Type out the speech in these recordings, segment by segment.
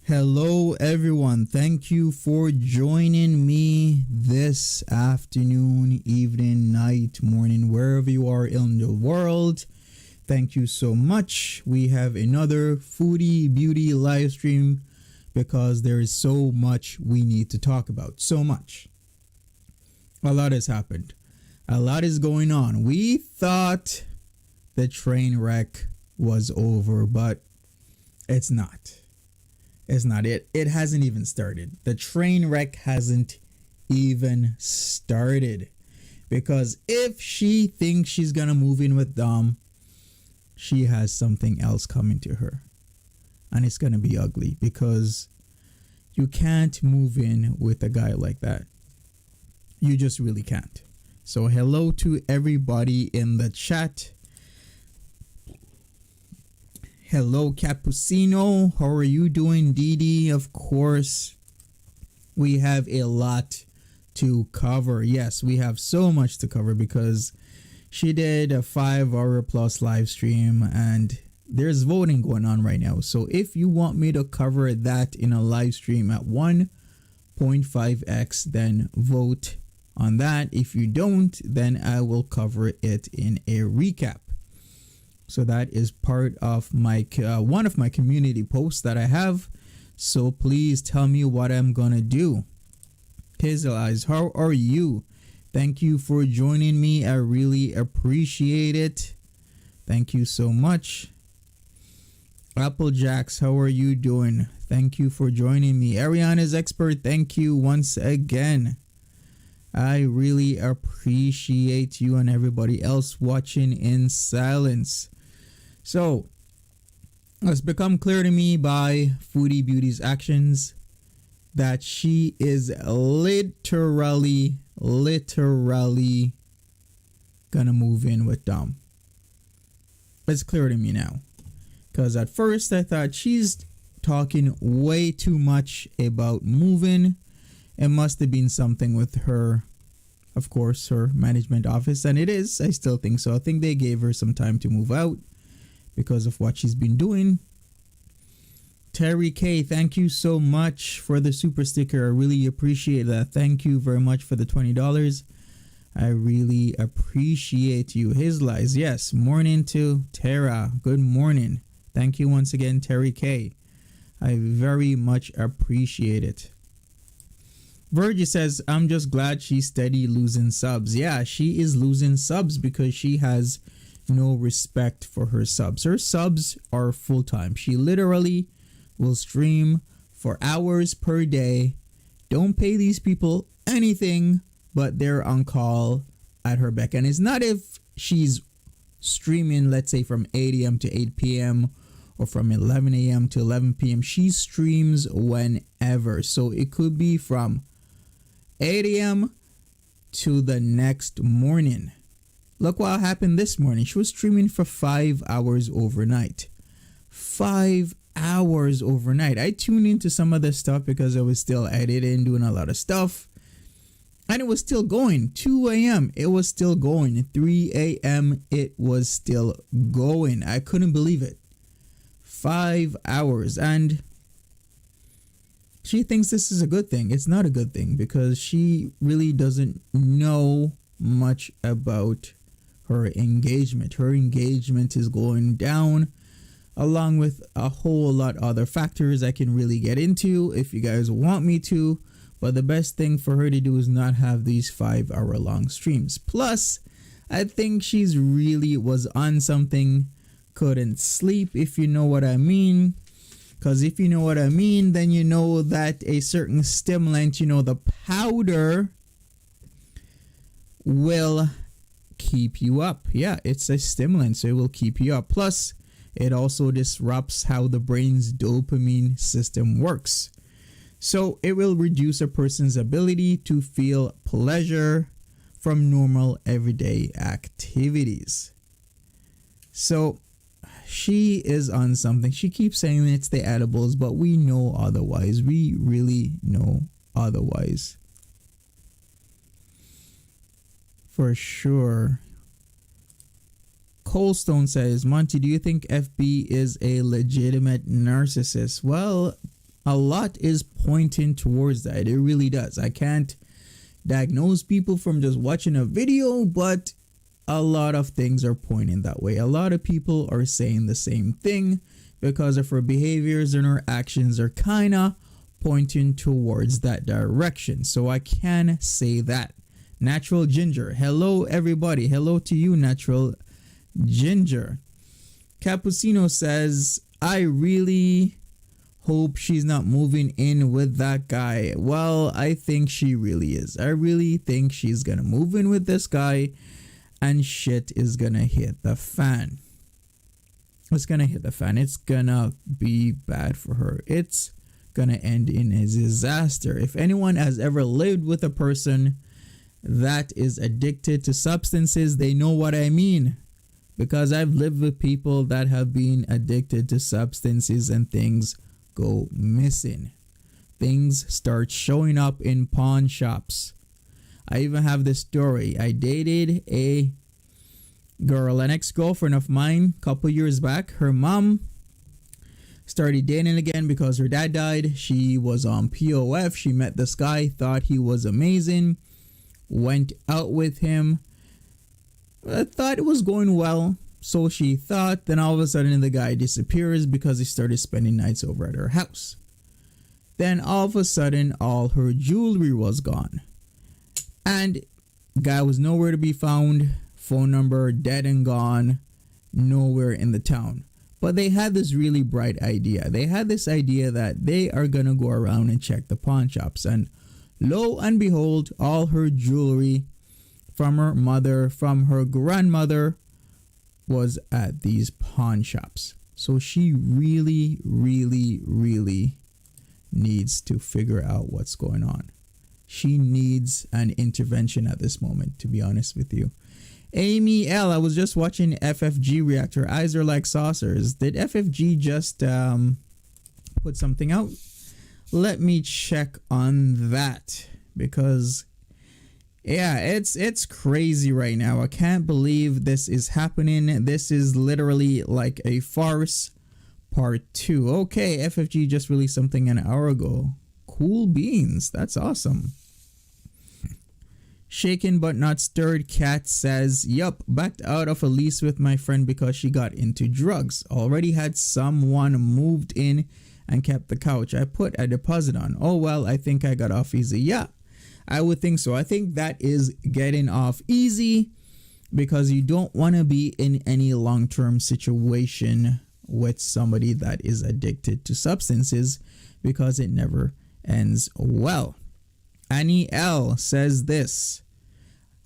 Hello, everyone. Thank you for joining me this afternoon, evening, night, morning, wherever you are in the world. Thank you so much. We have another Foodie Beauty live stream because there is so much we need to talk about. So much. A lot has happened. A lot is going on. We thought the train wreck was over, but it's not. It's not. It hasn't even started. The train wreck hasn't even started. Because if she thinks she's going to move in with Dom, she has something else coming to her. And it's going to be ugly because you can't move in with a guy like that. You just really can't. So hello to everybody in the chat. Hello, Capucino. How are you doing, Didi? Of course, we have a lot to cover. Yes, we have so much to cover because she did a 5-hour plus live stream and there's voting going on right now. So if you want me to cover that in a live stream at 1.5x, then vote on that. If you don't, then I will cover it in a recap. So that is part of my one of my community posts that I have. So please tell me what I'm gonna do. Hazel Eyes, how are you? Thank you for joining me. I really appreciate it. Thank you so much. Applejacks, how are you doing? Thank you for joining me. Ariana's expert, thank you once again. I really appreciate you and everybody else watching in silence. So, it's become clear to me by Foodie Beauty's actions that she is literally gonna move in with Dom. It's clear to me now. Because at first I thought she's talking way too much about moving. It must have been something with her, of course, her management office. And it is. I still think so. I think they gave her some time to move out because of what she's been doing. Terry K, thank you so much for the super sticker. I really appreciate that. Thank you very much for the $20. I really appreciate you. His lies. Yes. Morning to Tara. Good morning. Thank you once again, Terry K. I very much appreciate it. Virgie says, I'm just glad she's steady losing subs. Yeah, she is losing subs because she has no respect for her subs. Her subs are full-time. She literally will stream for hours per day. Don't pay these people anything, but they're on call at her beck. And it's not if she's streaming, let's say from 8 a.m. to 8 p.m. or from 11 a.m. to 11 p.m. She streams whenever. So it could be from 8 a.m. to the next morning. Look what happened this morning. She was streaming for 5 hours overnight. 5 hours overnight. I tuned into some of the stuff because I was still editing, doing a lot of stuff. And it was still going. 2 a.m. it was still going. 3 a.m. it was still going. I couldn't believe it. 5 hours. And she thinks this is a good thing. It's not a good thing because she really doesn't know much about her engagement. Her engagement is going down along with a whole lot of other factors I can really get into if you guys want me to. But the best thing for her to do is not have these 5-hour long streams. Plus, I think she's really was on something, couldn't sleep, if you know what I mean. Because if you know what I mean, then you know that a certain stimulant, you know, the powder will keep you up. Yeah, it's a stimulant, so it will keep you up. Plus, it also disrupts how the brain's dopamine system works. So it will reduce a person's ability to feel pleasure from normal everyday activities. So she is on something. She keeps saying it's the edibles, but we know otherwise. We really know otherwise. For sure. Coldstone says, Monty, do you think FB is a legitimate narcissist? Well, A lot is pointing towards that. It really does. I can't diagnose people from just watching a video, but a lot of things are pointing that way. A lot of people are saying the same thing because of her behaviors and her actions are kind of pointing towards that direction. So I can say that. Natural Ginger. Hello, everybody. Hello to you, Natural Ginger. Cappuccino says, I really hope she's not moving in with that guy. Well, I think she really is. I really think she's gonna move in with this guy and shit is gonna hit the fan. It's gonna hit the fan. It's gonna be bad for her. It's gonna end in a disaster. If anyone has ever lived with a person that is addicted to substances, they know what I mean. Because I've lived with people that have been addicted to substances and things go missing. Things start showing up in pawn shops. I even have this story. I dated a girl, an ex-girlfriend of mine, a couple years back. Her mom started dating again because her dad died. She was on POF. She met this guy, thought he was amazing, went out with him. I thought it was going well. So she thought. Then all of a sudden the guy disappears because he started spending nights over at her house. Then all of a sudden all her jewelry was gone. And guy was nowhere to be found. Phone number dead and gone. Nowhere in the town. But they had this really bright idea. They had this idea that they are going to go around and check the pawn shops. And lo and behold, all her jewelry from her mother, from her grandmother, was at these pawn shops. So she really, really, really needs to figure out what's going on. She needs an intervention at this moment, to be honest with you. Amy L, I was just watching FFG react. Her eyes are like saucers. Did FFG just put something out? Let me check on that, because yeah, it's crazy right now. I can't believe this is happening. This is literally like a farce part 2. Okay, FFG just released something an hour ago. Cool beans. That's awesome. Shaken but not stirred cat says, yup, backed out of a lease with my friend because she got into drugs. Already had someone moved in and kept the couch. I put a deposit on. Oh well, I think I got off easy. Yeah, I would think so. I think that is getting off easy because you don't want to be in any long-term situation with somebody that is addicted to substances because it never ends well. Annie L says this.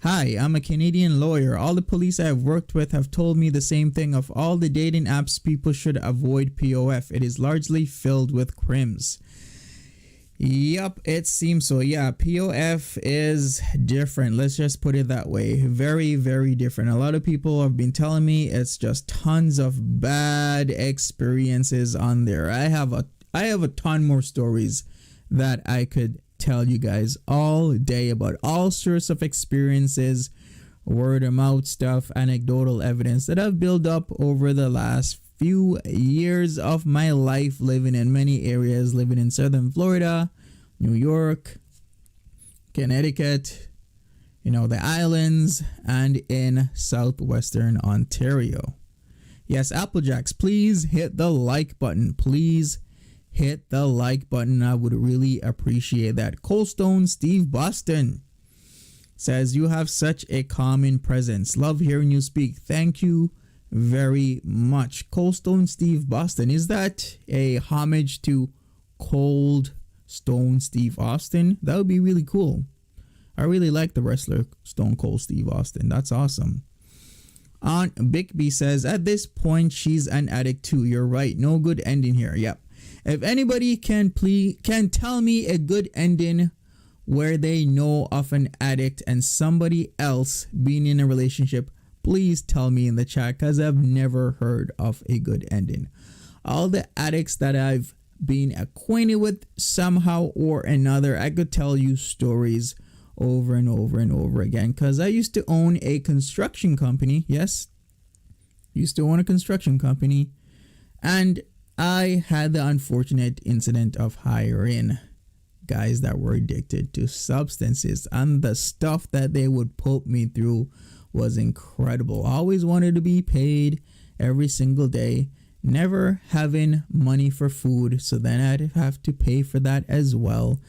Hi, I'm a Canadian lawyer. All the police I have worked with have told me the same thing. Of all the dating apps, people should avoid POF. It is largely filled with crims. Yup, it seems so. Yeah, POF is different. Let's just put it that way. Very, very different. A lot of people have been telling me it's just tons of bad experiences on there. I have a ton more stories that I could tell you guys all day about all sorts of experiences, word of mouth stuff, anecdotal evidence that I've built up over the last few years of my life living in many areas, living in Southern Florida, New York, Connecticut, the islands, and in Southwestern Ontario. Yes, Applejacks, please hit the like button. Please hit the like button. I would really appreciate that. Coldstone Steve Boston says, you have such a calming presence. Love hearing you speak. Thank you very much. Coldstone Steve Boston. Is that a homage to Cold Stone Steve Austin? That would be really cool. I really like the wrestler Stone Cold Steve Austin. That's awesome. Aunt Bigby says, at this point, she's an addict too. You're right. No good ending here. Yep. If anybody can tell me a good ending where they know of an addict and somebody else being in a relationship, please tell me in the chat, because I've never heard of a good ending. All the addicts that I've been acquainted with somehow or another, I could tell you stories over and over and over again, because I used to own a construction company. Yes, used to own a construction company, and I had the unfortunate incident of hiring guys that were addicted to substances, and the stuff that they would put me through was incredible. I always wanted to be paid every single day, never having money for food, so then I'd have to pay for that as well.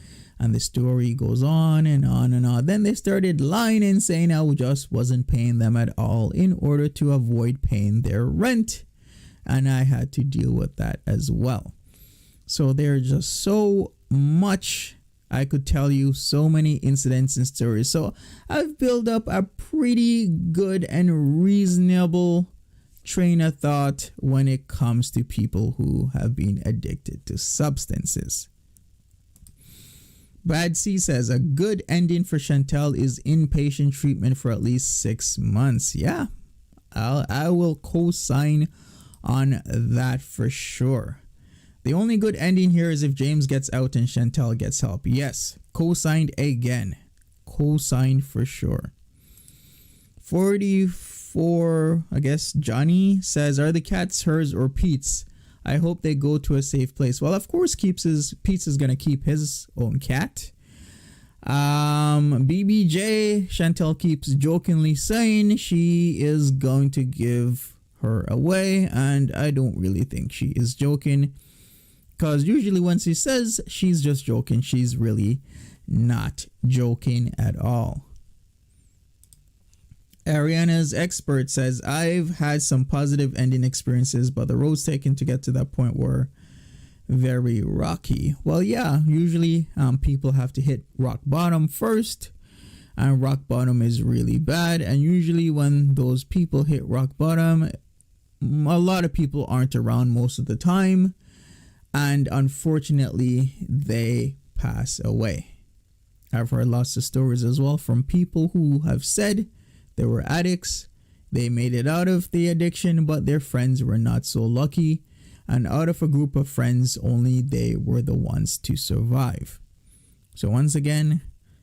And the story goes on and on and on. Then they started lying and saying I just wasn't paying them at all in order to avoid paying their rent. And I had to deal with that as well. So there's just so much I could tell you, so many incidents and stories. So I've built up a pretty good and reasonable train of thought when it comes to people who have been addicted to substances. Brad C says a good ending for Chantel is inpatient treatment for at least 6 months. Yeah, I will co-sign on that for sure. The only good ending here is if James gets out and Chantel gets help. Yes, co-signed again. Co-signed for sure. 44, I guess, Johnny says, are the cats hers or Pete's? I hope they go to a safe place. Well, of course, Pete's is going to keep his own cat. BBJ, Chantel keeps jokingly saying she is going to give her away, and I don't really think she is joking, because usually when she says she's just joking, she's really not joking at all. Ariana's expert says, I've had some positive ending experiences, but the roads taken to get to that point were very rocky. Well, yeah, usually people have to hit rock bottom first, and rock bottom is really bad. And usually when those people hit rock bottom, a lot of people aren't around most of the time, and unfortunately they pass away. I've heard lots of stories as well from people who have said they were addicts, they made it out of the addiction, but their friends were not so lucky, and out of a group of friends, only they were the ones to survive. So once again,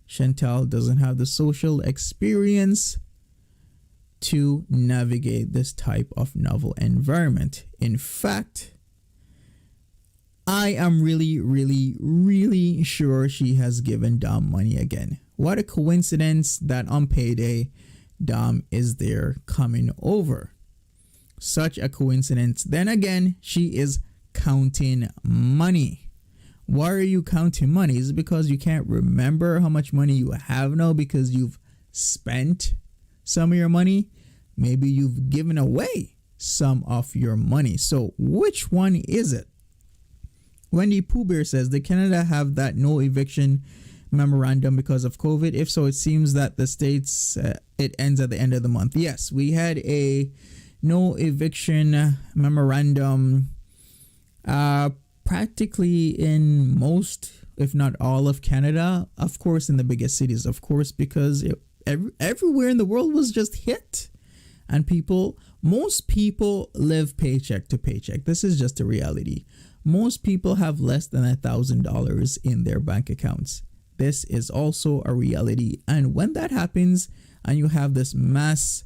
Chantel doesn't have the social experience to navigate this type of novel environment. In fact, I am really, really, really sure she has given Dom money again. What a coincidence that on payday, Dom is there coming over. Such a coincidence. Then again, she is counting money. Why are you counting money? Is it because you can't remember how much money you have now because you've spent some of your money? Maybe you've given away some of your money. So which one is it? Wendy Pooh Bear says, did Canada have that no eviction memorandum because of COVID? If so, it seems that the states it ends at the end of the month. Yes, we had a no eviction memorandum practically in most, if not all, of Canada. Of course, in the biggest cities, of course, because everywhere in the world was just hit, and most people live paycheck to paycheck. This is just a reality. Most people have less than $1,000 in their bank accounts. This is also a reality. And when that happens and you have this mass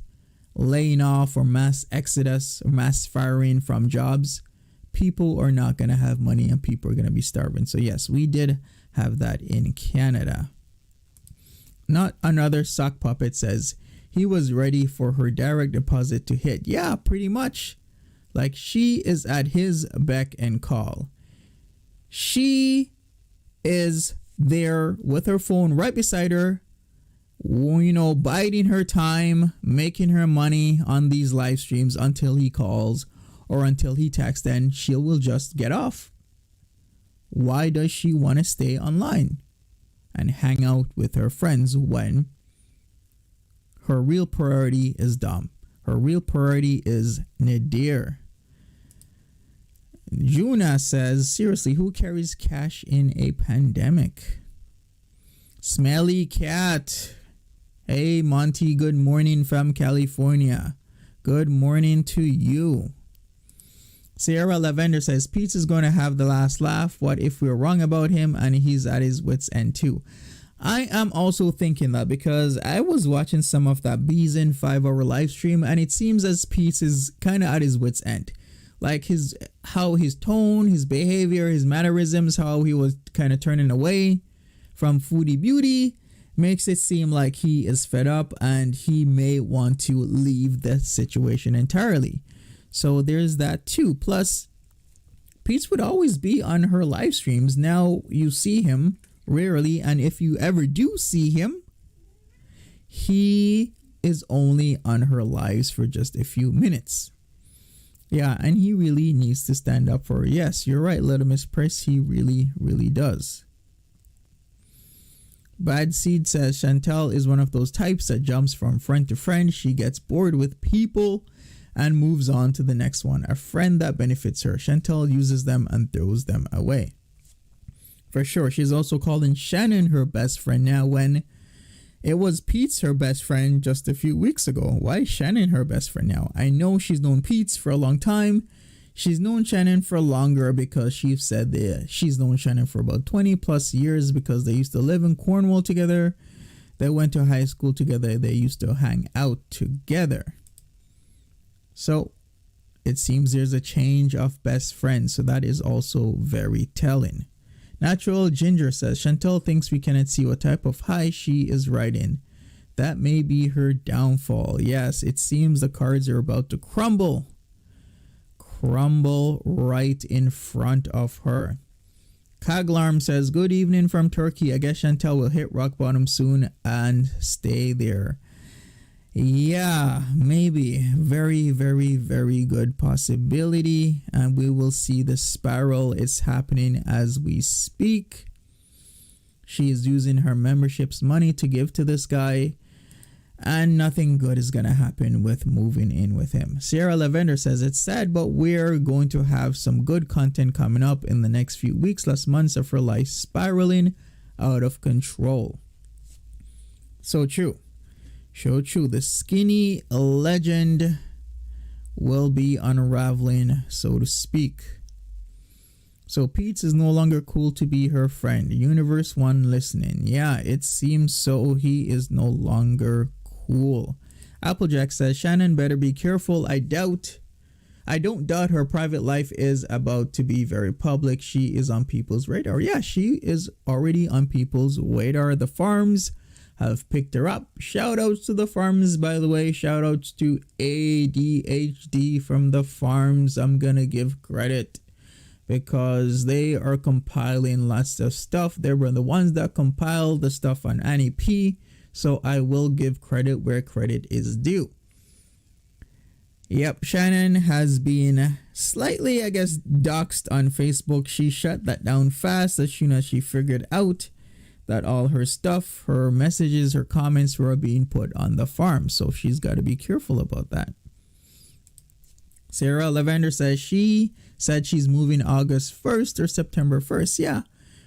laying off or mass exodus or mass firing from jobs, people are not going to have money and people are going to be starving. So yes, we did have that in Canada. Not another sock puppet says he was ready for her direct deposit to hit. Yeah, pretty much. Like she is at his beck and call. She is there with her phone right beside her, you know, biding her time, making her money on these live streams until he calls or until he texts, and she will just get off. Why does she want to stay online and hang out with her friends when her real priority is Dom? Her real priority is Nadir. Juna says, seriously, who carries cash in a pandemic? Smelly Cat. Hey, Monty, good morning from California. Good morning to you. Sierra Lavender says, Pete is going to have the last laugh. What if we're wrong about him and he's at his wit's end too? I am also thinking that because I was watching some of that Bees in 5-hour live stream and it seems as Pete is kind of at his wit's end. Like how his tone, his behavior, his mannerisms, how he was kind of turning away from Foodie Beauty makes it seem like he is fed up and he may want to leave the situation entirely. So there's that too. Plus, Pete's would always be on her live streams. Now you see him rarely, and if you ever do see him, he is only on her lives for just a few minutes. Yeah, and he really needs to stand up for her. Yes, you're right, Little Miss Price. He really, really does. Bad Seed says Chantel is one of those types that jumps from friend to friend. She gets bored with people and moves on to the next one. A friend that benefits her. Chantel uses them and throws them away. For sure. She's also calling Shannon her best friend now when it was Pete's her best friend just a few weeks ago. Why is Shannon her best friend now? I know she's known Pete's for a long time. She's known Shannon for longer because she said that she's known Shannon for about 20 plus years because they used to live in Cornwall together. They went to high school together. They used to hang out together. So it seems there's a change of best friends. So that is also very telling. Natural Ginger says Chantel thinks we cannot see what type of high she is riding. That may be her downfall. Yes, it seems the cards are about to crumble. Crumble right in front of her. Kaglarm says, good evening from Turkey. I guess Chantel will hit rock bottom soon and stay there. Yeah, maybe. Very, very, very good possibility. And we will see the spiral is happening as we speak. She is using her membership's money to give to this guy. And nothing good is going to happen with moving in with him. Sierra Lavender says, it's sad, but we're going to have some good content coming up in the next few weeks. Last months of her life spiraling out of control. So true. So true. The skinny legend will be unraveling, so to speak. So Pete's is no longer cool to be her friend. Universe One listening. Yeah, it seems so. He is no longer cool. Applejack says Shannon better be careful. I don't doubt her private life is about to be very public. She is on people's radar. Yeah, she is already on people's radar. The farms have picked her up. Shout outs to the farms, by the way. Shout outs to ADHD from the farms. I'm gonna give credit because they are compiling lots of stuff. They were the ones that compiled the stuff on Annie P. So I will give credit where credit is due. Yep, Shannon has been slightly, I guess, doxxed on Facebook. She shut that down fast as soon as she figured out that all her stuff, her messages, her comments were being put on the farm. So she's got to be careful about that. Sarah Lavender says she said she's moving August 1st or September 1st. Yeah,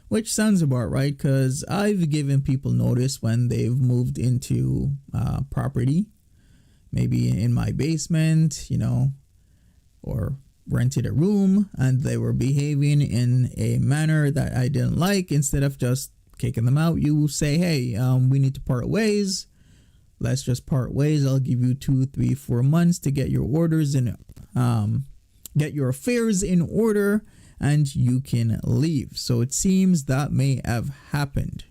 which sounds about right because I've given people notice when they've moved into property. Maybe in my basement, or rented a room and they were behaving in a manner that I didn't like. Instead of just kicking them out, you say, hey, we need to part ways. Let's just part ways. I'll give you 2, 3, 4 months to get your orders and get your affairs in order and you can leave. So it seems that may have happened.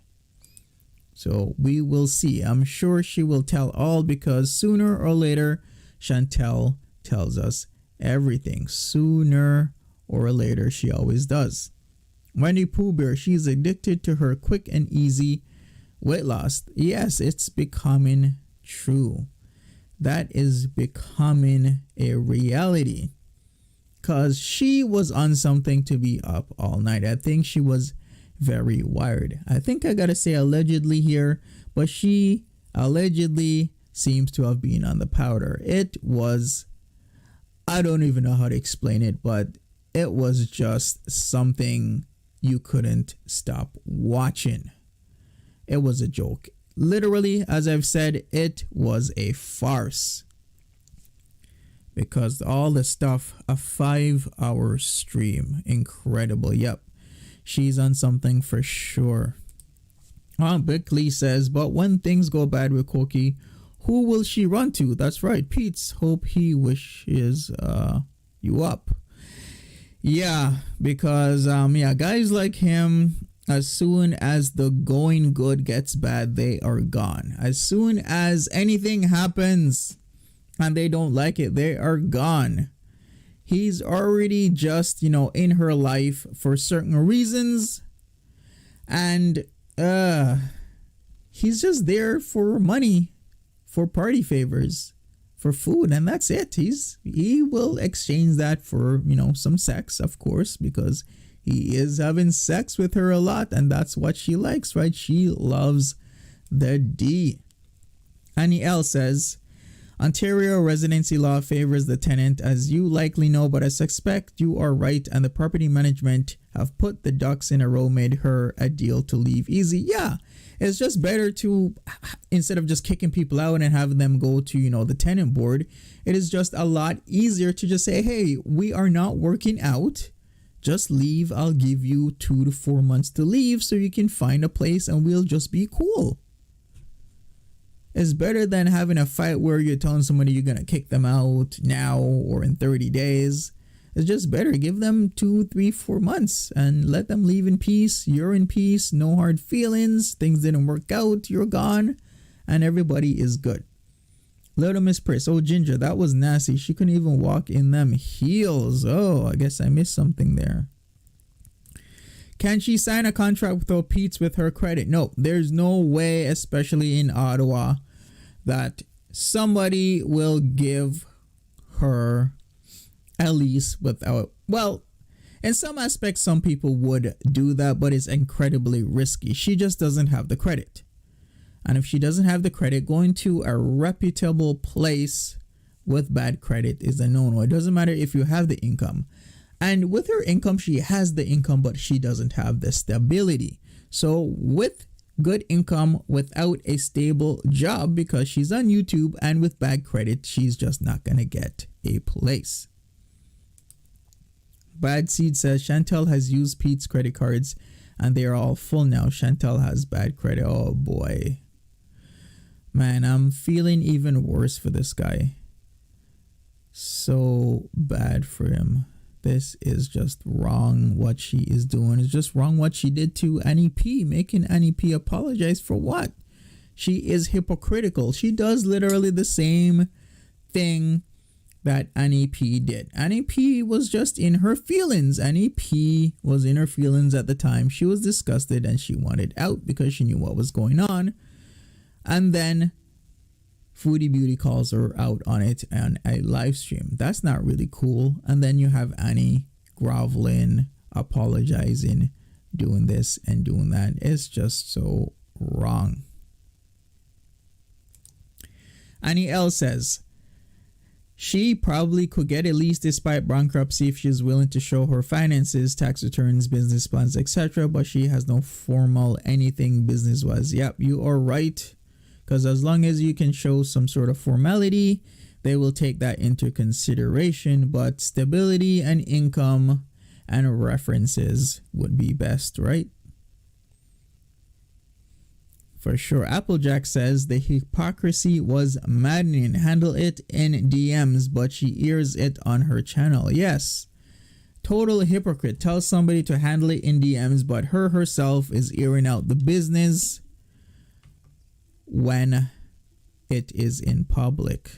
So we will see. I'm sure she will tell all because sooner or later, Chantel tells us everything. Sooner or later, she always does. Wendy Pooh Bear, she's addicted to her quick and easy weight loss. Yes, it's becoming true. That is becoming a reality. Because she was on something to be up all night. I think she was very wired. I think I gotta say allegedly here, but she allegedly seems to have been on the powder. It was, I don't even know how to explain it, but it was just something you couldn't stop watching. It was a joke. Literally, as I've said, it was a farce. Because all the stuff, a 5-hour stream. Incredible. Yep. She's on something for sure. Bickley says, but when things go bad with Cookie, who will she run to? That's right, Pete's. Hope he wishes you up. Yeah, because guys like him, as soon as the going good gets bad, they are gone. As soon as anything happens and they don't like it, they are gone. He's already just, in her life for certain reasons, and he's just there for money, for party favors, for food, and that's it. He will exchange that for, some sex, of course, because he is having sex with her a lot, and that's what she likes, right? She loves the D. Annie L says, Ontario residency law favors the tenant, as you likely know, but I suspect you are right, and the property management have put the ducks in a row, made her a deal to leave easy. Yeah, it's just better to, instead of just kicking people out and having them go to, the tenant board, it is just a lot easier to just say, hey, we are not working out. Just leave. I'll give you 2 to 4 months to leave so you can find a place and we'll just be cool. It's better than having a fight where you're telling somebody you're going to kick them out now or in 30 days. It's just better. Give them 2, 3, 4 months and let them leave in peace. You're in peace. No hard feelings. Things didn't work out. You're gone. And everybody is good. Little Miss Priss. Oh, Ginger, that was nasty. She couldn't even walk in them heels. Oh, I guess I missed something there. Can she sign a contract without Pete's with her credit? No, there's no way, especially in Ottawa, that somebody will give her a lease without... Well, in some aspects, some people would do that, but it's incredibly risky. She just doesn't have the credit. And if she doesn't have the credit, going to a reputable place with bad credit is a no-no. It doesn't matter if you have the income. And with her income, she has the income, but she doesn't have the stability. So with good income, without a stable job, because she's on YouTube and with bad credit, she's just not going to get a place. Bad Seed says, Chantel has used Pete's credit cards and they are all full now. Chantel has bad credit. Oh boy. Man, I'm feeling even worse for this guy. So bad for him. This is just wrong what she is doing. It's just wrong what she did to Annie P. Making Annie P apologize for what? She is hypocritical. She does literally the same thing that Annie P did. Annie P was just in her feelings. Annie P was in her feelings at the time. She was disgusted and she wanted out because she knew what was going on. And then Foodie Beauty calls her out on it on a live stream. That's not really cool. And then you have Annie groveling, apologizing, doing this and doing that. It's just so wrong. Annie L says, she probably could get a lease despite bankruptcy if she's willing to show her finances, tax returns, business plans, etc. But she has no formal anything business-wise. Yep, you are right. Because as long as you can show some sort of formality, they will take that into consideration. But stability and income and references would be best, right? For sure. Applejack says the hypocrisy was maddening. Handle it in DMs, but she airs it on her channel. Yes. Total hypocrite. Tell somebody to handle it in DMs, but her herself is airing out the business when it is in public.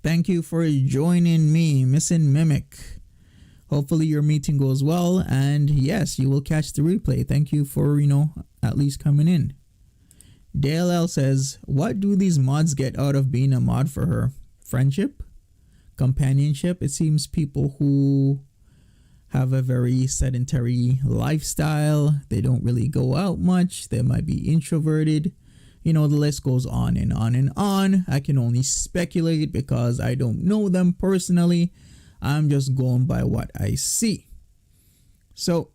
Thank you for joining me, Missing Mimic. Hopefully your meeting goes well, and yes, you will catch the replay. Thank you for, at least coming in. Dale L says, what do these mods get out of being a mod for her? Friendship? Companionship? It seems people who have a very sedentary lifestyle, they don't really go out much, they might be introverted. The list goes on and on and on. I can only speculate because I don't know them personally. I'm just going by what I see. So,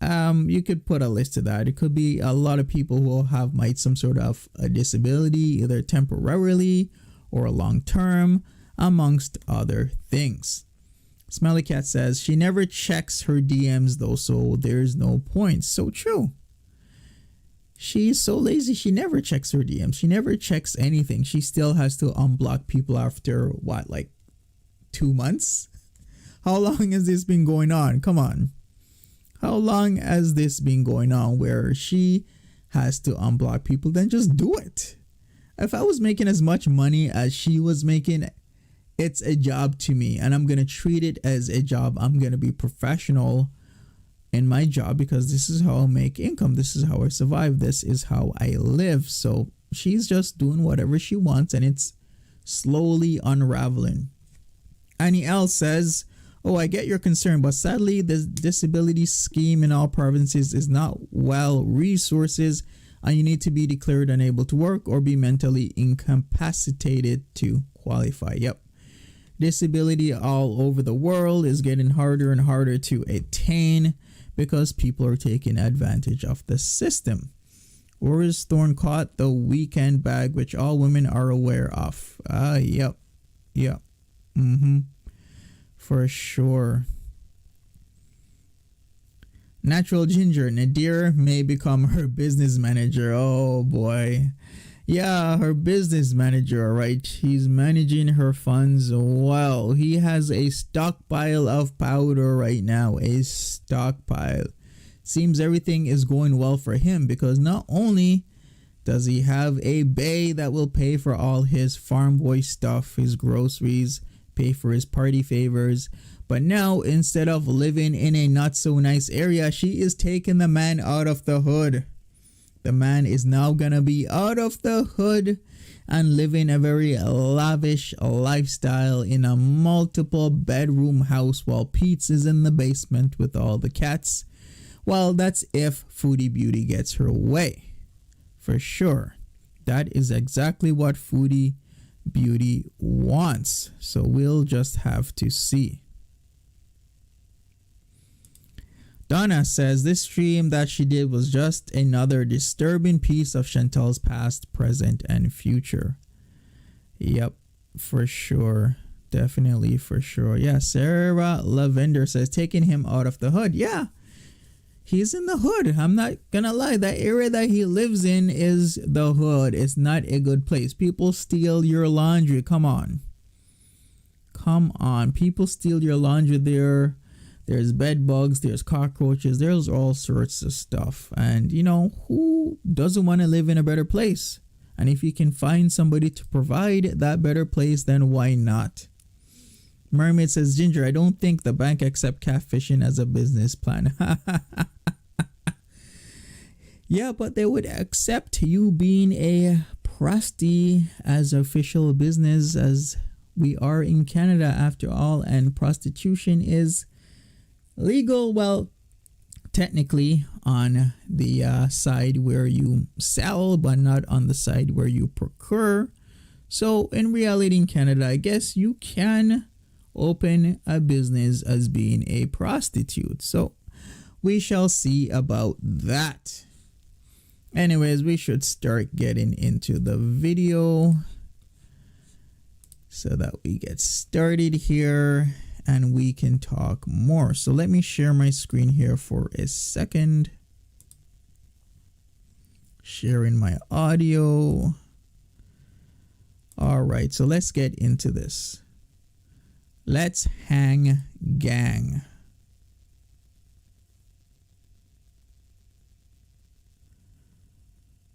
you could put a list to that. It could be a lot of people who might some sort of a disability, either temporarily or long term, amongst other things. Smelly Cat says, she never checks her DMs though, so there's no point. So true. She's so lazy, she never checks her DMs. She never checks anything. She still has to unblock people after, 2 months? How long has this been going on? Come on. How long has this been going on where she has to unblock people? Then just do it. If I was making as much money as she was making, it's a job to me, and I'm going to treat it as a job. I'm going to be professional in my job because this is how I make income. This is how I survive. This is how I live. So she's just doing whatever she wants, and it's slowly unraveling. Annie L says, oh, I get your concern, but sadly, the disability scheme in all provinces is not well resources, and you need to be declared unable to work or be mentally incapacitated to qualify. Yep. Disability all over the world is getting harder and harder to attain because people are taking advantage of the system. Oris Thorne caught the weekend bag, which all women are aware of. Yep. For sure. Natural Ginger, Nadir may become her business manager. Oh boy. Yeah, her business manager, all right. He's managing her funds well. He has a stockpile of powder right now. A stockpile. Seems everything is going well for him because not only does he have a bae that will pay for all his farm boy stuff, his groceries, pay for his party favors, but now instead of living in a not so nice area, she is taking the man out of the hood. The man is now gonna be out of the hood and living a very lavish lifestyle in a multiple bedroom house while Pete's is in the basement with all the cats. Well, that's if Foodie Beauty gets her way. For sure. That is exactly what Foodie Beauty wants. So we'll just have to see. Donna says this stream that she did was just another disturbing piece of Chantal's past, present, and future. Yep, for sure. Definitely, for sure. Yeah, Sarah Lavender says taking him out of the hood. Yeah, he's in the hood. I'm not gonna lie. That area that he lives in is the hood. It's not a good place. People steal your laundry. Come on. Come on. People steal your laundry there. There's bed bugs, there's cockroaches, there's all sorts of stuff. And you know, who doesn't want to live in a better place? And if you can find somebody to provide that better place, then why not? Mermaid says, Ginger, I don't think the bank accept catfishing as a business plan. Yeah, but they would accept you being a prosti as official business, as we are in Canada after all, and prostitution is legal. Well, technically on the side where you sell, but not on the side where you procure. So in reality in Canada, I guess you can open a business as being a prostitute. So we shall see about that. Anyways, we should start getting into the video so that we get started here and we can talk more. So let me share my screen here for a second. Sharing my audio. All right, so let's get into this. Let's hang gang.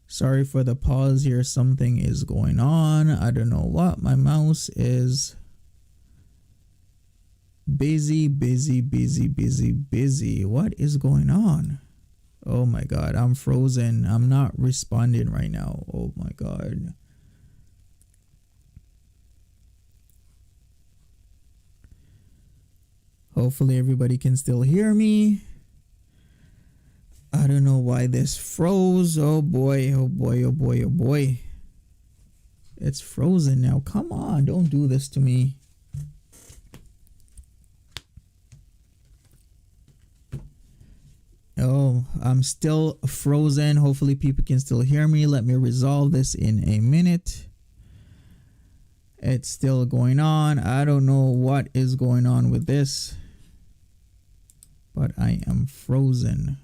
Sorry for the pause here. Something is going on. I don't know what. My mouse is busy. What is going on? Oh my god, I'm frozen. I'm not responding right now. Oh my god. Hopefully everybody can still hear me. I don't know why this froze. Oh boy. It's frozen now. Come on, don't do this to me. Oh, I'm still frozen. Hopefully people can still hear me. Let me resolve this in a minute. It's still going on. I don't know what is going on with this, but I am frozen.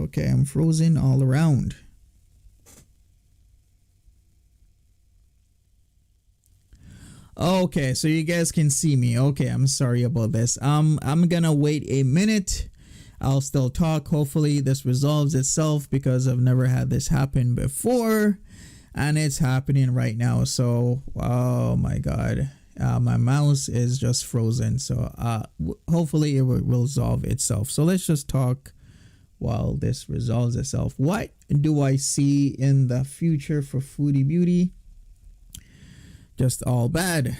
Okay, I'm frozen all around. Okay, so you guys can see me. Okay, I'm sorry about this. I'm gonna wait a minute. I'll still talk. Hopefully this resolves itself because I've never had this happen before, and it's happening right now. So, oh my god, my mouse is just frozen. So, hopefully it will resolve itself. So let's just talk while this resolves itself. What do I see in the future for Foodie Beauty? Just all bad.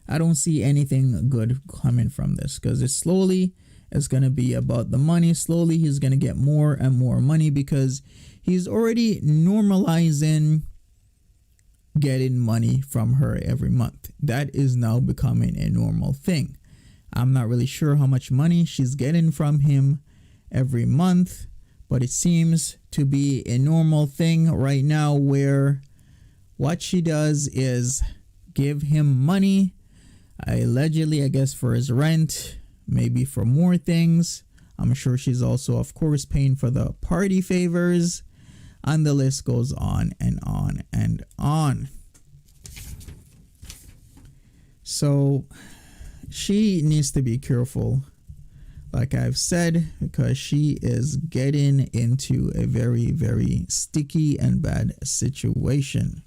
I don't see anything good coming from this because it slowly is going to be about the money. Slowly he's going to get more and more money because he's already normalizing getting money from her every month. That is now becoming a normal thing. I'm not really sure how much money she's getting from him every month, but it seems to be a normal thing right now where what she does is give him money, allegedly, I guess, for his rent, maybe for more things. I'm sure she's also, of course, paying for the party favors, and the list goes on and on and on. So she needs to be careful, like I've said, because she is getting into a very, very sticky and bad situation.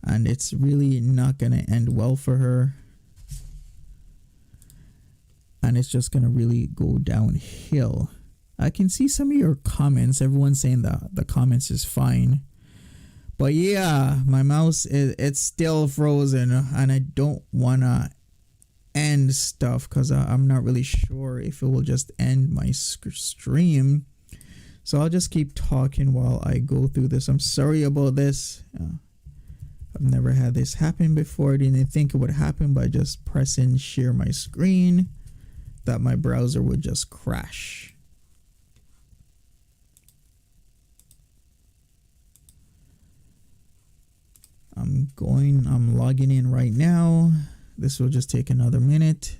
And it's really not going to end well for her. And it's just going to really go downhill. I can see some of your comments. Everyone's saying that the comments is fine. But yeah, my mouse, it's still frozen. And I don't want to end stuff because I'm not really sure if it will just end my stream. So I'll just keep talking while I go through this. I'm sorry about this. I've never had this happen before. I didn't think it would happen by just pressing share my screen, that my browser would just crash. I'm logging in right now. This will just take another minute.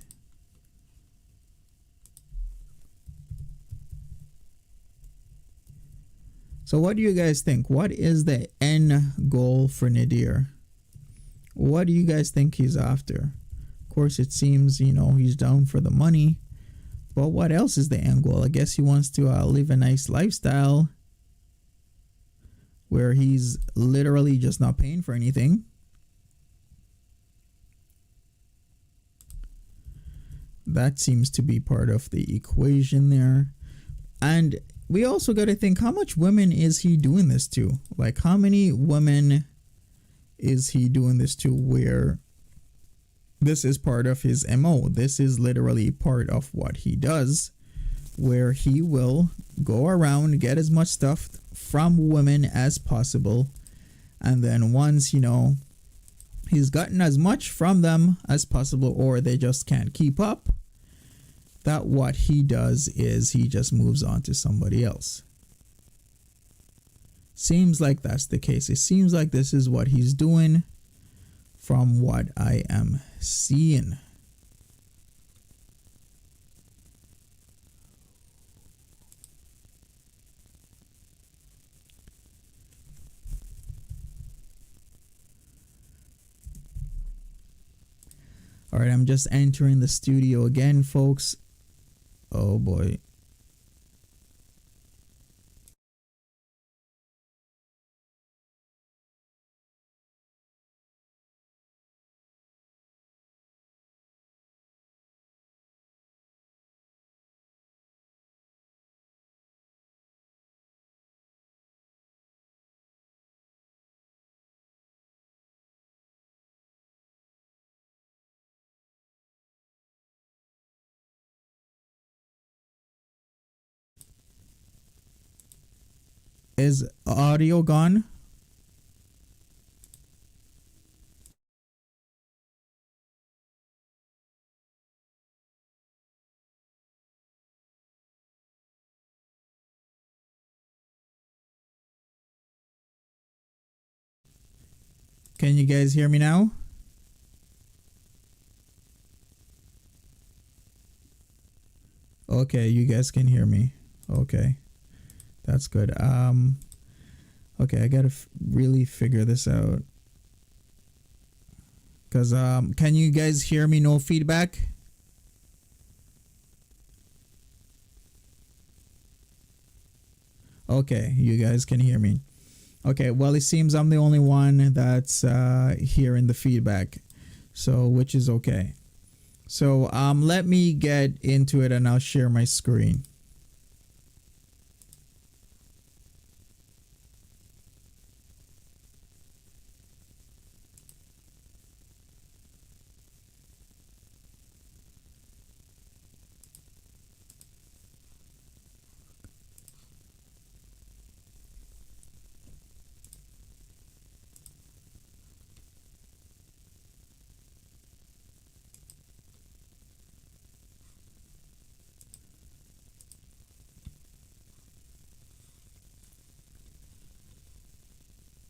So what do you guys think? What is the end goal for Nadir? What do you guys think he's after? Of course, it seems, he's down for the money. But what else is the end goal? I guess he wants to live a nice lifestyle where he's literally just not paying for anything. That seems to be part of the equation there. And we also got to think, how much women is he doing this to? Like, how many women is he doing this to where this is part of his MO? This is literally part of what he does, where he will go around, get as much stuff from women as possible. And then once, he's gotten as much from them as possible, or they just can't keep up, that what he does is he just moves on to somebody else. Seems like that's the case. It seems like this is what he's doing from what I am seeing. All right, I'm just entering the studio again, folks. Oh boy. Is audio gone? Can you guys hear me now? Okay, you guys can hear me. Okay. That's good. Okay, I gotta really figure this out. Cause can you guys hear me? No feedback. Okay, you guys can hear me. Okay, well, it seems I'm the only one that's hearing the feedback, so which is okay. So let me get into it and I'll share my screen.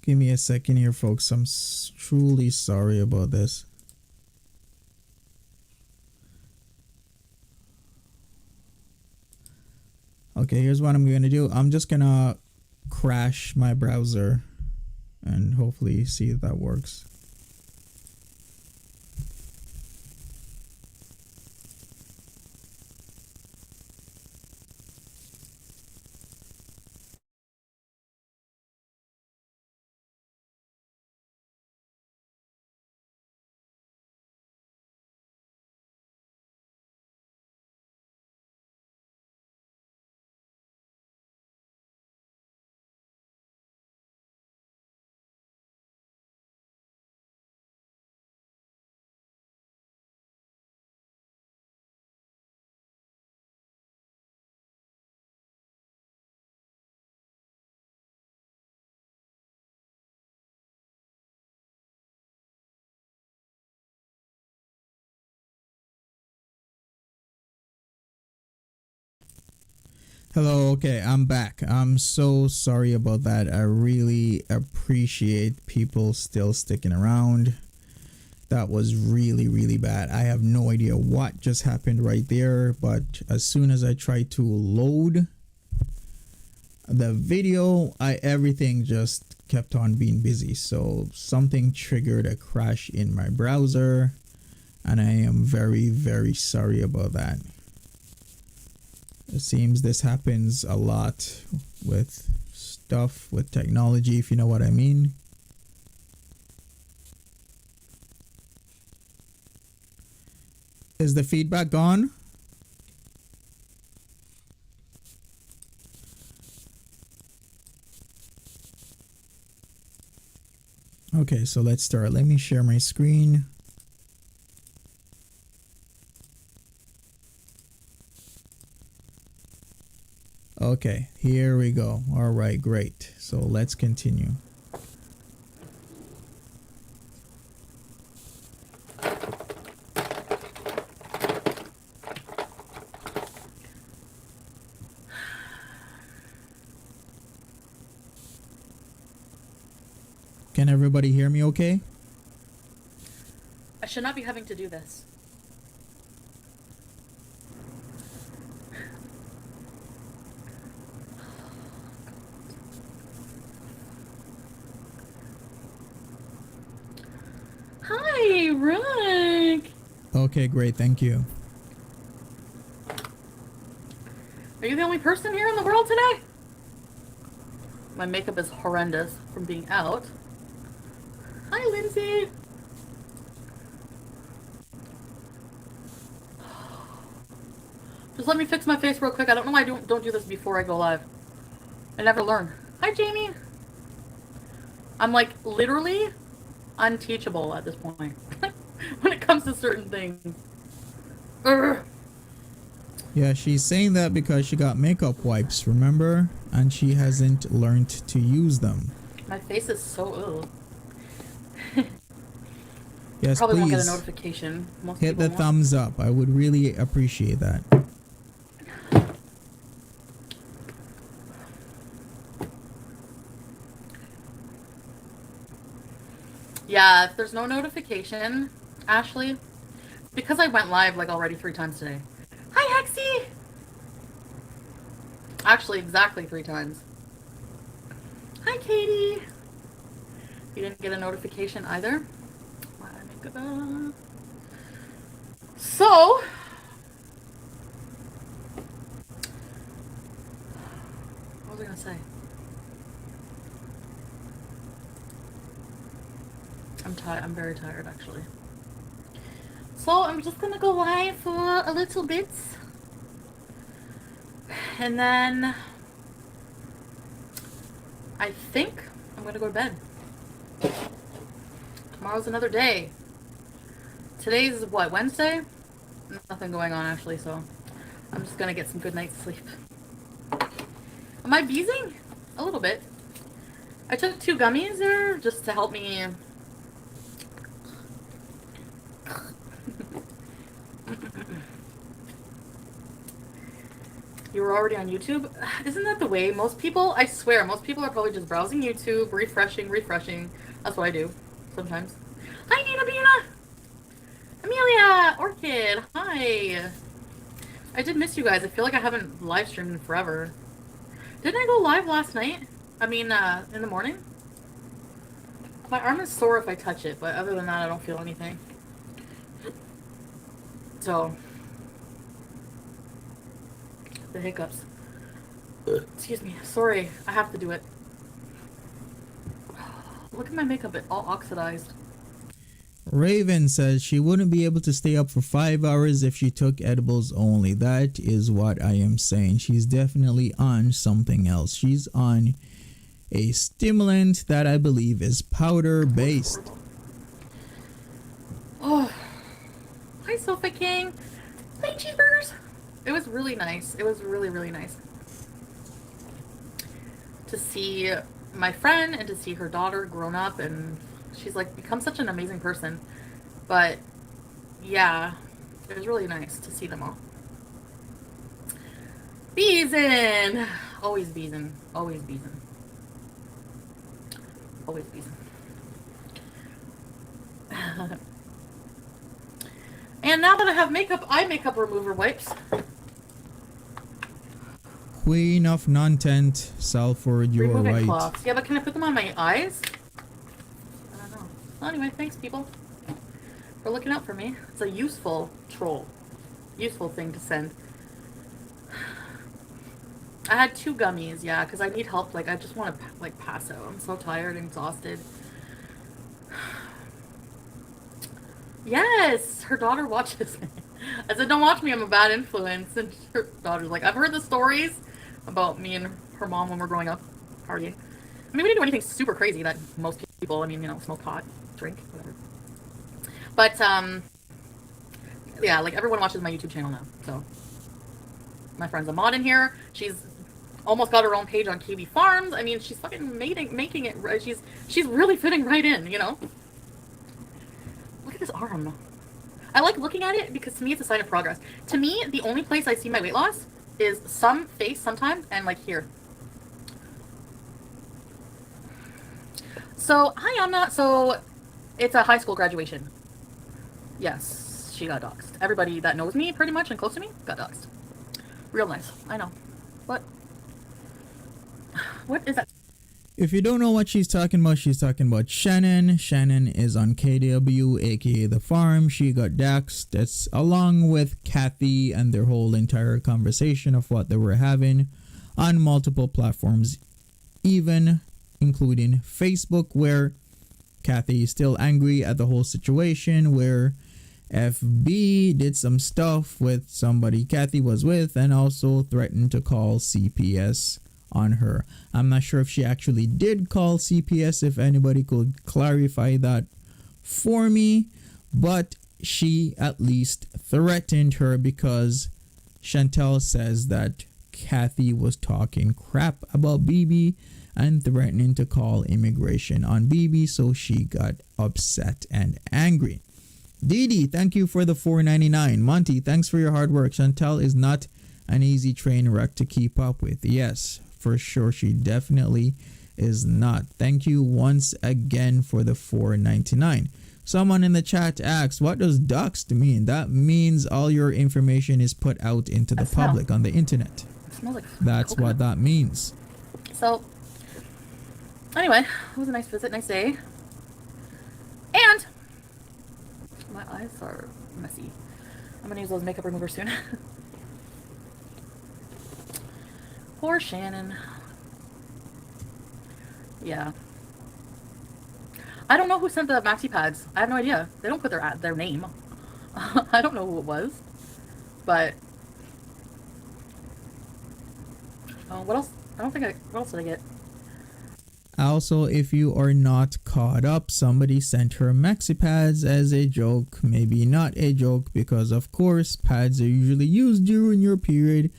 Give me a second here, folks. I'm truly sorry about this. Okay, here's what I'm going to do. I'm just going to crash my browser and hopefully see if that works. Hello, okay, I'm back. I'm so sorry about that. I really appreciate people still sticking around. That was really, really bad. I have no idea what just happened right there, but as soon as I tried to load the video, everything just kept on being busy. So something triggered a crash in my browser, and I am very, very sorry about that. It seems this happens a lot with stuff, with technology, if you know what I mean. Is the feedback gone? Okay, so let's start. Let me share my screen. Okay, here we go. All right, great. So let's continue. Can everybody hear me okay? I should not be having to do this. Hi, Rick. Okay, great. Thank you. Are you the only person here in the world today? My makeup is horrendous from being out. Hi, Lindsay. Just let me fix my face real quick. I don't know why I don't do this before I go live. I never learn. Hi, Jamie. I'm like literally unteachable at this point when it comes to certain things. Urgh. Yeah, she's saying that because she got makeup wipes, remember? And she hasn't learned to use them. My face is so ugh. Yes, Probably won't get a please notification. Most hit the people won't. thumbs up. I would really appreciate that. Yeah, if there's no notification, Ashley, because I went live like already 3 times today. Hi, Hexy! Actually, exactly 3 times. Hi, Katie. You didn't get a notification either. So, what was I gonna say? I'm very tired, actually. So I'm just gonna go live for a little bit, and then I think I'm gonna go to bed. Tomorrow's another day. Today's what, Wednesday? Nothing going on actually, so I'm just gonna get some good night's sleep. Am I beezing? A little bit. I took 2 gummies there just to help me. You were already on YouTube? Isn't that the way? Most people, I swear, most people are probably just browsing YouTube, refreshing. That's what I do sometimes. Hi, Nina Bina! Amelia! Orchid! Hi! I did miss you guys. I feel like I haven't live streamed in forever. Didn't I go live last night? I mean, in the morning? My arm is sore if I touch it, but other than that, I don't feel anything. So, the hiccups. Excuse me. Sorry, I have to do it. Look at my makeup, it's all oxidized. Raven says she wouldn't be able to stay up for 5 hours if she took edibles only. That is what I am saying. She's definitely on something else. She's on a stimulant that I believe is powder based. Oh, hi Sofa King. Hi cheeseburgers. It was really nice. It was really, really nice to see my friend and to see her daughter grown up, and she's like become such an amazing person. But yeah, it was really nice to see them all. Beezin'! Always beezin'. Always beezin'. Always beezin'. And now that I have makeup, eye makeup remover wipes. Queen of non-tent, Salford, you are Removing right. cloths. Yeah, but can I put them on my eyes? I don't know. Well, anyway, thanks people for looking out for me. It's a useful troll. Useful thing to send. I had 2 gummies, yeah, because I need help. Like, I just want to, like, pass out. I'm so tired and exhausted. Yes! Her daughter watches me. I said, don't watch me, I'm a bad influence. And her daughter's like, I've heard the stories about me and her mom when we're growing up, partying. I mean, we didn't do anything super crazy that most people, I mean, you know, smoke pot, drink, whatever. But, yeah, like, everyone watches my YouTube channel now, so. My friend's a mod in here. She's almost got her own page on KB Farms. I mean, she's fucking making it, right? She's really fitting right in, you know? Look at this arm. I like looking at it because to me it's a sign of progress. To me, the only place I see my weight loss is some face sometimes and like here. So, hi Amna. So, it's a high school graduation. Yes, she got doxxed. Everybody that knows me pretty much and close to me got doxxed. Real nice. I know. What is that? If you don't know what she's talking about Shannon. Shannon is on KW, aka The Farm. She got doxxed. That's along with Kathy and their whole entire conversation of what they were having on multiple platforms, even including Facebook, where Kathy is still angry at the whole situation, where FB did some stuff with somebody Kathy was with and also threatened to call CPS on her. I'm not sure if she actually did call CPS, if anybody could clarify that for me, but she at least threatened her because Chantel says that Kathy was talking crap about BB and threatening to call immigration on BB, so she got upset and angry. Didi, thank you for the $4.99. Monty, thanks for your hard work. Chantel is not an easy train wreck to keep up with. Yes, for sure, she definitely is not. Thank you once again for the $4.99. Someone in the chat asked, what does doxed mean? That means all your information is put out into the public on the internet. It smells like That's coconut. what that means. So, Anyway, it was a nice visit, nice day. And my eyes are messy. I'm gonna use those makeup removers soon. Poor Shannon. Yeah. I don't know who sent the maxi pads. I have no idea. They don't put their name. I don't know who it was. But what else? What else did I get? Also, if you are not caught up, somebody sent her maxi pads as a joke. Maybe not a joke, because of course pads are usually used during your period,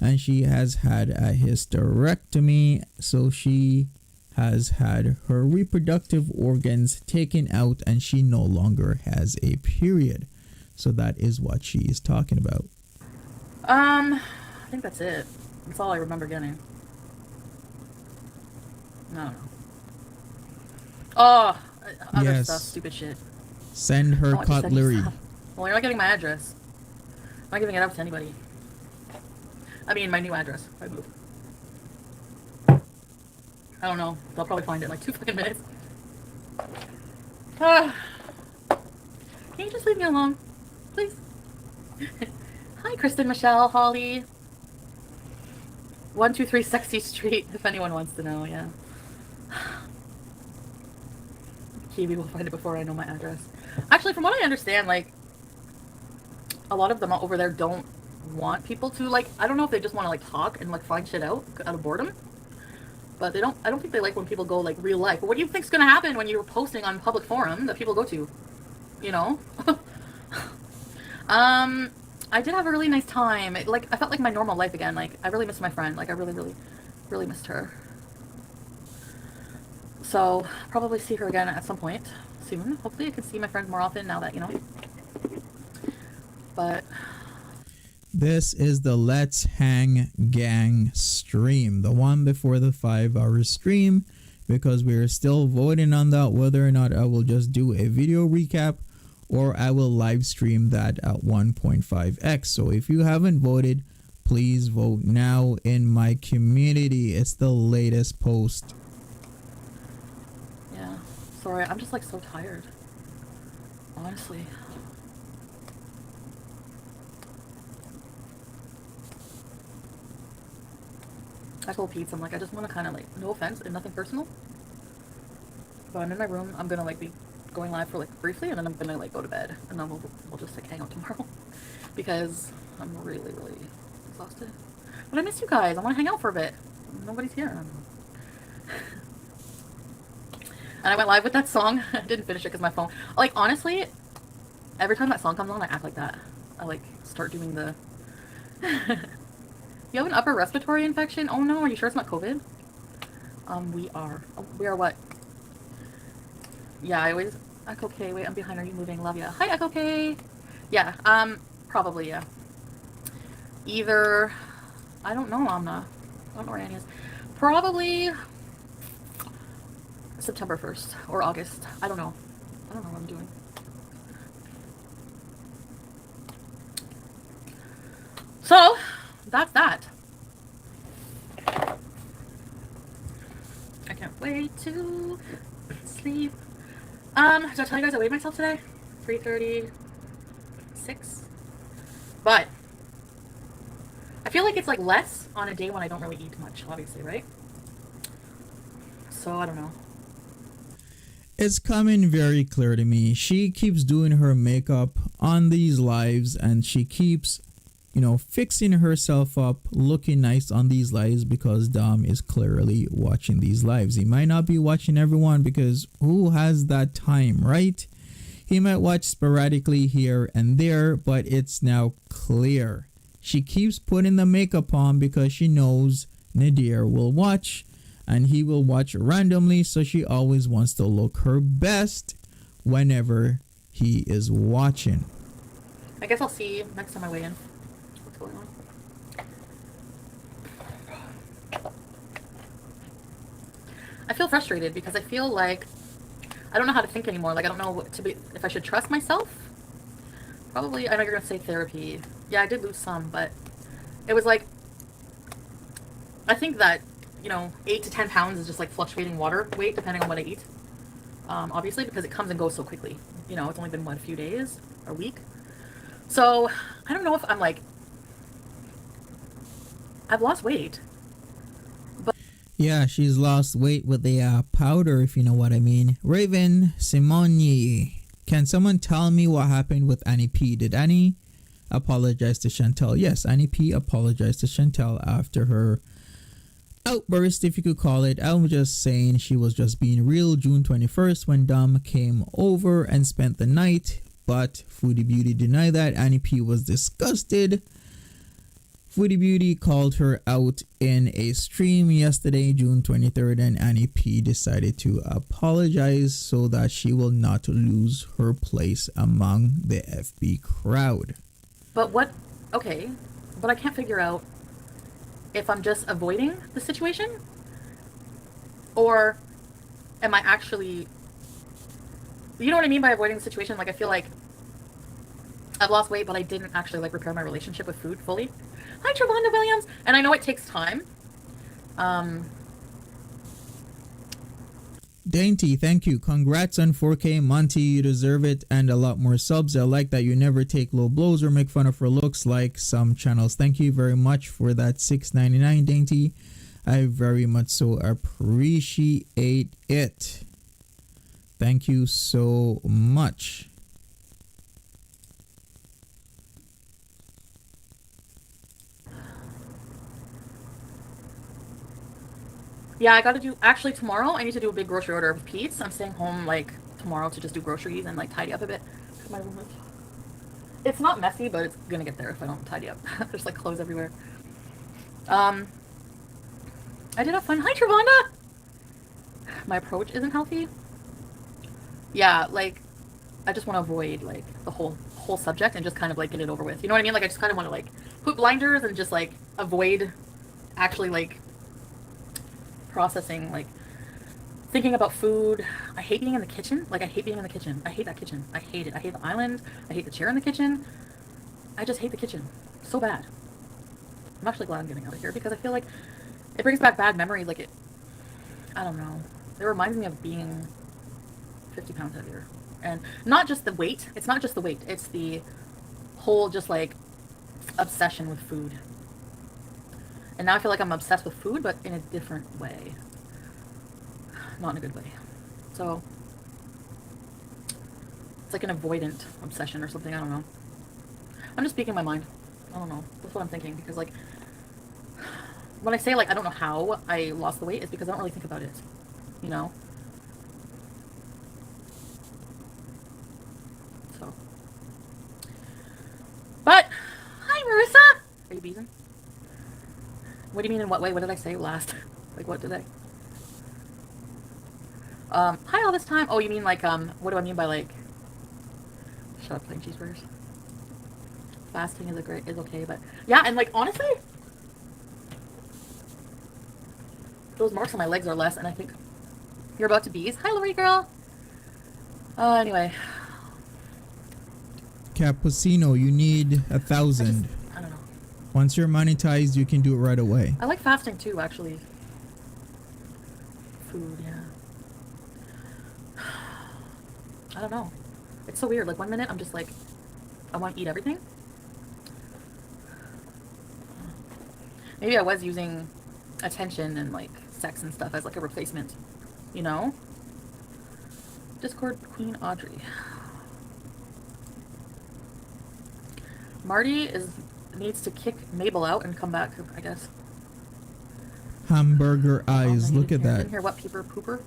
and she has had a hysterectomy, so she has had her reproductive organs taken out and she no longer has a period. So that is what she is talking about. I think that's it. That's all I remember getting. No. Oh, other Yes. stuff, stupid shit. Send her cutlery. Well, you're not getting my address. I'm not giving it up to anybody. I mean, my new address. I moved. I don't know. They'll probably find it in like 2 fucking minutes. Can you just leave me alone? Please? Hi, Kristen, Michelle, Holly. 123 Sexy Street, if anyone wants to know, yeah. Kiwi will find it before I know my address. Actually, from what I understand, like, a lot of them over there don't want people to, like, I don't know if they just want to, like, talk and, like, find shit out of boredom. But I don't think they like when people go, like, real life. But what do you think's gonna happen when you're posting on public forum that people go to? You know? I did have a really nice time. I felt like my normal life again. Like, I really missed my friend. Like, I really, really, really missed her. So, probably see her again at some point soon. Hopefully I can see my friends more often now that, you know. But This is the Let's Hang Gang stream, the one before the 5-hour stream, because we are still voting on that, whether or not I will just do a video recap or I will live stream that at 1.5x. So if you haven't voted, please vote now in my community. It's the latest post. yeah, sorry, I'm just like so tired. Honestly. I told Pete, I'm like, I just want to kind of like, no offense and nothing personal, but I'm in my room. I'm gonna like be going live for like briefly, and then I'm gonna like go to bed, and then we'll just like hang out tomorrow because I'm really, really exhausted. But I miss you guys. I want to hang out for a bit. Nobody's here. And I went live with that song. I didn't finish it because my phone. Like, honestly, every time that song comes on, I act like that. I like start doing the. You have an upper respiratory infection? Oh no, are you sure it's not COVID? We are. We are what? Yeah, I always... Echo K, wait, I'm behind. Are you moving? Love ya. Hi, Echo K! Yeah, probably, yeah. Either... I don't know, Amna. I don't know where Annie is. Probably... September 1st. Or August. I don't know. I don't know what I'm doing. So... that's that. I can't wait to sleep. Did I tell you guys I weighed myself today? 336. But I feel like it's like less on a day when I don't really eat much, obviously, right? So I don't know. It's coming very clear to me. She keeps doing her makeup on these lives, and she keeps, you know, fixing herself up, looking nice on these lives because Dom is clearly watching these lives. He might not be watching everyone because who has that time, right? He might watch sporadically here and there, but it's now clear. She keeps putting the makeup on because she knows Nadir will watch, and he will watch randomly, so she always wants to look her best whenever he is watching. I guess I'll see you next time I weigh in. Going on. I feel frustrated because I feel like I don't know how to think anymore. Like, I don't know what to be, if I should trust myself. Probably, I know you're gonna say therapy. Yeah, I did lose some, but it was like, I think that you know, 8 to 10 pounds is just like fluctuating water weight depending on what I eat. Obviously, because it comes and goes so quickly. You know, it's only been, what, a few days, a week? So, I don't know if I'm like, I've lost weight. But Yeah, she's lost weight with the powder, if you know what I mean. Raven Simoni, can someone tell me what happened with Annie P? Did Annie apologize to Chantel? Yes, Annie P apologized to Chantel after her outburst, if you could call it. I'm just saying she was just being real. June 21st, when Dom came over and spent the night, but Foodie Beauty denied that. Annie P was disgusted. Foodie Beauty called her out in a stream yesterday, June 23rd, and Annie P decided to apologize so that she will not lose her place among the FB crowd. But what, okay, but I can't figure out if I'm just avoiding the situation, or am I actually, you know what I mean by avoiding the situation? Like, I feel like I've lost weight, but I didn't actually like repair my relationship with food fully. Hi, Travonda Williams. And I know it takes time. Dainty, thank you. Congrats on 4K. Monty, you deserve it, and a lot more subs. I like that you never take low blows or make fun of her looks like some channels. Thank you very much for that $6.99, Dainty. I very much so appreciate it. Thank you so much. Yeah, I gotta do, actually tomorrow I need to do a big grocery order of Pete's. I'm staying home like tomorrow to just do groceries and like tidy up a bit. My room is, it's not messy, but it's gonna get there if I don't tidy up. There's like clothes everywhere. I did have fun. Hi, Travonda! My approach isn't healthy. Yeah, like, I just want to avoid like the whole subject and just kind of like get it over with. You know what I mean? Like, I just kind of want to like put blinders and just like avoid actually like processing, like thinking about food. I hate being in the kitchen. Like, I hate being in the kitchen. I hate that kitchen. I hate it. I hate the island. I hate the chair in the kitchen. I just hate the kitchen so bad. I'm actually glad I'm getting out of here because I feel like it brings back bad memories. Like, it, I don't know. It reminds me of being 50 pounds heavier. And not just the weight. It's not just the weight. It's the whole just like obsession with food. And now I feel like I'm obsessed with food, but in a different way. Not in a good way. So, it's like an avoidant obsession or something. I don't know. I'm just speaking my mind. I don't know. That's what I'm thinking. Because, like, when I say, like, I don't know how I lost the weight, it's because I don't really think about it. You know? So. But, hi, Marissa! Are you beezing? What do you mean in what way? What did I say last? Like, what did I? Hi all this time. Oh, you mean like, what do I mean by like, shut up, plain cheeseburgers. Fasting is okay, but yeah, and like, honestly, those marks on my legs are less, and I think you're about to bees. Hi, Lori girl. Anyway. Cappuccino, you need 1,000. I don't know. Once you're monetized, you can do it right away. I like fasting too, actually. Food, yeah. I don't know. It's so weird. Like, one minute I'm just like, I want to eat everything. Maybe I was using attention and like sex and stuff as like a replacement, you know? Discord Queen Audrey. Marty needs to kick Mabel out and come back, I guess. Hamburger eyes, look at that. Didn't hear what peeper pooper.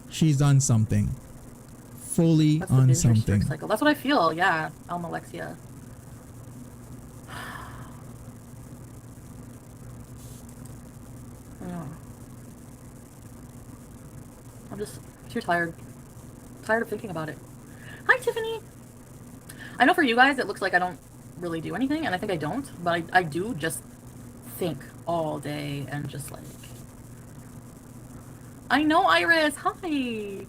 She's on something. Fully on something. Cycle. That's what I feel, yeah. Almalexia. I'm just too tired. Tired of thinking about it. Hi, Tiffany! I know for you guys it looks like I don't really do anything, and I think I don't, but I do just think all day and just like... I know, Iris! Hi!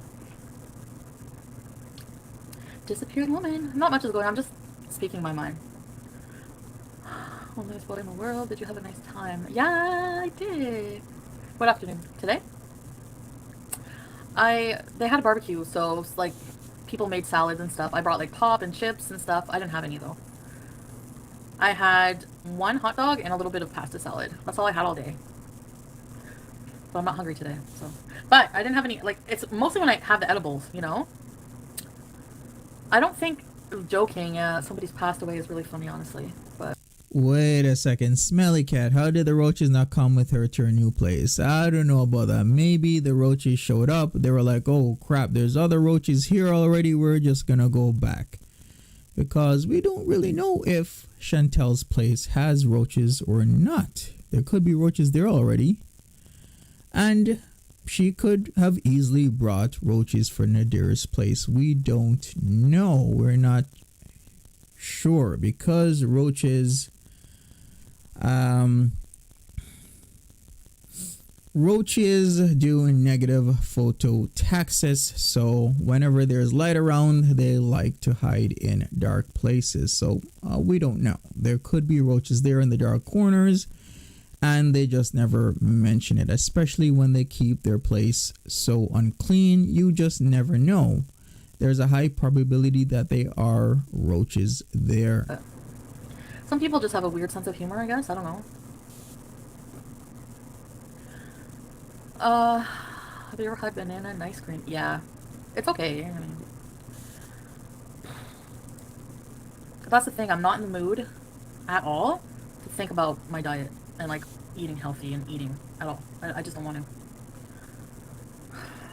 Disappeared woman. Not much is going on. I'm just speaking my mind. Only spot in the world. Did you have a nice time? Yeah, I did. What afternoon? Today? They had a barbecue, so like people made salads and stuff. I brought like pop and chips and stuff. I didn't have any though. I had one hot dog and a little bit of pasta salad. That's all I had all day. So I'm not hungry today. So, but I didn't have any. Like it's mostly when I have the edibles, you know. I don't think joking. Somebody's passed away is really funny, honestly. But Wait a second, Smelly Cat, how did the roaches not come with her to her new place? I don't know about that. Maybe the roaches showed up. They were like, oh crap, there's other roaches here already. We're just gonna go back. Because we don't really know if Chantel's place has roaches or not. There could be roaches there already. And she could have easily brought roaches for Nadira's place. We don't know. We're not sure because roaches do negative phototaxis, so whenever there's light around they like to hide in dark places. So we don't know. There could be roaches there in the dark corners and they just never mention it, especially when they keep their place so unclean. You just never know. There's a high probability that they are roaches there. some people just have a weird sense of humor, I guess. I don't know. Have you ever had banana and ice cream? Yeah. It's okay. I mean, that's the thing. I'm not in the mood at all to think about my diet and like eating healthy and eating at all. I just don't want to.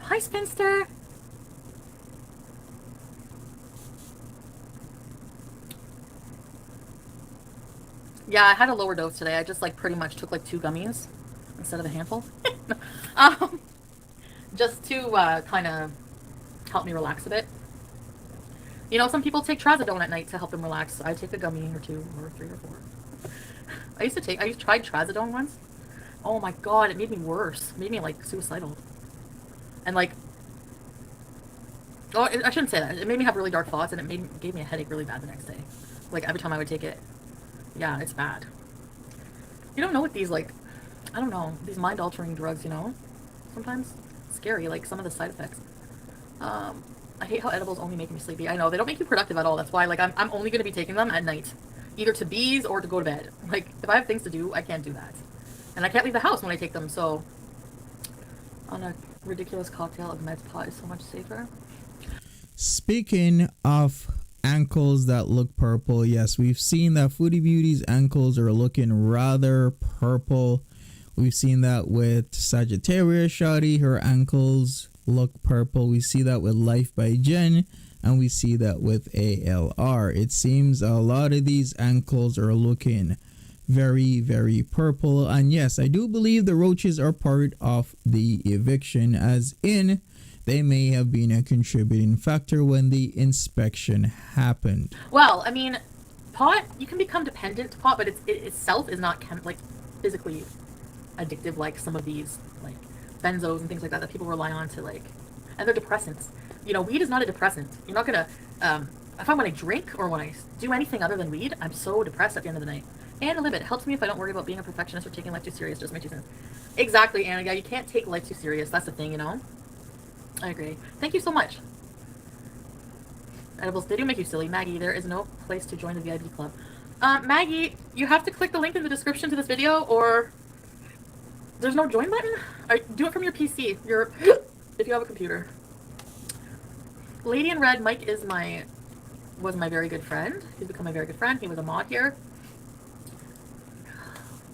Hi, Spinster. Yeah, I had a lower dose today. I just like pretty much took like 2 gummies instead of a handful. Just to kind of help me relax a bit. You know, some people take trazodone at night to help them relax. I take a gummy or 2 or 3 or 4. I tried trazodone once. Oh my god, it made me worse. It made me like suicidal. And like, oh, I shouldn't say that. It made me have really dark thoughts, and it gave me a headache really bad the next day. Like every time I would take it. Yeah, it's bad. You don't know what these like, I don't know, these mind altering drugs, you know? Sometimes it's scary, like some of the side effects. I hate how edibles only make me sleepy. I know, they don't make you productive at all. That's why like I'm only going to be taking them at night. Either to bees or to go to bed. Like, if I have things to do, I can't do that. And I can't leave the house when I take them, so... On a ridiculous cocktail of meds pot is so much safer. Speaking of ankles that look purple, yes, we've seen that Foodie Beauty's ankles are looking rather purple. We've seen that with Sagittarius Shawty, her ankles look purple. We see that with Life by Jen, and we see that with ALR. It seems a lot of these ankles are looking very, very purple. And yes, I do believe the roaches are part of the eviction, as in they may have been a contributing factor when the inspection happened. Well, I mean, pot, you can become dependent to pot, but it itself is not like physically addictive like some of these like benzos and things like that people rely on to like, and they're depressants. You know, weed is not a depressant. You're not gonna, if I want to drink or when I do anything other than weed, I'm so depressed at the end of the night. And a little bit, it helps me if I don't worry about being a perfectionist or taking life too serious. Just my 2 cents. Exactly, Anna. Yeah, you can't take life too serious. That's the thing, you know? I agree. Thank you so much. Edibles, they do make you silly. Maggie, there is no place to join the VIP club. Maggie, you have to click the link in the description to this video, or there's no join button? Do it from your PC. If you have a computer. Lady in Red, Mike was my very good friend. He's become my very good friend. He was a mod here.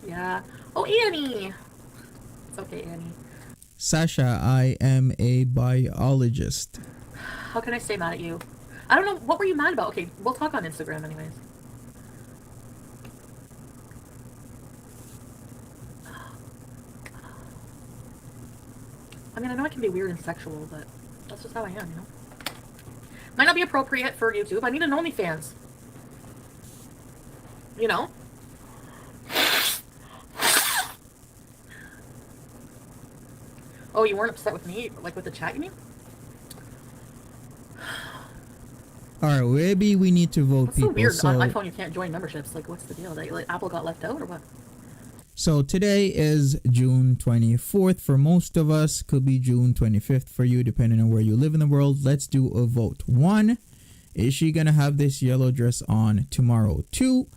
Yeah. Oh, Annie. It's okay, Annie. Sasha, I am a biologist. How can I stay mad at you? I don't know. What were you mad about? Okay, we'll talk on Instagram anyways. I mean, I know it can be weird and sexual, but that's just how I am, you know? Might not be appropriate for YouTube. I need an OnlyFans. You know? Oh, you weren't upset with me? Like with the chat, you mean? Alright, maybe we need to vote What's people. so weird? So On my phone, you can't join memberships. Like, what's the deal? Like, Apple got left out or what? So today is June 24th for most of us. Could be June 25th for you, depending on where you live in the world. Let's do a vote. 1, is she going to have this yellow dress on tomorrow? 2,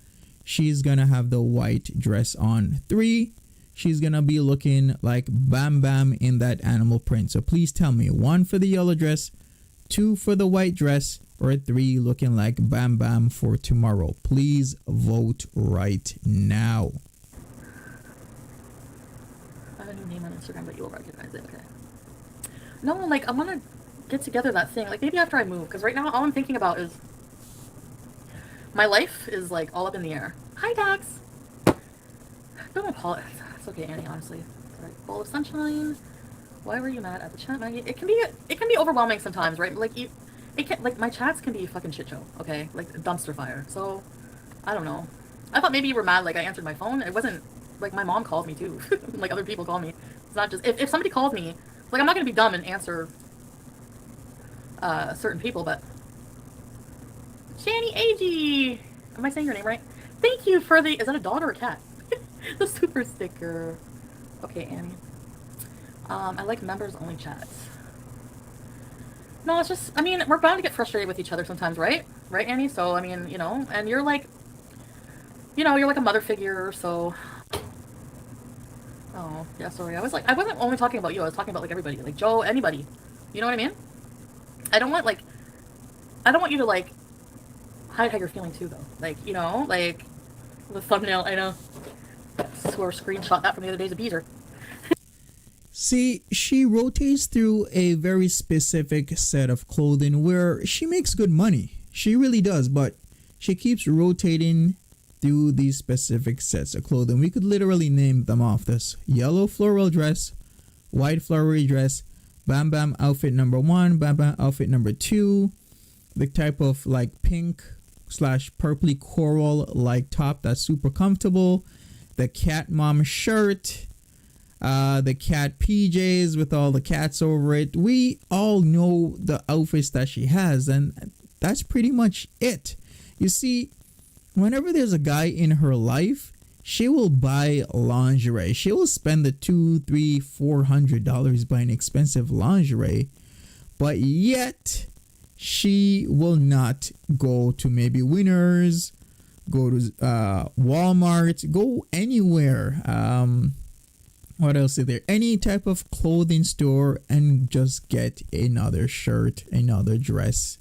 she's going to have the white dress on. 3, she's going to be looking like Bam Bam in that animal print. So please tell me, 1 for the yellow dress, 2 for the white dress, or 3 looking like Bam Bam for tomorrow. Please vote right now. I have a new name on Instagram, but you will recognize it. Okay. No, like, I want to get together that thing. Like, maybe after I move, because right now all I'm thinking about is my life is, like, all up in the air. Hi, dogs. Don't apologize. It's okay, Annie, honestly. It's right. Bowl of sunshine. Why were you mad at the chat, Maggie? It can be overwhelming sometimes, right? Like, my chats can be a fucking shit show, okay? Like, a dumpster fire. So, I don't know. I thought maybe you were mad, like, I answered my phone. It wasn't, like, my mom called me, too. Like, other people call me. It's not just, if somebody calls me, like, I'm not gonna be dumb and answer, certain people, but... Shani Ag! Am I saying your name right? Thank you for the... Is that a dog or a cat? The super sticker. Okay, Annie. I like members-only chats. No, it's just... I mean, we're bound to get frustrated with each other sometimes, right? Right, Annie? So, I mean, you know, and you're like... You know, you're like a mother figure, so... Oh, yeah, sorry. I wasn't only talking about you. I was talking about, like, everybody. Like, Joe, anybody. You know what I mean? I don't want you to, like, hide how you're feeling, too, though. Like, you know, like, the thumbnail, I know. Swear screenshot that from the other day's abuser. See, she rotates through a very specific set of clothing where she makes good money. She really does, but she keeps rotating through these specific sets of clothing. We could literally name them off. This yellow floral dress, white flowery dress, Bam Bam outfit number 1, Bam Bam outfit number 2, the type of like pink / purpley coral like top that's super comfortable, the cat mom shirt, the cat PJs with all the cats over it. We all know the outfits that she has, and that's pretty much it. You see, whenever there's a guy in her life, she will buy lingerie. She will spend the $200, $300, $400 buying expensive lingerie, but yet she will not go to maybe Winners, go to Walmart, go anywhere. What else is there? Any type of clothing store and just get another shirt, another dress,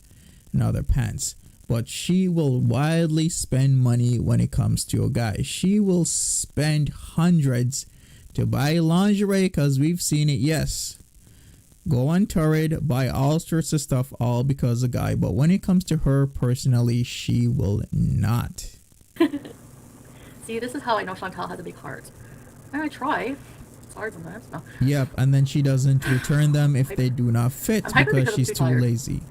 another pants. But she will wildly spend money when it comes to a guy. She will spend hundreds to buy lingerie because we've seen it, yes. Go on Torrid, buy all sorts of stuff, all because of a guy. But when it comes to her personally, she will not. See, this is how I know Chantal has a big heart. And I try. It's hard sometimes. No. Yep, and then she doesn't return them if they do not fit because she's too lazy.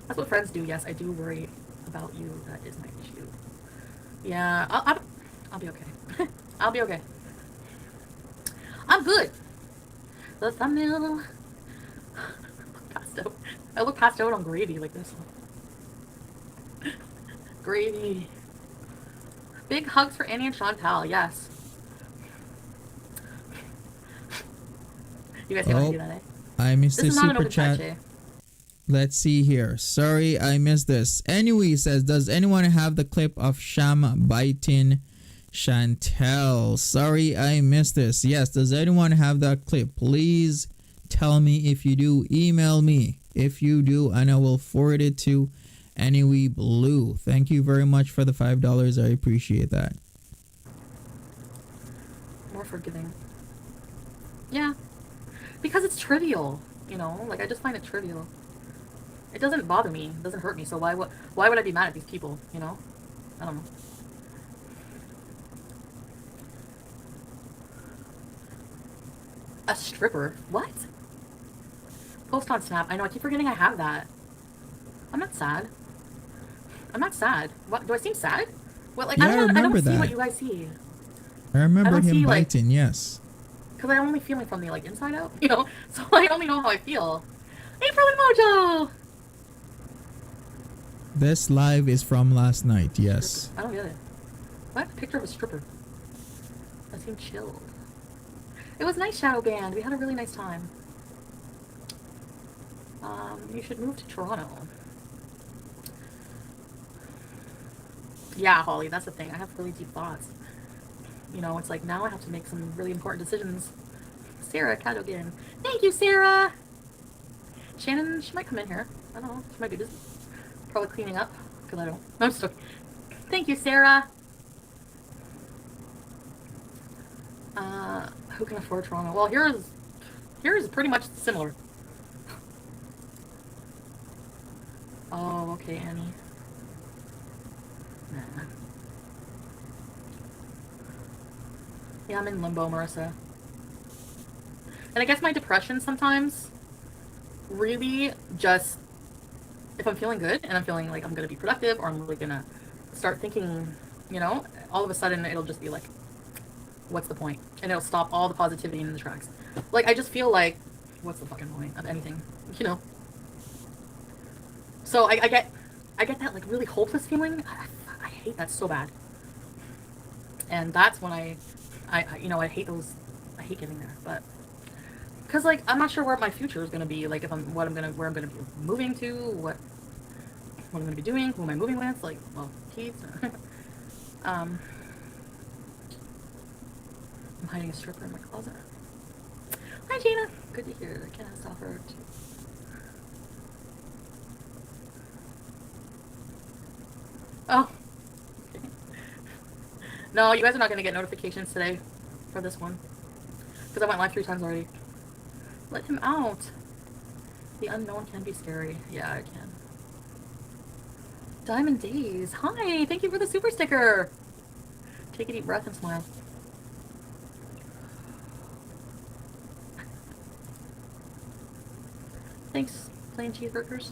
That's what friends do. Yes, I do worry about you. That is my issue. Yeah, I'll be okay. I'll be okay. I'm good. The thumbnail. Passed out. I look passed out on gravy like this. Gravy. Big hugs for Annie and Chantal. Yes. You guys get what I do that, eh? I missed the super open chat. Jay. Let's see here. Sorry, I missed this. Anyway, says, does anyone have the clip of Sham biting Chantel? Sorry, I missed this. Yes, does anyone have that clip? Please tell me if you do. Email me if you do, and I will forward it to Anyway Blue. Thank you very much for the $5. I appreciate that. More forgiving. Yeah. Because it's trivial, you know? Like, I just find it trivial. It doesn't bother me. It doesn't hurt me. So why would I be mad at these people, you know? I don't know. A stripper? What? Post on Snap. I know, I keep forgetting I have that. I'm not sad. I'm not sad. What? Do I seem sad? What, like, Yeah, I don't see that. what you guys see. I remember him see, biting, yes. Because I'm only feeling from the, like, inside out, you know? So I only know how I feel. April and Mojo! This live is from last night, yes. I don't get it. What? Picture of a stripper. I seem chilled. It was nice, Shadow Band. We had a really nice time. You should move to Toronto. Yeah, Holly, that's the thing. I have really deep thoughts. You know, it's like now I have to make some really important decisions. Sarah Cadogan. Thank you, Sarah! Shannon, she might come in here. I don't know. She might be busy. Probably cleaning up. Because I don't. No, I'm just joking. Thank you, Sarah! Who can afford Toronto? Well, here's pretty much similar. Oh, okay, Annie. Nah. Yeah, I'm in limbo, Marissa. And I guess my depression sometimes really just, if I'm feeling good and I'm feeling like I'm gonna be productive or I'm really gonna start thinking, you know, all of a sudden it'll just be like, what's the point? And it'll stop all the positivity in the tracks. Like, I just feel like, what's the fucking point of anything, you know? So I get that like really hopeless feeling. I hate that so bad. And that's when I you know, I hate getting there. But because like I'm not sure where my future is gonna be. Like if where I'm gonna be moving to, what I'm gonna be doing, who am I moving with? Like, well, Keith. I'm hiding a stripper in my closet. Hi, Gina. Good to hear. I can't stop her. Oh. Okay. No, you guys are not going to get notifications today for this one. Because I went live 3 times already. Let him out. The unknown can be scary. Yeah, it can. Diamond Days. Hi, thank you for the super sticker. Take a deep breath and smile. Thanks, plain cheeseburgers.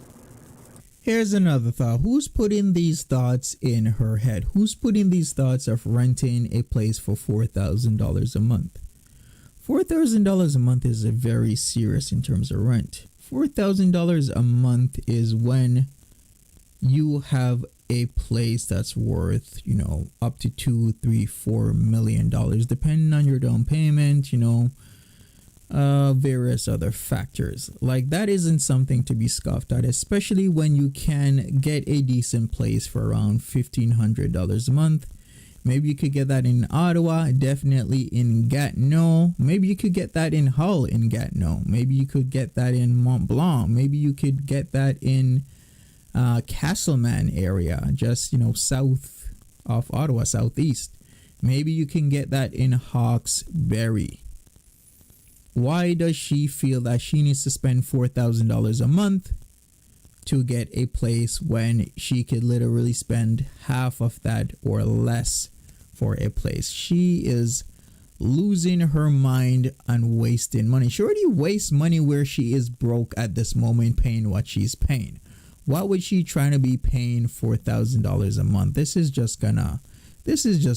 Here's another thought. Who's putting these thoughts in her head? Who's putting these thoughts of renting a place for $4,000 a month? $4,000 a month is a very serious in terms of rent. $4,000 a month is when you have a place that's worth, you know, up to $2, $3, $4 million, depending on your down payment, you know, various other factors. Like, that isn't something to be scoffed at, especially when you can get a decent place for around $1,500 a month. Maybe you could get that in Ottawa, definitely in Gatineau. Maybe you could get that in Hull in Gatineau. Maybe you could get that in Mont Blanc. Maybe you could get that in Castleman area, just, you know, south of Ottawa, southeast. Maybe you can get that in Hawkesbury. Why does she feel that she needs to spend $4,000 a month to get a place when she could literally spend half of that or less for a place? She is losing her mind and wasting money. She already wastes money where she is broke at this moment paying what she's paying. Why would she try to be paying $4,000 a month? This is just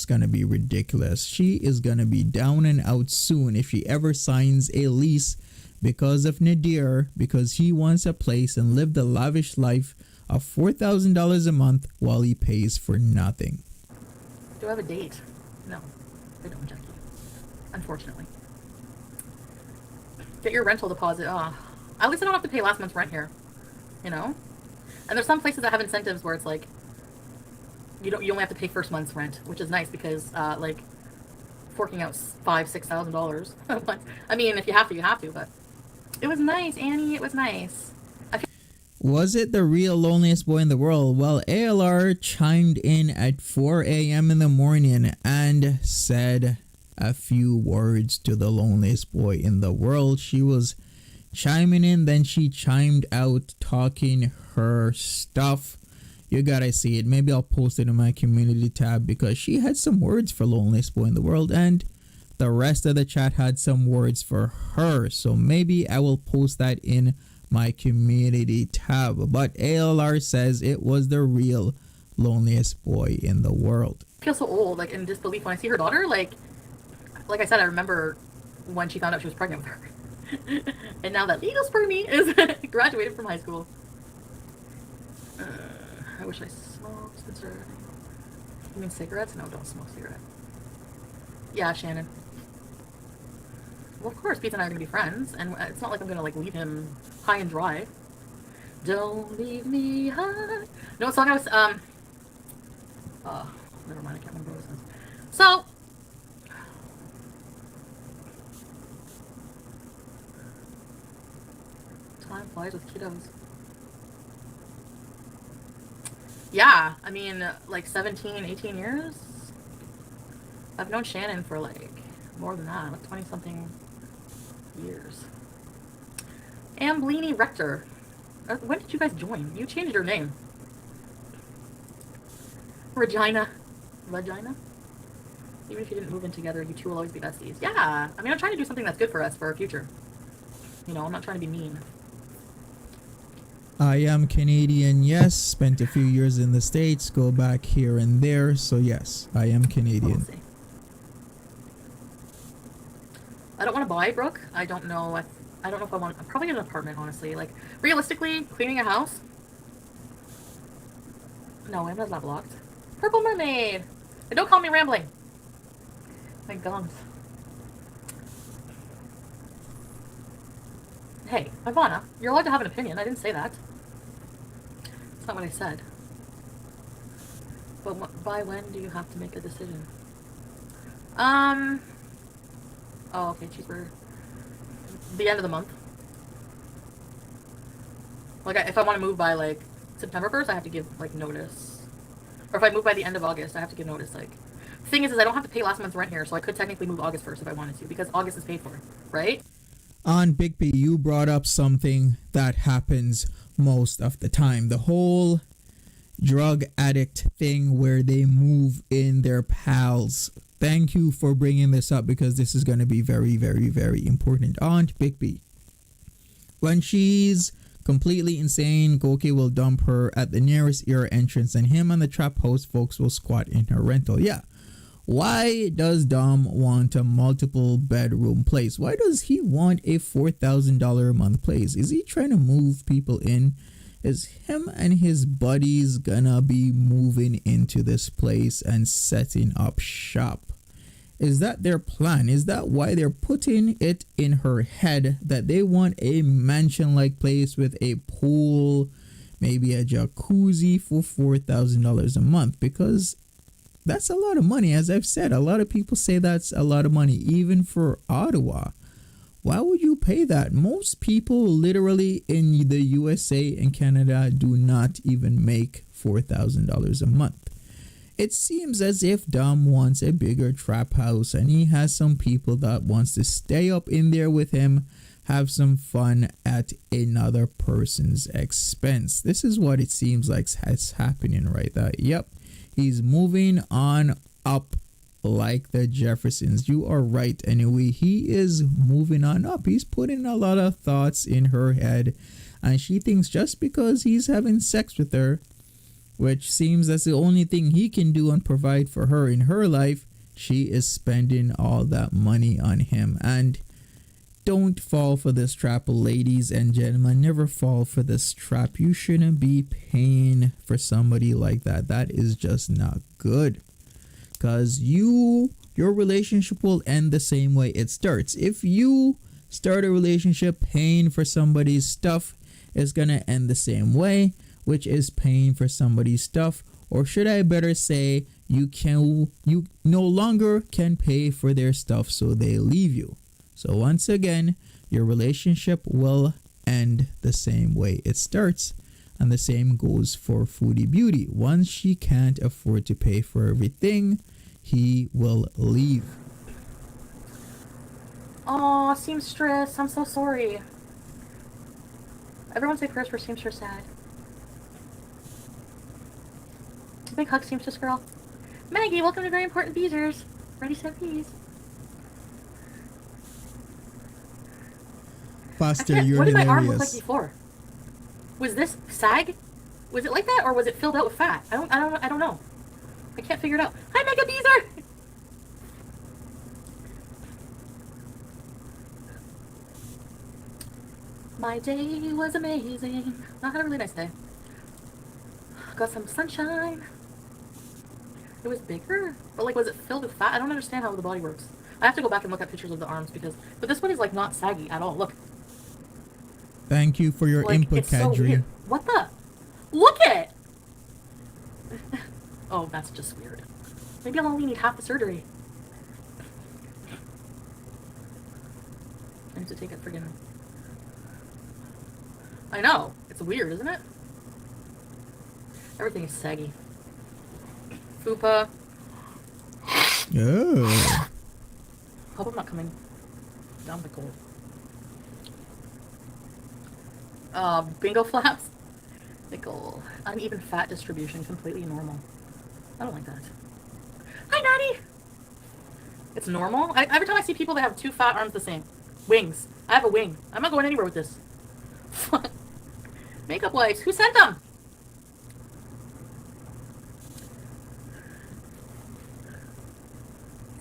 gonna be ridiculous. She is gonna be down and out soon if she ever signs a lease because of Nadir, because he wants a place and live the lavish life of $4,000 a month while he pays for nothing. Do I have a date? No, I don't, Jackie. Unfortunately. Get your rental deposit. At least I don't have to pay last month's rent here. You know? And there's some places that have incentives where it's like, you only have to pay first month's rent, which is nice because like forking out $5,000-$6,000. I mean, if you have to, you have to. But it was nice, Annie. It was nice. Was it the real loneliest boy in the world? Well, ALR chimed in at 4 a.m. in the morning and said a few words to the loneliest boy in the world. She was chiming in, then she chimed out talking her stuff. You gotta see it. Maybe I'll post it in my community tab because she had some words for loneliest boy in the world and the rest of the chat had some words for her. So maybe I will post that in my community tab. But ALR says it was the real loneliest boy in the world. I feel so old, like in disbelief when I see her daughter. Like I said, I remember when she found out she was pregnant with her. And now that legal spermie is graduated from high school. I wish I smoked. You mean cigarettes? No, don't smoke cigarettes. Yeah, Shannon. Well, of course, Pete and I are gonna be friends, and it's not like I'm gonna like leave him high and dry. Don't leave me high. No, what song I was never mind, I can't remember what it says. So time flies with kiddos. Yeah, I mean, like 17, 18 years? I've known Shannon for like more than that, like 20 something years. Amblini Rector. When did you guys join? You changed your name. Regina. Regina? Even if you didn't move in together, you two will always be besties. Yeah, I mean, I'm trying to do something that's good for us, for our future. You know, I'm not trying to be mean. I am Canadian, yes. Spent a few years in the States, go back here and there. So yes, I am Canadian. We'll see. I don't want to buy, Brooke. I don't know. I don't know if I want. I'm probably in an apartment, honestly. Like, realistically, cleaning a house. No, Emma's not blocked. Purple Mermaid. And don't call me rambling. My gums. Hey, Ivana, you're allowed to have an opinion. I didn't say that. That's not what I said. But by when do you have to make a decision? Oh, okay, cheeseburger. The end of the month. Like, if I want to move by, like, September 1st, I have to give, like, notice. Or if I move by the end of August, I have to give notice, like. The thing is I don't have to pay last month's rent here, so I could technically move August 1st if I wanted to, because August is paid for, right? On Bigby, you brought up something that happens most of the time. The whole drug addict thing where they move in their pals. Thank you for bringing this up because this is going to be very, very, very important. Aunt Bigby, when she's completely insane, Goki will dump her at the nearest ear entrance and him and the trap house folks will squat in her rental. Yeah. Why does Dom want a multiple bedroom place? Why does he want a $4,000 a month place? Is he trying to move people in? Is him and his buddies gonna be moving into this place and setting up shop? Is that their plan? Is that why they're putting it in her head that they want a mansion-like place with a pool, maybe a jacuzzi for $4,000 a month? Because that's a lot of money. As I've said, a lot of people say that's a lot of money, even for Ottawa. Why would you pay that? Most people literally in the USA and Canada do not even make $4,000 a month. It seems as if Dom wants a bigger trap house and he has some people that wants to stay up in there with him, have some fun at another person's expense. This is what it seems like is happening right there. Yep. He's moving on up like the Jeffersons. You are right. Anyway, he is moving on up. He's putting a lot of thoughts in her head. And she thinks just because he's having sex with her, which seems that's the only thing he can do and provide for her in her life, she is spending all that money on him. And don't fall for this trap, ladies and gentlemen. Never fall for this trap. You shouldn't be paying for somebody like that. That is just not good. Because your relationship will end the same way it starts. If you start a relationship paying for somebody's stuff, it's going to end the same way, which is paying for somebody's stuff. Or should I better say, you no longer can pay for their stuff, so they leave you. So once again, your relationship will end the same way it starts. And the same goes for Foodie Beauty. Once she can't afford to pay for everything, he will leave. Aw, seamstress, I'm so sorry. Everyone say prayers for seamstress sad. Big hug, seamstress girl. Maggie, welcome to Very Important Beezers. Ready, set, please. Faster, you're what did hilarious. my arm look like before? Was this sag? Was it like that, or was it filled out with fat? I don't know. I can't figure it out. Hi, Mega Beezer! My day was amazing. I had a really nice day. Got some sunshine. It was bigger? But like, was it filled with fat? I don't understand how the body works. I have to go back and look at pictures of the arms but this one is like not saggy at all. Look. Thank you for your like, input, it's so Kadri. weird. What the? Look at it! Oh, that's just weird. Maybe I'll only need half the surgery. I need to take it friggin'. I know. It's weird, isn't it? Everything is saggy. Fupa. Oh. Hope I'm not coming down the cold. Bingo flaps. Nickel. Uneven fat distribution. Completely normal. I don't like that. Hi, Natty! It's normal? Every time I see people that have two fat arms the same. Wings. I have a wing. I'm not going anywhere with this. Makeup wipes. Who sent them?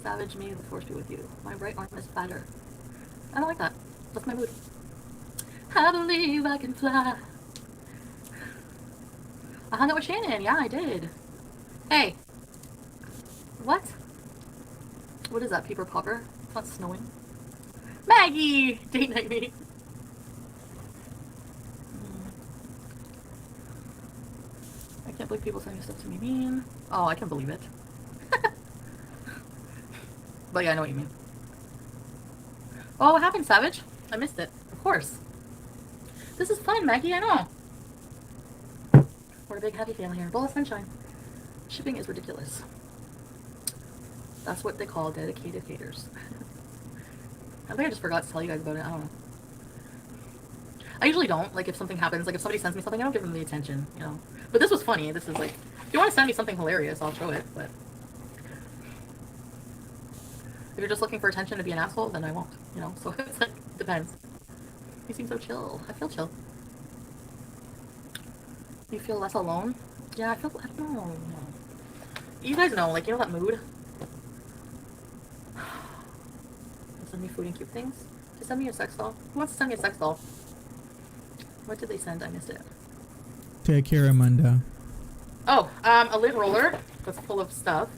Savage me, the force be with you. My right arm is fatter. I don't like that. That's my mood. I believe I can fly. I hung out with Shannon. Yeah, I did. Hey. What? What is that, paper popper? It's not snowing. Maggie! Date night me. I can't believe people sending stuff to me mean. Oh, I can believe it. But yeah, I know what you mean. Oh, what happened, Savage? I missed it. Of course. This is fun, Maggie, I know. We're a big happy family here. Bowl of sunshine. Shipping is ridiculous. That's what they call dedicated haters. I think I just forgot to tell you guys about it. I don't know. I usually don't. Like, if something happens, like, if somebody sends me something, I don't give them the attention, you know. But this was funny. This is like, if you want to send me something hilarious, I'll show it, but if you're just looking for attention to be an asshole, then I won't, you know. So it's like, depends. You seem so chill. I feel chill. You feel less alone? Yeah, I don't know. You guys know, like, you know that mood? Send me food and cute things. Just send me a sex doll. Who wants to send me a sex doll? What did they send? I missed it. Take care, Amanda. Oh, a lint roller that's full of stuff.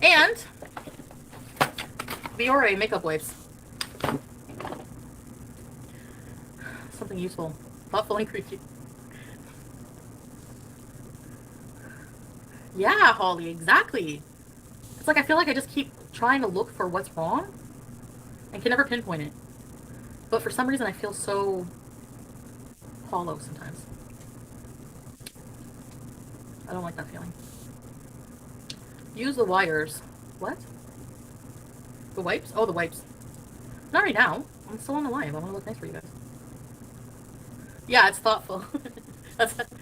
And Biore makeup wipes. Something useful. Thoughtful and creepy. Yeah, Holly, exactly. It's like I feel like I just keep trying to look for what's wrong and can never pinpoint it. But for some reason I feel so hollow sometimes. I don't like that feeling. Use the wires. What? The wipes? Oh, the wipes. Not right now. I'm still on the live. I want to look nice for you guys. Yeah, it's thoughtful.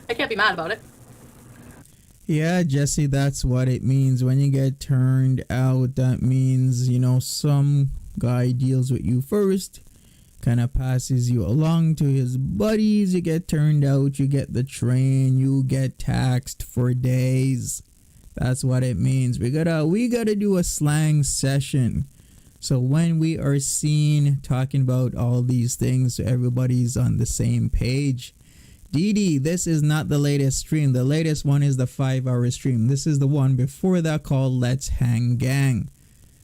I can't be mad about it. Yeah, Jesse, that's what it means. When you get turned out, that means, you know, some guy deals with you first, kind of passes you along to his buddies, you get turned out, you get the train, you get taxed for days. That's what it means. We gotta do a slang session. So when we are seen talking about all these things, so everybody's on the same page. Dee, this is not the latest stream. The latest one is the 5-hour stream. This is the one before that called Let's Hang Gang.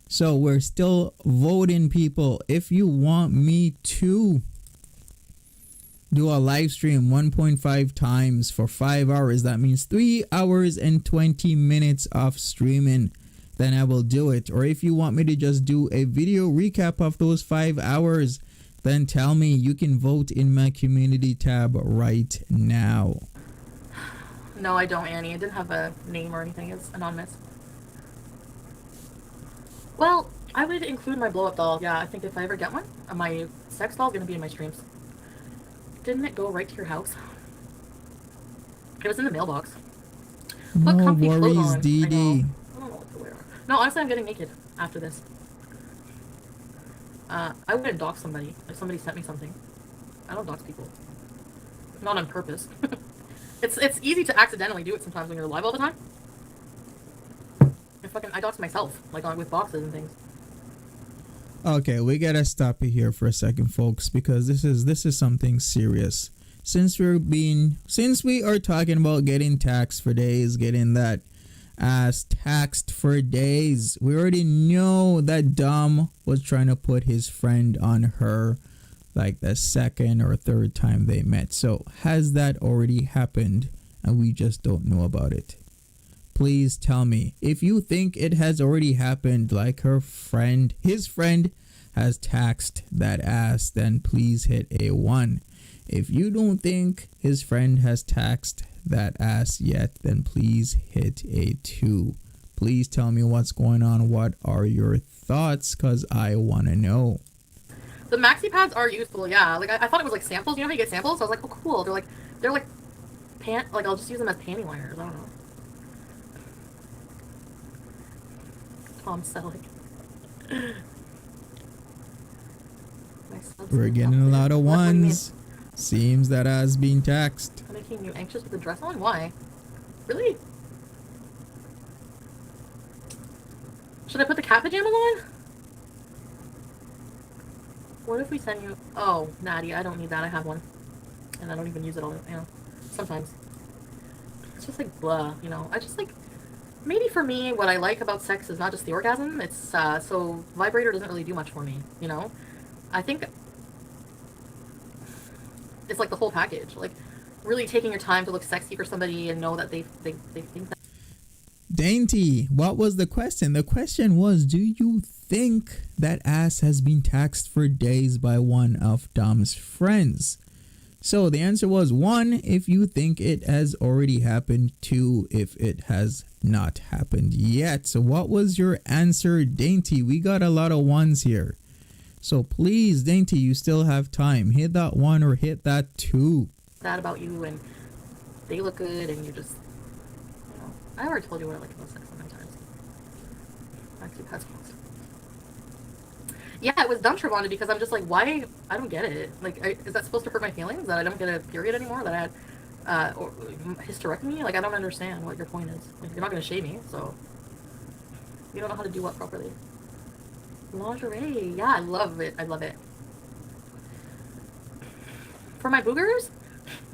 So we're still voting, people. If you want me to do a live stream 1.5 times for 5 hours, that means 3 hours and 20 minutes of streaming, then I will do it. Or if you want me to just do a video recap of those 5 hours, then tell me. You can vote in my community tab right now. No, I don't, Annie. It didn't have a name or anything. It's anonymous. Well, I would include my blow-up doll. Yeah, I think if I ever get one, my sex doll is going to be in my streams. Didn't it go right to your house? It was in the mailbox. Put No comfy clothes worries, on. Dee. I don't know what to wear. No, honestly, I'm getting naked after this. I wouldn't dox somebody if somebody sent me something. I don't dox people. Not on purpose. It's easy to accidentally do it sometimes when you're live all the time. I dox myself, like with boxes and things. Okay, we gotta stop it here for a second, folks, because this is something serious. Since we are talking about getting taxed for days, getting that ass taxed for days. We already know that Dom was trying to put his friend on her like the second or third time they met. So has that already happened and we just don't know about it? Please tell me. If you think it has already happened, like his friend has taxed that ass, then please hit a 1. If you don't think his friend has taxed that ass yet, then please hit a 2. Please tell me what's going on. What are your thoughts? Because I want to know. The maxi pads are useful, yeah. Like I thought it was like samples. You know how you get samples? So I was like, oh cool. They're like like I'll just use them as panty liners. I don't know. Tom Selleck. We're getting a lot of ones. Seems that has been taxed. I'm making you anxious with the dress on? Why? Really? Should I put the cat pajamas on? What if we send you... Oh, Natty, I don't need that. I have one. And I don't even use it all, you know. Sometimes. It's just like blah, you know. I just like... Maybe for me, what I like about sex is not just the orgasm. It's, so vibrator doesn't really do much for me, you know? I think it's like the whole package. Like, really taking your time to look sexy for somebody and know that they think that... Dainty, what was the question? The question was, do you think that ass has been taxed for days by one of Dom's friends? So the answer was 1, if you think it has already happened. 2, if it has not happened yet. So what was your answer, Dainty? We got a lot of 1s here. So please, Dainty, you still have time. Hit that 1 or hit that 2. That about you, and they look good, and you just, you know, I already told you what I like about sex so many times. Actually, that's false. Yeah, it was dumb Trevon because I'm just like, why? I don't get it. Like, is that supposed to hurt my feelings that I don't get a period anymore? That I had or hysterectomy? Like, I don't understand what your point is. Like, you're not gonna shave me, so you don't know how to do what properly. Lingerie, yeah, I love it. I love it. For my boogers?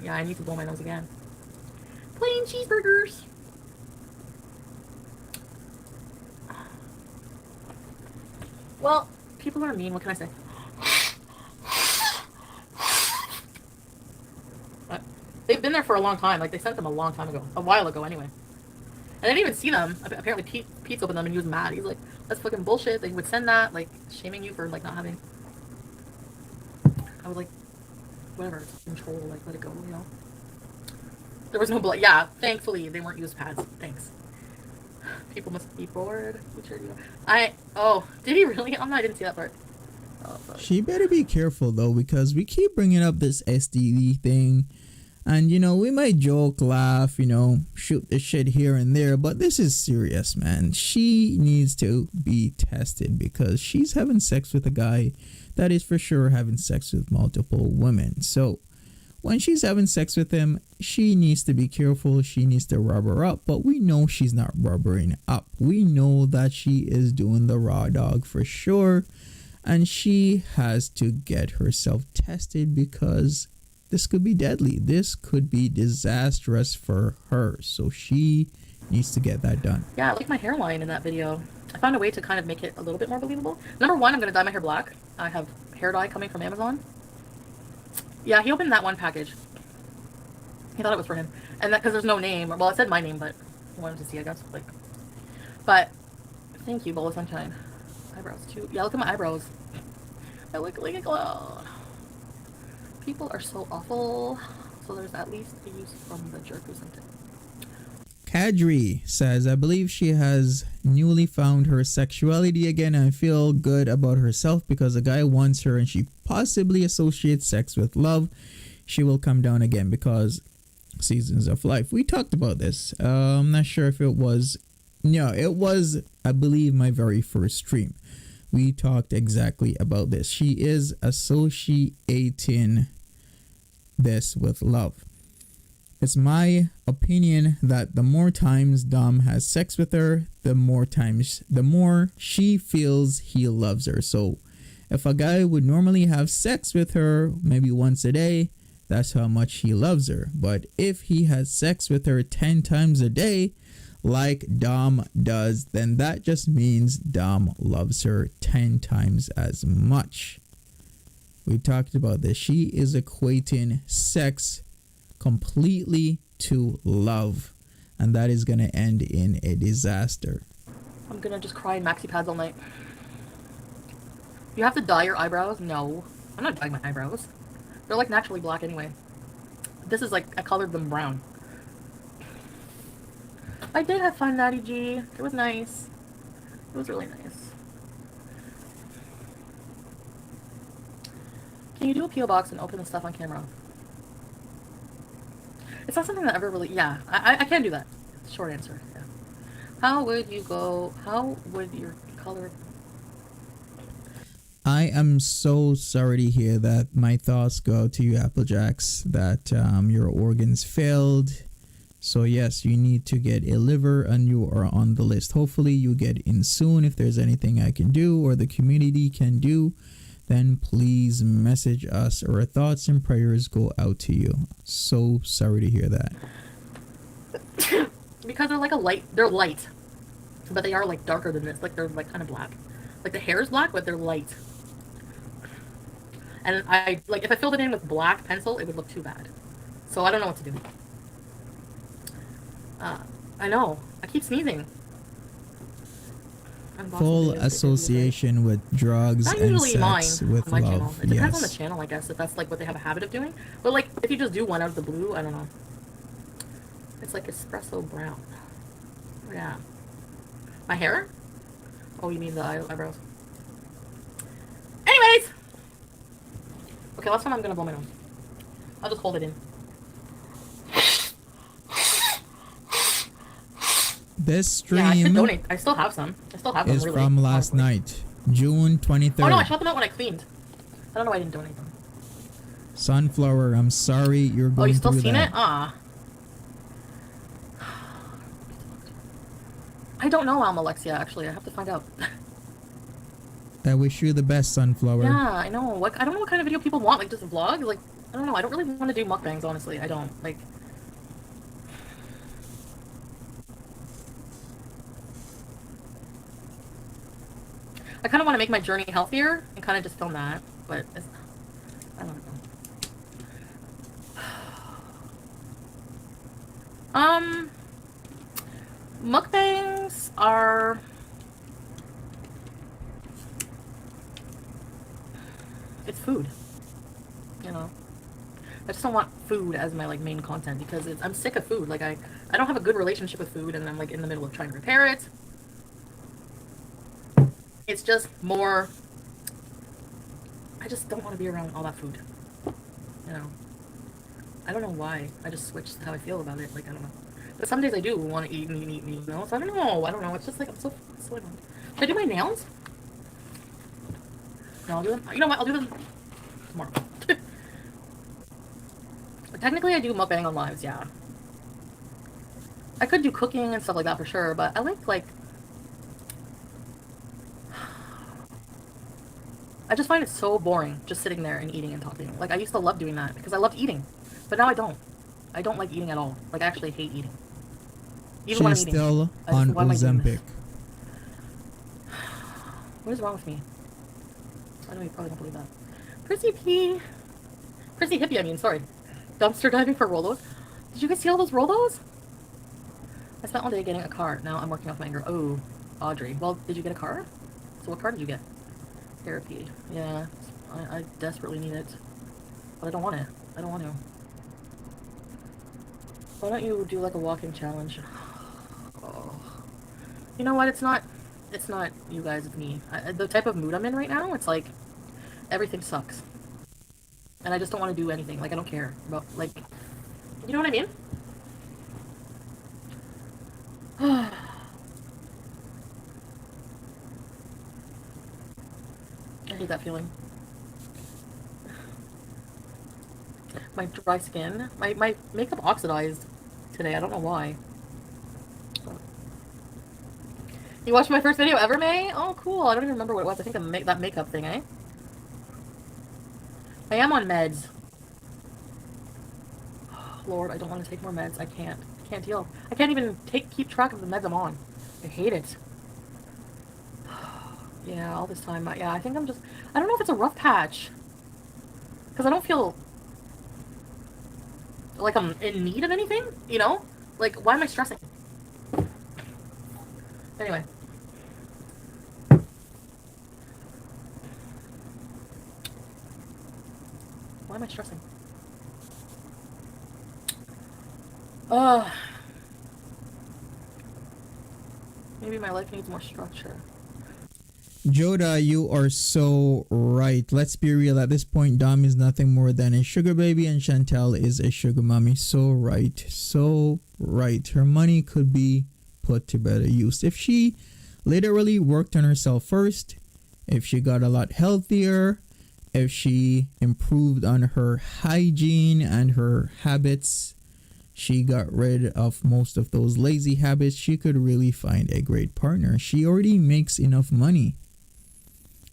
Yeah, I need to blow my nose again. Plain cheeseburgers. Well, people are mean. What can I say? They've been there for a long time. Like, they sent them a long time ago. A while ago, anyway. And I didn't even see them. Apparently, Pete's opened them and he was mad. He's like, that's fucking bullshit. They would send that, like, shaming you for, like, not having... I was like, whatever. Control, like, let it go, you know? There was no blood. Yeah, thankfully, they weren't used pads. Thanks. People must be bored. Oh, did he really? Oh, no, I didn't see that part. Oh, she better be careful, though, because we keep bringing up this STD thing. And, you know, we might joke, laugh, you know, shoot the shit here and there, but this is serious, man. She needs to be tested because she's having sex with a guy that is for sure having sex with multiple women. So when she's having sex with him, she needs to be careful. She needs to rubber up, but we know she's not rubbering up. We know that she is doing the raw dog for sure, and she has to get herself tested because this could be deadly. This could be disastrous for her. So she needs to get that done. Yeah, I like my hairline in that video. I found a way to kind of make it a little bit more believable. Number 1, I'm going to dye my hair black. I have hair dye coming from Amazon. Yeah, he opened that one package. He thought it was for him. And that because there's no name. Well, it said my name, but he wanted to see, I guess. Like, but thank you, Bowl of Sunshine. Eyebrows, too. Yeah, look at my eyebrows. I look like a clown. People are so awful. So there's at least a use from the jerk who sent it. Kadri says, I believe she has newly found her sexuality again and feel good about herself because a guy wants her and she possibly associates sex with love. She will come down again because seasons of life. We talked about this. I'm not sure if it was... No, it was, I believe, my very first stream. We talked exactly about this. She is associating this with love. It's my opinion that the more times Dom has sex with her, the more she feels he loves her. So if a guy would normally have sex with her maybe once a day, that's how much he loves her. But if he has sex with her 10 times a day, like Dom does, then that just means Dom loves her 10 times as much. We talked about this. She is equating sex completely to love, and that is going to end in a disaster. I'm gonna just cry in maxi pads all night. You have to dye your eyebrows? No. I'm not dyeing my eyebrows. They're like naturally black anyway. This is like, I colored them brown. I did have fun, Natty G. It was nice. It was really nice. Can you do a P.O. box and open the stuff on camera? It's not something that ever really... Yeah, I can do that. Short answer. Yeah. How would you go... How would your color... I am so sorry to hear that. My thoughts go to you, Applejacks, that your organs failed. So yes, you need to get a liver and you are on the list. Hopefully you get in soon. If there's anything I can do or the community can do, then please message us. Our thoughts and prayers go out to you. So sorry to hear that. Because they're like a light... They're light. But they are like darker than this. Like they're like kind of black. Like the hair is black, but they're light. And I... Like if I filled it in with black pencil, it would look too bad. So I don't know what to do. I know. I keep sneezing. Full association with drugs and sex with on my love. Channel. It depends on the Yes. channel, I guess, if that's like what they have a habit of doing. But like, if you just do one out of the blue, I don't know. It's like espresso brown. Yeah. My hair? Oh, you mean the eyebrows? Anyways! Okay, last time I'm gonna blow my nose. I'll just hold it in. This stream Yeah, I should donate. I still have some. I still have them, is really. from last honestly. night, June 23rd. Oh no, I shot them out when I cleaned. I don't know why I didn't donate them. Sunflower, I'm sorry you're Oh, going you still through seen that. it? Ah. I don't know, Alexia, actually. I have to find out. I wish you the best, Sunflower. Yeah, I know. What I don't know what kind of video people want. Like, just vlogs? Like, I don't know. I don't really want to do mukbangs, honestly. I don't. Like... I kind of want to make my journey healthier and kind of just film that, but it's, I don't know. Mukbangs are... It's food, you know. I just don't want food as my like main content because I'm sick of food. Like I don't have a good relationship with food, and I'm like in the middle of trying to repair it. It's just more, I just don't want to be around all that food, you know. I don't know why. I just switched how I feel about it. Like, I don't know. But some days I do want to eat and eat, you know. So I don't know. It's just like, I'm so annoyed. Should I do my nails? No, I'll do them. You know what? I'll do them tomorrow. But technically, I do mukbang on lives, yeah. I could do cooking and stuff like that for sure, but I like... I just find it so boring, just sitting there and eating and talking. Like, I used to love doing that, because I loved eating. But now I don't. I don't like eating at all. Like, I actually hate eating. Even when I'm She's eating. still on why am I doing Ozempic. this? What is wrong with me? I know you probably don't believe that. Prissy P. Prissy Hippie, I mean, sorry. Dumpster diving for Rolos. Did you guys see all those Rolos? I spent all day getting a car. Now I'm working off my anger. Oh, Audrey. Well, did you get a car? So what car did you get? Therapy. Yeah, I desperately need it. But I don't want it. I don't want to. Why don't you do like a walking challenge? Oh. You know what? It's not you guys, it's me. The type of mood I'm in right now, it's like everything sucks. And I just don't want to do anything. Like, I don't care about, like, you know what I mean? I hate that feeling. My dry skin. My makeup oxidized today. I don't know why. You watched my first video ever, May? Oh, cool. I don't even remember what it was. I think that makeup thing, eh? I am on meds. Lord, I don't want to take more meds. I can't. I can't deal. I can't even keep track of the meds I'm on. I hate it. Yeah, all this time. Yeah, I think I'm just... I don't know if it's a rough patch. Because I don't feel like I'm in need of anything, you know? Like, why am I stressing? Anyway. Why am I stressing? Maybe my life needs more structure. Joda, you are so right. Let's be real. At this point, Dom is nothing more than a sugar baby and Chantel is a sugar mommy. So right. So right. Her money could be put to better use. If she literally worked on herself first, if she got a lot healthier, if she improved on her hygiene and her habits, she got rid of most of those lazy habits, she could really find a great partner. She already makes enough money.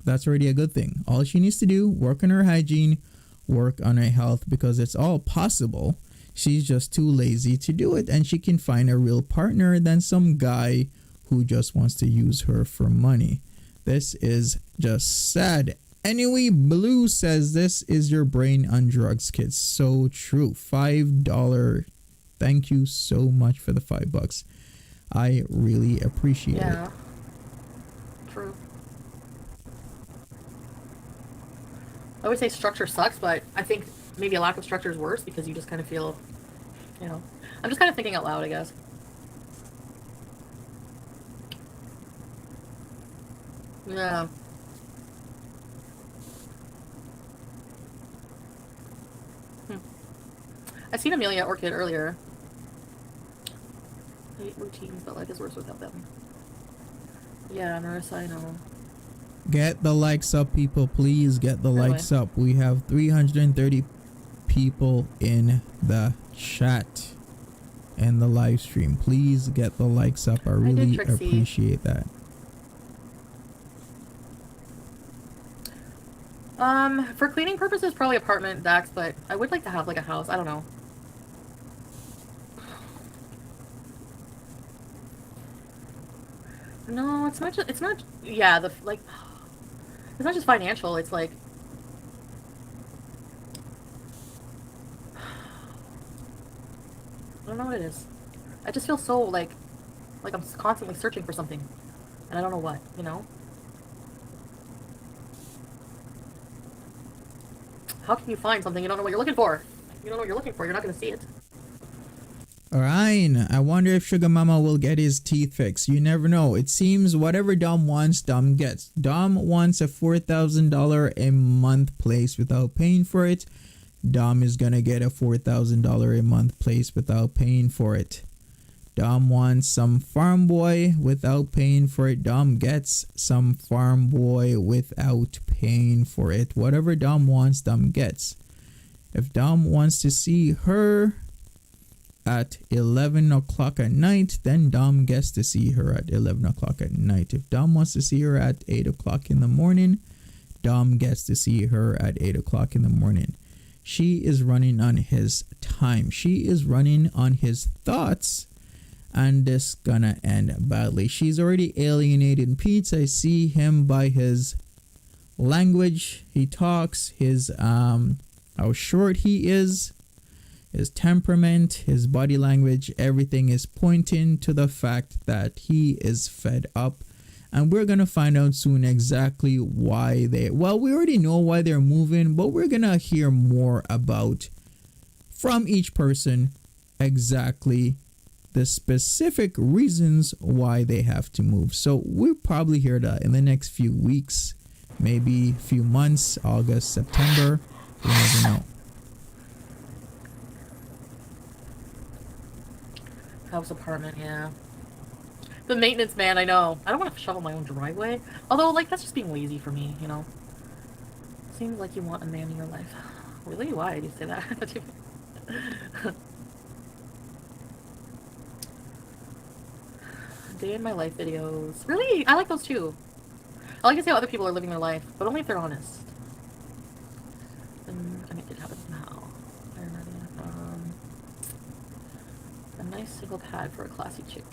That's already a good thing. All she needs to do, work on her hygiene, work on her health, because it's all possible. She's just too lazy to do it, and she can find a real partner than some guy who just wants to use her for money. This is just sad. Anyway, Blue says this is your brain on drugs, kids. So true. $5. Thank you so much for the $5. I really appreciate it. Yeah. True. I would say structure sucks, but I think maybe a lack of structure is worse because you just kind of feel, you know. I'm just kind of thinking out loud, I guess. Yeah. I seen Amelia Orchid earlier. I hate routines, but life is worse without them. Yeah, Marissa, I know. Get the likes up, people. Please get the likes up. We have 330 people in the chat and the live stream. Please get the likes up. I really appreciate that. For cleaning purposes, probably apartment, Dax, but I would like to have like a house. I don't know. No, it's not just, it's not, yeah, it's not just financial, it's like, I don't know what it is. I just feel so like I'm constantly searching for something, and I don't know what, you know? How can you find something you don't know what you're looking for? You don't know what you're looking for, you're not going to see it. Ryan, I wonder if Sugar Mama will get his teeth fixed. You never know. It seems whatever Dom wants, Dom gets. Dom wants a $4,000 a month place without paying for it. Dom is gonna get a $4,000 a month place without paying for it. Dom wants some farm boy without paying for it. Dom gets some farm boy without paying for it. Whatever Dom wants, Dom gets. If Dom wants to see her at 11 o'clock at night, then Dom gets to see her at 11 o'clock at night. If Dom wants to see her at 8 o'clock in the morning, Dom gets to see her at 8 o'clock in the morning. She is running on his time. She is running on his thoughts, and this gonna end badly. She's already alienated Pete. I see him by his language. He talks, his how short he is, his temperament, his body language, everything is pointing to the fact that he is fed up. And we're going to find out soon exactly why we already know why they're moving, but we're going to hear more about from each person exactly the specific reasons why they have to move. So we'll probably hear that in the next few weeks, maybe few months, August, September, we never know. House, apartment, yeah. The maintenance man, I know. I don't want to shovel my own driveway. Although, like, that's just being lazy for me, you know? Seems like you want a man in your life. Really? Why do you say that? Day in my life videos. Really? I like those too. I like to see how other people are living their life, but only if they're honest. Then I make it happen now. nice single pad for a classy chick.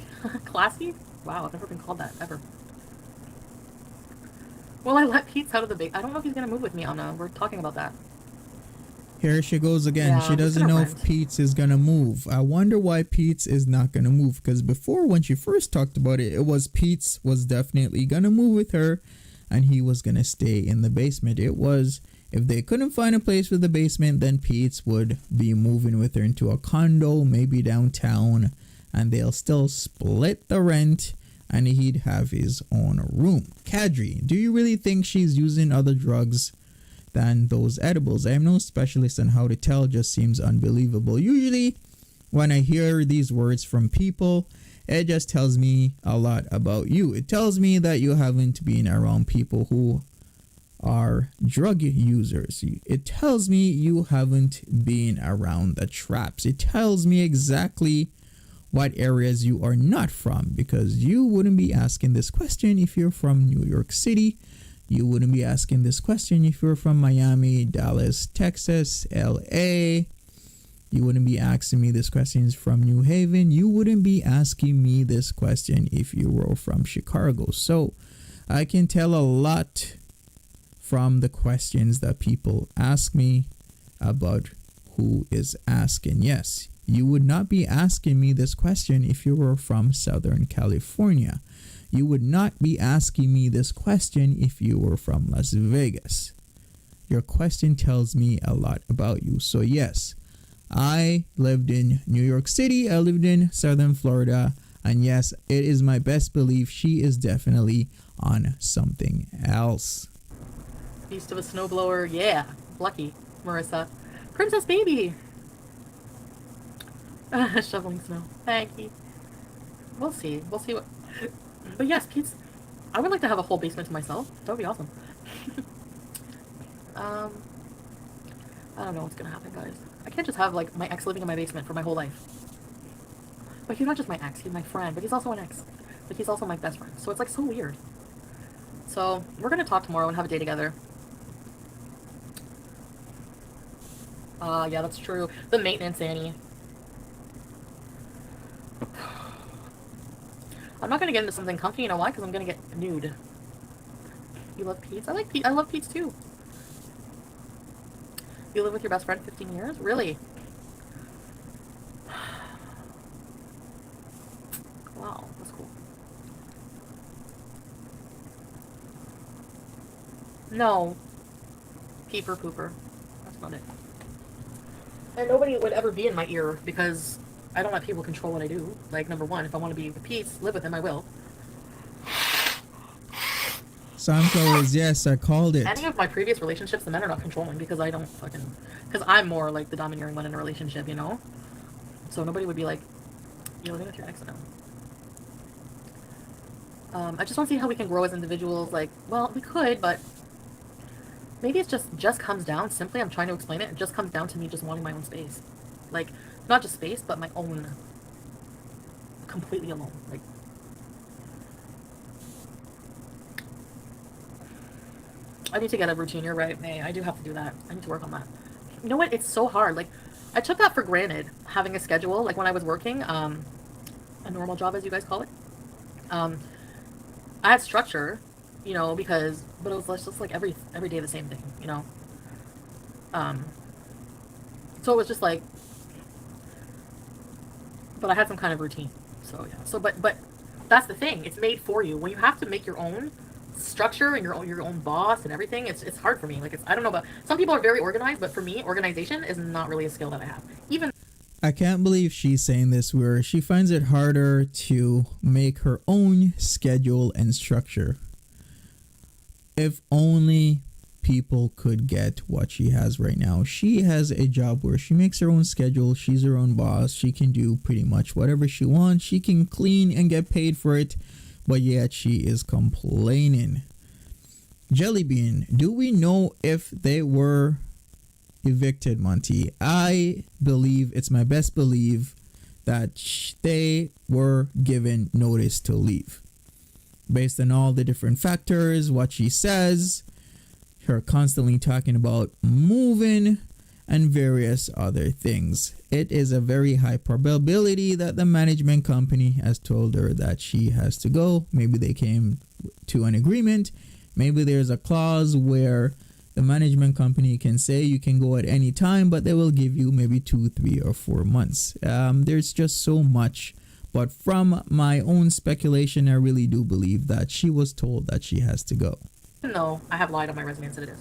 Classy? Wow, I've never been called that, ever. Well, I let Pete's out of the base. I don't know if he's gonna move with me, Anna. We're talking about that. Here she goes again. Yeah, She doesn't know if Pete's is gonna move. I wonder why Pete's is not gonna move. Because before, when she first talked about it, it was Pete's was definitely gonna move with her, and he was gonna stay in the basement. It was, if they couldn't find a place for the basement, then Pete's would be moving with her into a condo, maybe downtown, and they'll still split the rent, and he'd have his own room. Kadri, do you really think she's using other drugs than those edibles? I am no specialist on how to tell, just seems unbelievable. Usually when I hear these words from people, it just tells me a lot about you. It tells me that you haven't been around people who are drug users. It tells me you haven't been around the traps. It tells me exactly what areas you are not from, because you wouldn't be asking this question if you're from New York City. You wouldn't be asking this question if you're from Miami, Dallas, Texas, LA. You wouldn't be asking me this question from New Haven. You wouldn't be asking me this question if you were from Chicago. So I can tell a lot from the questions that people ask me about who is asking. Yes, you would not be asking me this question if you were from Southern California. You would not be asking me this question if you were from Las Vegas. Your question tells me a lot about you. So yes, I lived in New York City. I lived in Southern Florida. And yes, it is my best belief she is definitely on something else. Beast of a snowblower. Yeah. Lucky, Marissa. Princess Baby. Shoveling snow. Thank you. We'll see. We'll see what... But yes, Pete's... I would like to have a whole basement to myself. That would be awesome. I don't know what's gonna happen, guys. I can't just have, like, my ex living in my basement for my whole life. But he's not just my ex, he's my friend. But he's also an ex. But he's also my best friend. So it's, like, so weird. So, we're gonna talk tomorrow and have a day together. Yeah, that's true. The maintenance Annie. I'm not gonna get into something comfy, you know why? Because I'm gonna get nude. You love Pete's? I like Pete. I love Pete's too. You live with your best friend 15 years? Really? Wow, that's cool. No. Peeper pooper. That's not it. And nobody would ever be in my ear because I don't let people control what I do. Like, number one, if I want to be with Pete's, live with him, I will. Sunflowers, yes, I called it. Any of my previous relationships, the men are not controlling because I don't fucking... Because I'm more like the domineering one in a relationship, you know? So nobody would be like, you're living with your ex now. I just don't see how we can grow as individuals. Like, well, we could, but... Maybe it just comes down, simply, I'm trying to explain it, it just comes down to me just wanting my own space. Like, not just space, but my own, completely alone. Like, I need to get a routine, you're right, May, I do have to do that. I need to work on that. You know what, it's so hard. Like, I took that for granted, having a schedule, like when I was working, a normal job, as you guys call it. I had structure, you know, because, but it was just like every day the same thing, you know. So it was just like, but I had some kind of routine. So yeah. So but that's the thing. It's made for you. When you have to make your own structure and your own boss and everything, it's hard for me. Like, I don't know, but some people are very organized, but for me, organization is not really a skill that I have. Even I can't believe she's saying this, where she finds it harder to make her own schedule and structure. If only people could get what she has right now. She has a job where she makes her own schedule. She's her own boss. She can do pretty much whatever she wants. She can clean and get paid for it, but yet she is complaining. Jellybean, do we know if they were evicted, Monty? I believe, it's my best belief, that they were given notice to leave. Based on all the different factors, what she says, her constantly talking about moving, and various other things. It is a very high probability that the management company has told her that she has to go. Maybe they came to an agreement. Maybe there's a clause where the management company can say you can go at any time, but they will give you maybe 2, 3, or 4 months. There's just so much. But from my own speculation, I really do believe that she was told that she has to go. No, I have lied on my resume and said it is.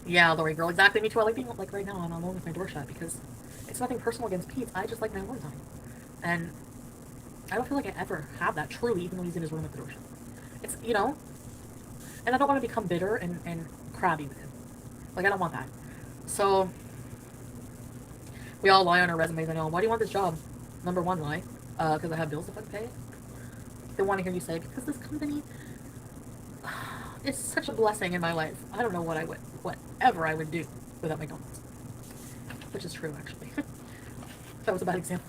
Yeah, Lori girl, exactly. Me too. I like being like right now. I'm alone with my door shut because it's nothing personal against Pete. I just like my alone time, and I don't feel like I ever have that truly, even though he's in his room with the door shut. It's and I don't want to become bitter and crabby with him. Like I don't want that. So we all lie on our resumes. I know. Why do you want this job? Number one lie, because I have bills to fucking pay. They want to hear you say because this company is such a blessing in my life. I don't know whatever I would do without McDonald's. Which is true, actually. That was a bad example.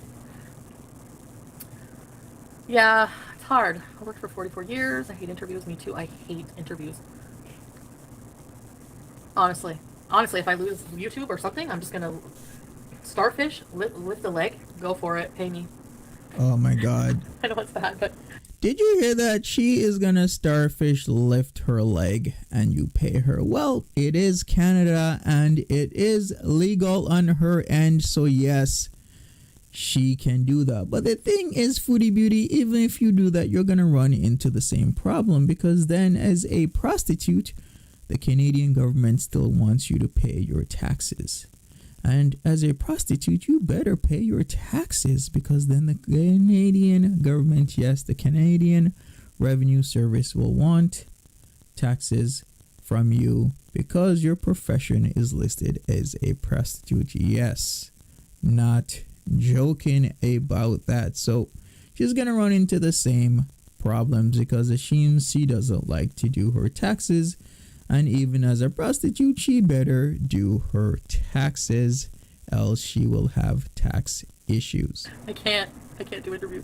Yeah, it's hard. I worked for 44 years. I hate interviews. Me too. I hate interviews. Honestly, if I lose YouTube or something, I'm just gonna starfish, lift the leg, go for it, pay me. Oh my god. I know it's bad, but did you hear that? She is gonna starfish lift her leg and you pay her. Well, it is Canada and it is legal on her end, so yes, she can do that. But the thing is, Foodie Beauty, even if you do that, you're gonna run into the same problem, because then as a prostitute, the Canadian government still wants you to pay your taxes. And as a prostitute, you better pay your taxes, because then the Canadian government, yes, the Canadian Revenue Service will want taxes from you because your profession is listed as a prostitute. Yes, not joking about that. So she's going to run into the same problems because it seems she doesn't like to do her taxes. And even as a prostitute, she better do her taxes, else she will have tax issues. I can't do interviews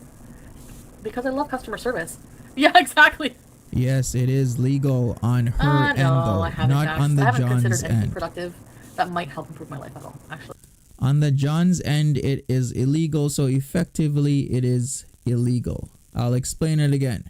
because I love customer service. Yeah, exactly. Yes, it is legal on her end, though, not on the I haven't John's considered anything end. productive that might help improve my life at all, actually. On the John's end, it is illegal, so effectively it is illegal. I'll explain it again.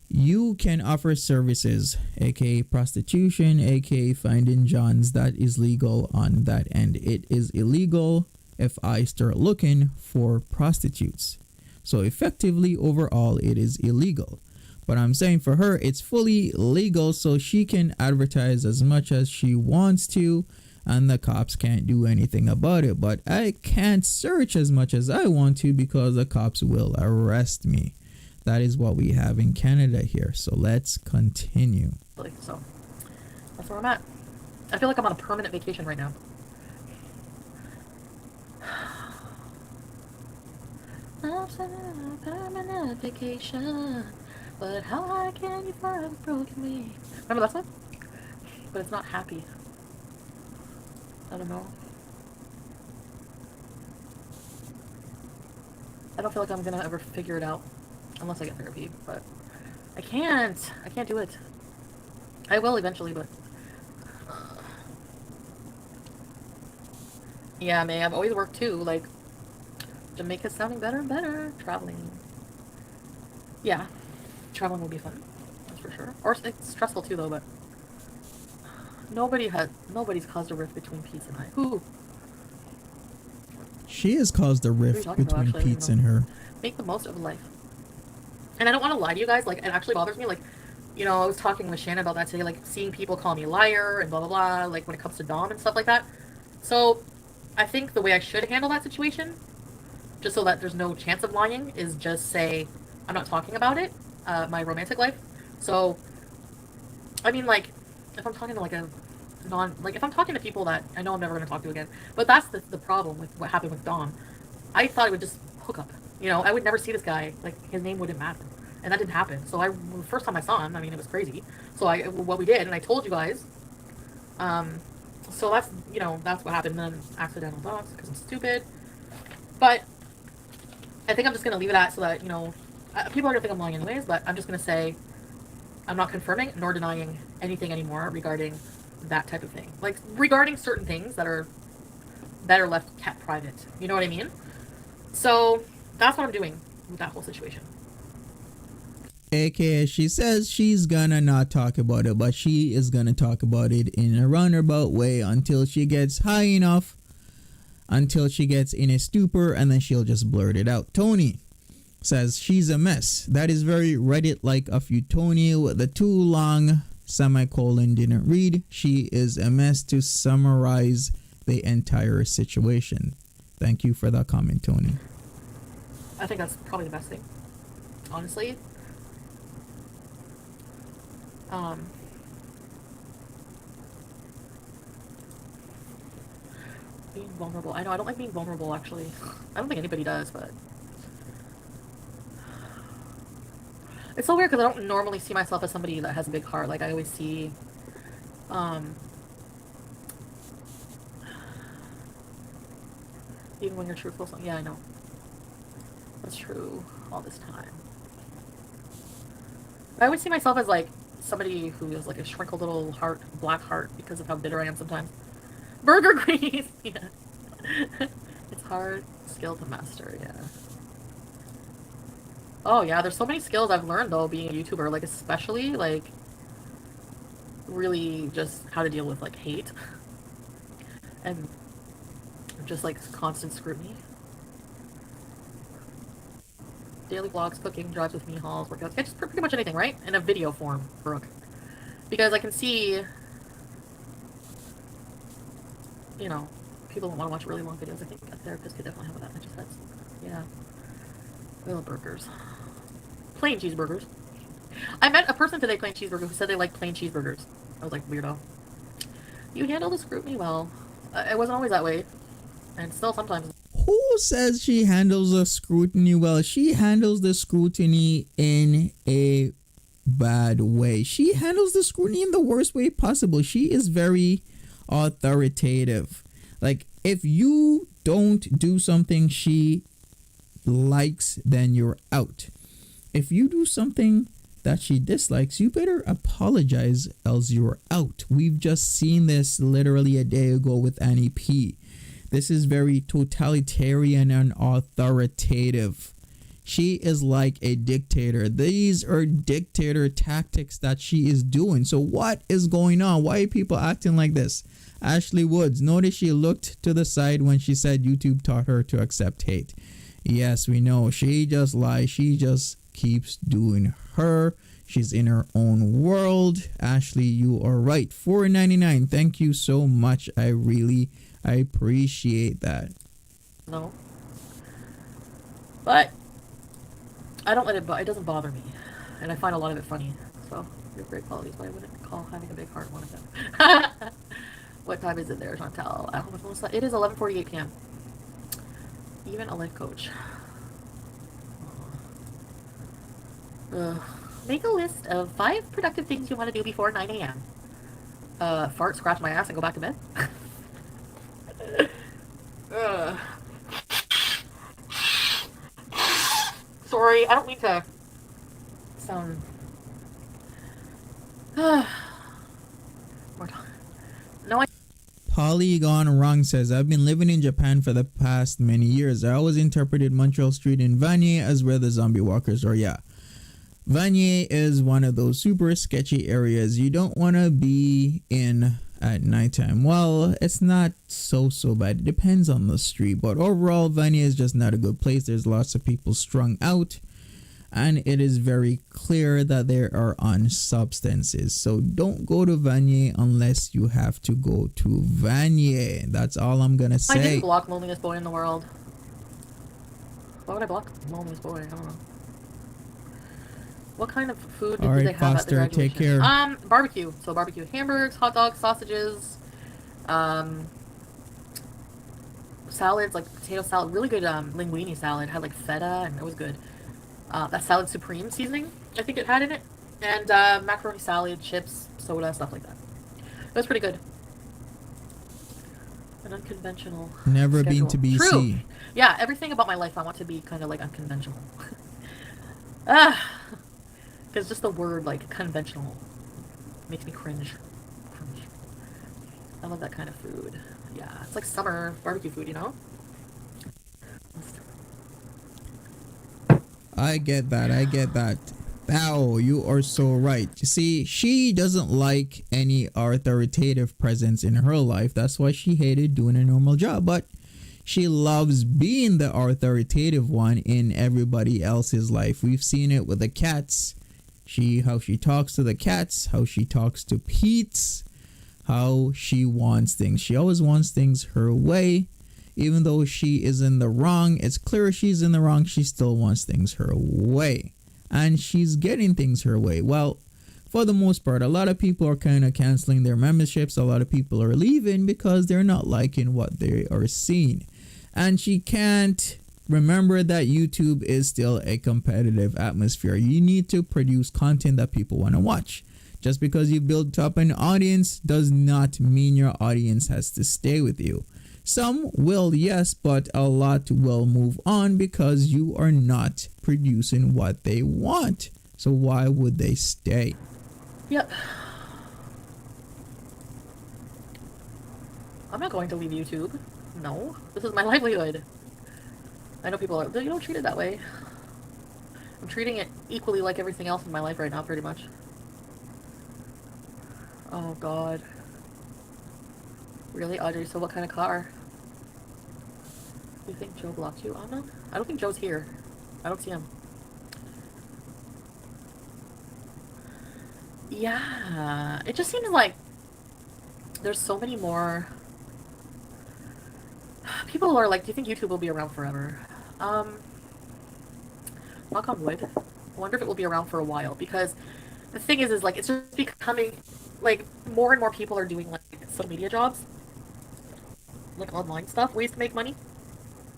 You can offer services, aka prostitution, aka finding Johns. That is legal on that end. It is illegal if I start looking for prostitutes. So effectively, overall, it is illegal. But I'm saying for her, it's fully legal, so she can advertise as much as she wants to, and the cops can't do anything about it. But I can't search as much as I want to because the cops will arrest me. That is what we have in Canada here. So let's continue. So that's where I'm at. I feel like I'm on a permanent vacation right now. I'm on a permanent vacation, but how high can you fly with broken wings? Remember that song? But it's not happy. I don't know. I don't feel like I'm gonna ever figure it out. Unless I get therapy, but I can't do it. I will eventually, but yeah, May, I've always worked too, like Jamaica's sounding better and better. Traveling. Yeah. Traveling will be fun. That's for sure. Or it's stressful too though, but nobody's caused a rift between Pete and I. Who? She has caused a rift between Pete and her. Make the most of life. And I don't want to lie to you guys, like, it actually bothers me, like, you know, I was talking with Shannon about that today, like, seeing people call me a liar and blah, blah, blah, like, when it comes to Dom and stuff like that. So, I think the way I should handle that situation, just so that there's no chance of lying, is just say, I'm not talking about it, my romantic life. So, I mean, like, if I'm talking to, like, if I'm talking to people that I know I'm never going to talk to again, but that's the problem with what happened with Dom. I thought it would just hook up. You know, I would never see this guy, like, his name wouldn't matter. And that didn't happen. So the first time I saw him, I mean, it was crazy. So what we did, and I told you guys, so that's, you know, that's what happened. And then accidental dogs, because I'm stupid. But I think I'm just going to leave it at so that, you know, people are going to think I'm lying anyways, but I'm just going to say I'm not confirming nor denying anything anymore regarding that type of thing. Like, regarding certain things that are better left kept private. You know what I mean? So, that's what I'm doing with that whole situation. AKA, she says she's gonna not talk about it, but she is gonna talk about it in a roundabout way until she gets high enough, until she gets in a stupor, and then she'll just blurt it out. Tony says she's a mess. That is very Reddit-like of you, Tony, with the too long semicolon didn't read. She is a mess to summarize the entire situation. Thank you for that comment, Tony. I think that's probably the best thing, honestly. Being vulnerable. I know, I don't like being vulnerable, actually. I don't think anybody does, but... It's so weird, because I don't normally see myself as somebody that has a big heart. Like, I always see... Even when you're truthful, yeah, I know. That's true all this time. I always see myself as, like, somebody who is like a shrinkled little heart, black heart, because of how bitter I am sometimes. Burger grease! Yeah. It's hard skill to master, yeah. Oh yeah, there's so many skills I've learned though being a YouTuber, like especially like really just how to deal with like hate and just like constant scrutiny. Daily vlogs, cooking, drives with me, hauls, workouts, yeah, just pretty much anything, right? In a video form, Brooke. Because I can see, you know, people don't want to watch really long videos. I think a therapist could definitely help with that. I just had some, yeah. Little burgers. Plain cheeseburgers. I met a person today, plain cheeseburger, who said they like plain cheeseburgers. I was like, weirdo. You handle the scrutiny well. It wasn't always that way. And still sometimes. Who says she handles the scrutiny well? She handles the scrutiny in a bad way. She handles the scrutiny in the worst way possible. She is very authoritative. Like, if you don't do something she likes, then you're out. If you do something that she dislikes, you better apologize, else you're out. We've just seen this literally a day ago with Annie P. This is very totalitarian and authoritative. She is like a dictator. These are dictator tactics that she is doing. So what is going on? Why are people acting like this? Ashley Woods, notice she looked to the side when she said YouTube taught her to accept hate. Yes, we know. She just lies. She just keeps doing her. She's in her own world. Ashley, you are right. $4.99. Thank you so much. I appreciate that. No. But I don't let it, it doesn't bother me. And I find a lot of it funny. So, they're great qualities, but I wouldn't call having a big heart one of them. What time is it there, Chantal? I don't know if it is 11:48 p.m. Even a life coach. Make a list of 5 productive things you want to do before 9 a.m. Fart, scratch my ass, and go back to bed. Sorry, I don't mean to sound... More time. No, Polygon Wrong says, I've been living in Japan for the past many years. I always interpreted Montreal Street in Vanier as where the zombie walkers are. Yeah. Vanier is one of those super sketchy areas you don't want to be in at nighttime. Well, it's not so bad. It depends on the street. But overall, Vanier is just not a good place. There's lots of people strung out. And it is very clear that they are on substances. So don't go to Vanier unless you have to go to Vanier. That's all I'm going to say. I didn't block loneliest boy in the world. Why would I block loneliest boy? I don't know. What kind of food do they have Foster, at the graduation? take care. Barbecue. So barbecue hamburgers, hot dogs, sausages, salads, like potato salad, really good linguine salad. Had like feta and it was good. That salad supreme seasoning, I think it had in it. And macaroni salad, chips, soda, stuff like that. It was pretty good. An unconventional Never schedule. been to BC. True. Yeah, everything about my life I want to be kind of like unconventional. Because just the word like conventional makes me cringe. I love that kind of food. Yeah, it's like summer barbecue food, you know? I get that. I get that. Wow, you are so right. You see, she doesn't like any authoritative presence in her life. That's why she hated doing a normal job. But she loves being the authoritative one in everybody else's life. We've seen it with the cats. How she talks to the cats, how she talks to Pete, how she wants things. She always wants things her way. Even though she is in the wrong, it's clear she's in the wrong, she still wants things her way. And she's getting things her way. Well, for the most part, a lot of people are kind of canceling their memberships. A lot of people are leaving because they're not liking what they are seeing. And she can't remember that YouTube is still a competitive atmosphere. You need to produce content that people want to watch. Just because you built up an audience does not mean your audience has to stay with you. Some will, yes, but a lot will move on because you are not producing what they want. So why would they stay? Yep. I'm not going to leave YouTube. No. This is my livelihood. I know people are, you don't treat it that way. I'm treating it equally like everything else in my life right now, pretty much. Oh, God. Really, Audrey? So what kind of car? You think Joe blocked you, Anna? I don't think Joe's here. I don't see him. Yeah, it just seems like there's so many more people who are like, do you think YouTube will be around forever? Knock on wood. I wonder if it will be around for a while, because the thing is like, it's just becoming, like, more and more people are doing, like, social media jobs. Like, online stuff, ways to make money.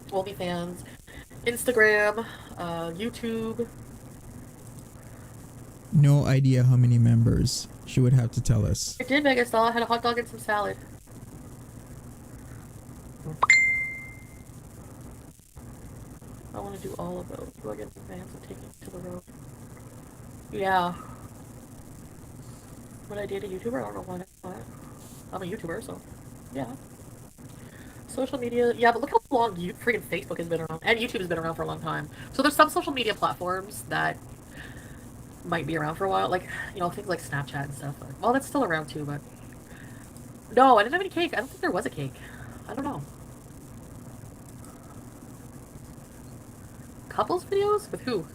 OnlyFans, Instagram, YouTube. No idea how many members. She would have to tell us. I did, Vegas doll. I had a hot dog and some salad. I want to do all of those. Do I get the vans and take it to the road? Yeah. Would I date a YouTuber? I don't know why not. I'm a YouTuber, so yeah. Social media, yeah, but look how long freaking Facebook has been around, and YouTube has been around for a long time. So there's some social media platforms that might be around for a while, like, you know, things like Snapchat and stuff. Well, that's still around too, but no, I didn't have any cake. I don't think there was a cake. I don't know. Couples videos? With who?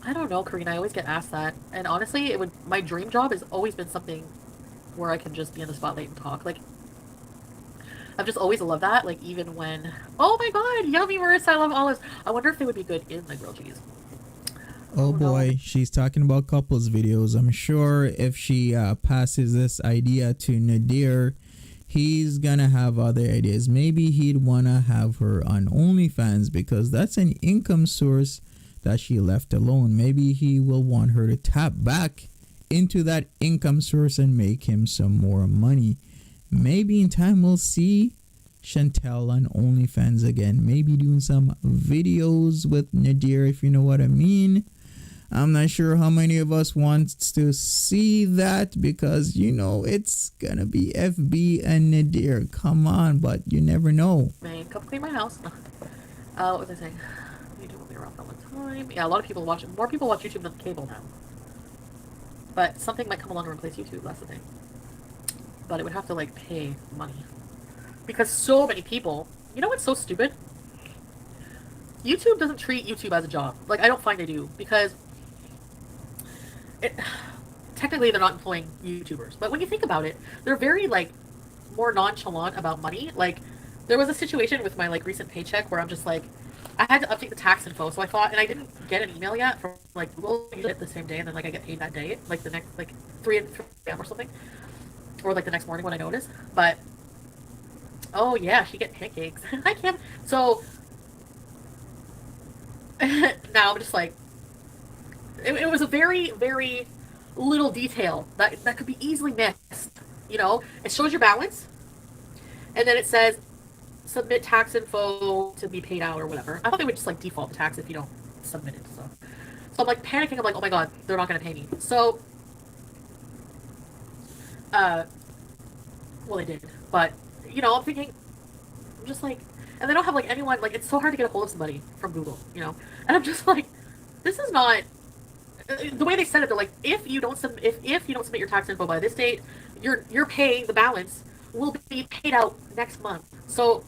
I don't know, Karina. I always get asked that. And honestly, my dream job has always been something where I can just be in the spotlight and talk. Like, I've just always loved that. Like, even when, oh my god, yummy Marissa, I love olives. I wonder if they would be good in the grilled cheese. Oh boy, she's talking about couples videos. I'm sure if she passes this idea to Nadir, he's gonna have other ideas. Maybe he'd wanna have her on OnlyFans because that's an income source that she left alone. Maybe he will want her to tap back into that income source and make him some more money. Maybe in time we'll see Chantel on OnlyFans again. Maybe doing some videos with Nadir, if you know what I mean. I'm not sure how many of us wants to see that because, you know, it's gonna be FB and Nadir. Come on, but you never know. Come clean my house. What was I saying? YouTube will be around for a long time. Yeah, a lot of people watch it. More people watch YouTube than cable now. But something might come along and replace YouTube, that's the thing. But it would have to, like, pay money. Because so many people... You know what's so stupid? YouTube doesn't treat YouTube as a job. Like, I don't find they do. Because... technically, they're not employing YouTubers. But when you think about it, they're very, like, more nonchalant about money. Like, there was a situation with my, like, recent paycheck where I'm just, like... I had to update the tax info, so I thought, and I didn't get an email yet from, like, Google. You get it the same day, and then, like, I get paid that day, like, the next, like, 3 a.m. or something, or, like, the next morning when I notice, but, oh, yeah, she get pancakes. I can't, so, now I'm just, like, it was a very, very little detail that could be easily missed, you know? It shows your balance, and then it says, submit tax info to be paid out or whatever. I thought they would just like default the tax if you don't submit it. So I'm like panicking. I'm like, oh my god, they're not gonna pay me. So Uh, well, they did, but you know, I'm thinking, I'm just like, and they don't have like anyone. Like, it's so hard to get a hold of somebody from Google, you know. And I'm just like, this is not the way they said it. They're like, if you don't if you don't submit your tax info by this date, you're paying the balance will be paid out next month. So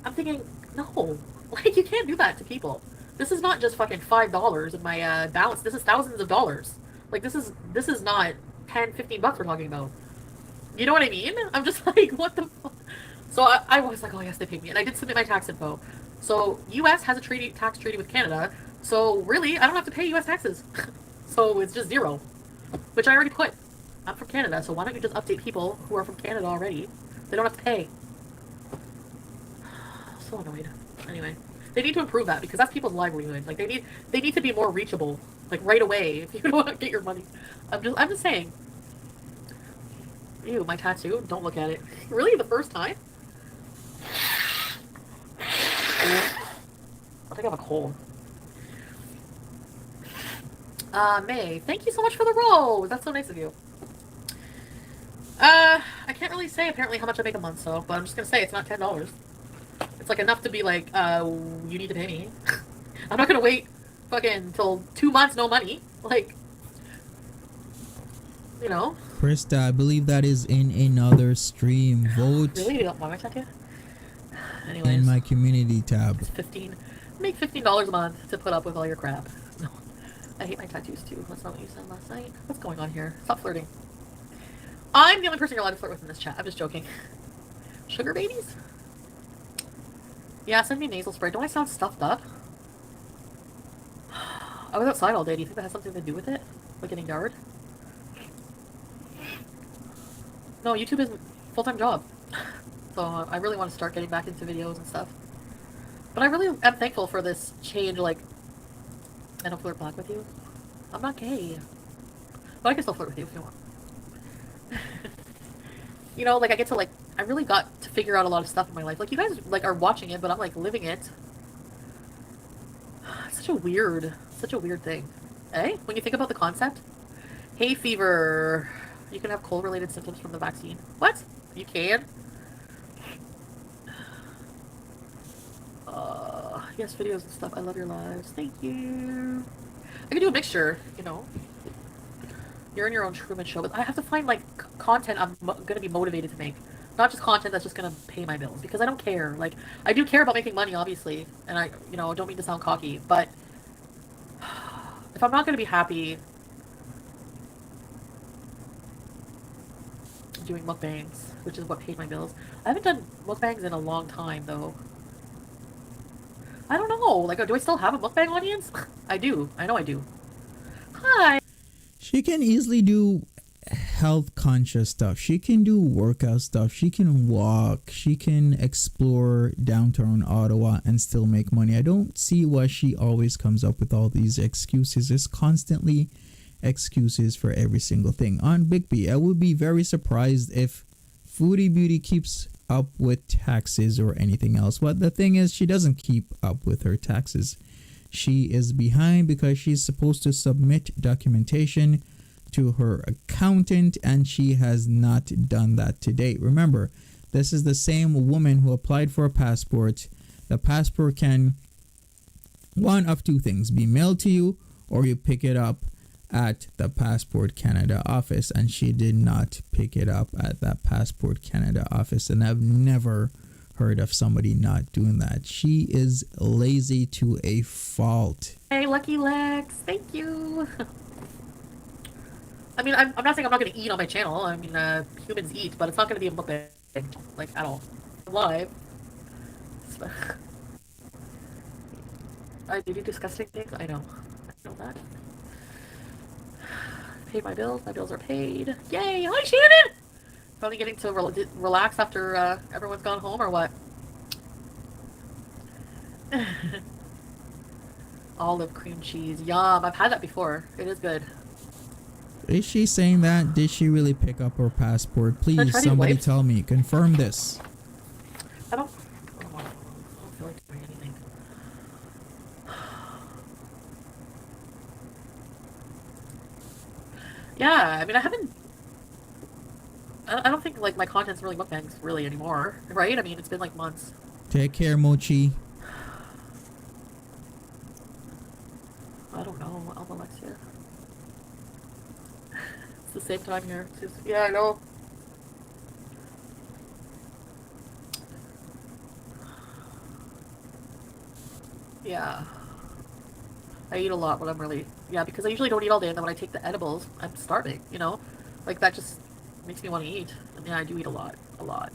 I'm thinking, no, like you can't do that to people. This is not just fucking $5 in my balance. This is thousands of dollars. Like this is not 10, 15 bucks we're talking about. You know what I mean? I'm just like, what the fuck? So I was like, oh yes, they paid me, and I did submit my tax info. So U.S. has a tax treaty with Canada. So really, I don't have to pay U.S. taxes. So it's just zero, which I already put. I'm from Canada, so why don't you just update people who are from Canada already? They don't have to pay. So annoyed. Anyway, they need to improve that because that's people's livelihood. Like they need to be more reachable, like right away if you don't want to get your money. I'm just saying. Ew, my tattoo. Don't look at it. Really, the first time? I think I have a cold. May, thank you so much for the rose. That's so nice of you. I can't really say apparently how much I make a month, so, but I'm just gonna say it's not $10. It's like enough to be like, you need to pay me. I'm not gonna wait fucking till 2 months, no money. Like, you know. Krista, I believe that is in another stream. Vote. Really? You don't want my tattoo? Anyways. In my community tab. It's 15. Make $15 a month to put up with all your crap. No. I hate my tattoos too. That's not what you said last night. What's going on here? Stop flirting. I'm the only person you're allowed to flirt with in this chat. I'm just joking. Sugar babies? Yeah, send me nasal spray. Don't I sound stuffed up? I was outside all day. Do you think that has something to do with it? Like getting yard? No, YouTube is a full-time job. So I really want to start getting back into videos and stuff. But I really am thankful for this change, like, I don't flirt back with you. I'm not gay. But I can still flirt with you if you want. You know, like, I get to, like, I really got to figure out a lot of stuff in my life. Like, you guys, like, are watching it, but I'm, like, living it. It's such a weird thing. Eh? When you think about the concept? Hay fever. You can have cold-related symptoms from the vaccine. What? You can? Yes, videos and stuff. I love your lives. Thank you. I can do a mixture, you know. You're in your own Truman Show, but I have to find, like, content I'm gonna be motivated to make. Not just content that's just gonna pay my bills, because I don't care. Like, I do care about making money, obviously, and I, you know, don't mean to sound cocky, but if I'm not gonna be happy doing mukbangs, which is what paid my bills. I haven't done mukbangs in a long time, though. I don't know. Like, do I still have a mukbang audience? I do. I know I do. Hi. She can easily do health conscious stuff. She can do workout stuff. She can walk. She can explore downtown Ottawa and still make money. I don't see why she always comes up with all these excuses. There's constantly excuses for every single thing. On Bigby, I would be very surprised if Foodie Beauty keeps up with taxes or anything else. But the thing is, she doesn't keep up with her taxes. She is behind because she's supposed to submit documentation to her accountant, and she has not done that to date. Remember, this is the same woman who applied for a passport. The passport can, one of two things, be mailed to you or you pick it up at the Passport Canada office, and she did not pick it up at that Passport Canada office, and I've never heard of somebody not doing that. She is lazy to a fault. Hey, Lucky Lex, thank you. I mean, I'm not saying I'm not going to eat on my channel. I mean, humans eat, but it's not going to be a mukbang, like, at all. Live. I do disgusting things. I know that. Paid my bills. My bills are paid. Yay! Hi, Shannon! Finally getting to relax after everyone's gone home, or what? Olive cream cheese. Yum. I've had that before. It is good. Is she saying that? Did she really pick up her passport? Please, somebody tell me. Confirm this. I don't feel like doing anything. Yeah, I mean, I haven't... I don't think like my content's really mukbangs really anymore, right? I mean, it's been like months. Take care, Mochi. I don't know. Alexia. It's the same time here. Yeah, I know. Yeah. I eat a lot when I'm really... Yeah, because I usually don't eat all day, and then when I take the edibles, I'm starving, you know? Like, that just makes me want to eat. And yeah, I do eat a lot. A lot.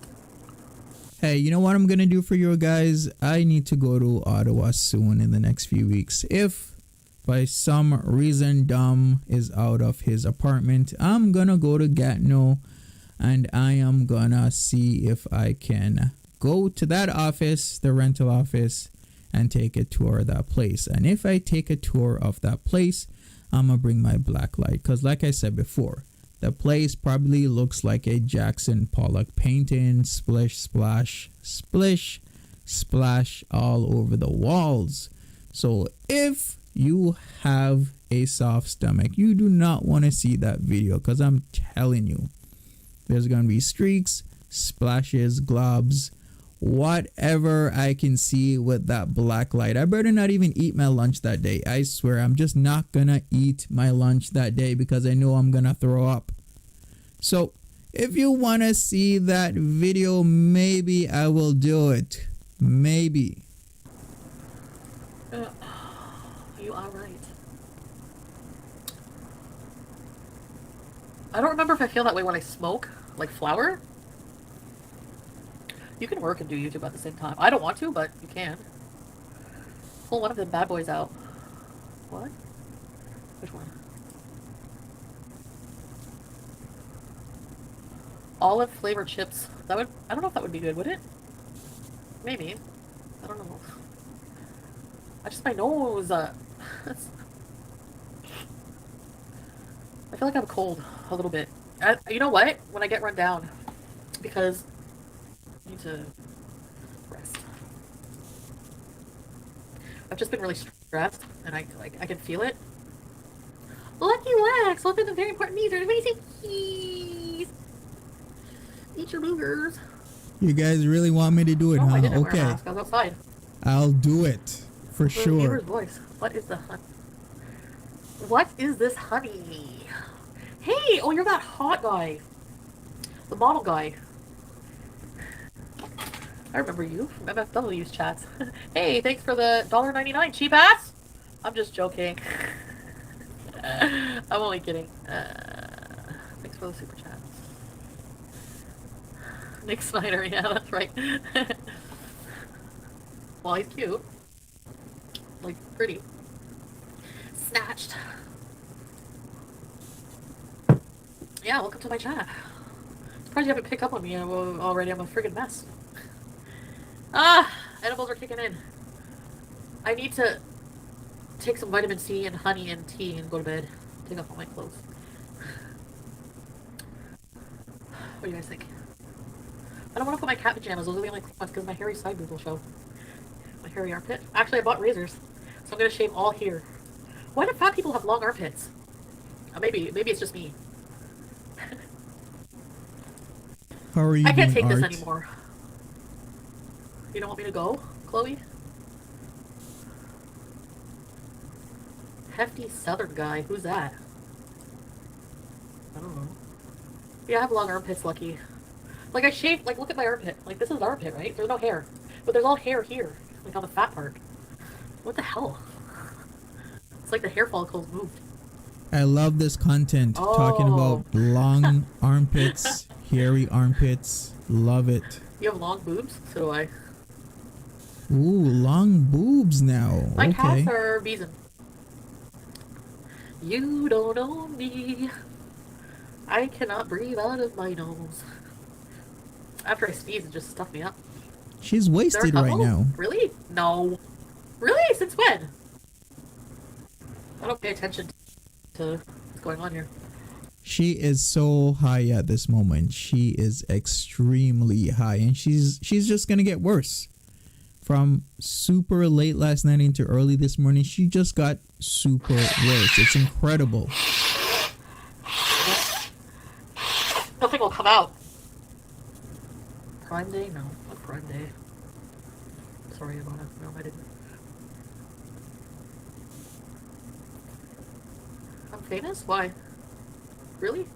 Hey, you know what I'm gonna do for you guys? I need to go to Ottawa soon in the next few weeks. If by some reason Dom is out of his apartment, I'm gonna go to Gatineau and I am gonna see if I can go to that office, the rental office, and take a tour of that place. And if I take a tour of that place, I'm gonna bring my black light, because like I said before, the place probably looks like a Jackson Pollock painting. Splish, splash, splish, splash all over the walls. So if you have a soft stomach, you do not want to see that video, because I'm telling you, there's going to be streaks, splashes, globs, whatever I can see with that black light. I better not even eat my lunch that day. I swear, I'm just not gonna eat my lunch that day because I know I'm gonna throw up. So if you want to see that video, maybe I will do it. Maybe. You are right. I don't remember if I feel that way when I smoke, like flower. You can work and do YouTube at the same time. I don't want to, but you can. Pull one of the bad boys out. What? Which one? Olive flavored chips. That would... I don't know if that would be good, would it? Maybe. I don't know. I just... my nose. I feel like I'm cold a little bit. You know what? When I get run down. Because... I need to rest. I've just been really stressed, and I can feel it. Lucky Wax, look at the very important needs. Everybody say cheese. Eat your boogers. You guys really want me to do it, no, huh? I didn't Okay. wear a mask. I was outside. I'll do it for sure. Neighbor's voice. What is the honey? What is this honey? Hey, oh, you're that hot guy. The model guy. I remember you from MFW's chats. Hey, thanks for the $1.99 cheap ass. I'm just joking. I'm only kidding. Thanks for the super chat. Nick Snyder, yeah, that's right. Well, he's cute. Like, pretty. Snatched. Yeah, welcome to my chat. Surprised you haven't picked up on me already. I'm a friggin' mess. Ah, edibles are kicking in. I need to take some vitamin C and honey and tea and go to bed. Take off all my clothes. What do you guys think? I don't want to put my cat pajamas. Those are the only ones because my hairy side boob will show. My hairy armpit. Actually, I bought razors, so I'm gonna shave all here. Why do fat people have long armpits? Maybe it's just me. How are you? I can't take Art? this anymore. You don't want me to go, Chloe? Hefty Southern guy. Who's that? I don't know. Yeah, I have long armpits, Lucky. Like, I shaved, like, look at my armpit. Like, this is armpit, right? There's no hair. But there's all hair here. Like, on the fat part. What the hell? It's like the hair follicles moved. I love this content. Talking about long armpits, hairy armpits. Love it. You have long boobs? So do I. Ooh, long boobs now. My okay. cats are beezing. You don't know me. I cannot breathe out of my nose. After I sneeze, it just stuffed me up. She's wasted right now. Really? No. Really? Since when? I don't pay attention to what's going on here. She is so high at this moment. She is extremely high, and she's just gonna get worse. From super late last night into early this morning, she just got super worse. It's incredible. Nothing will come out. Prime Day? No, not Prime Day. Sorry about it. No, I didn't. I'm famous? Why? Really?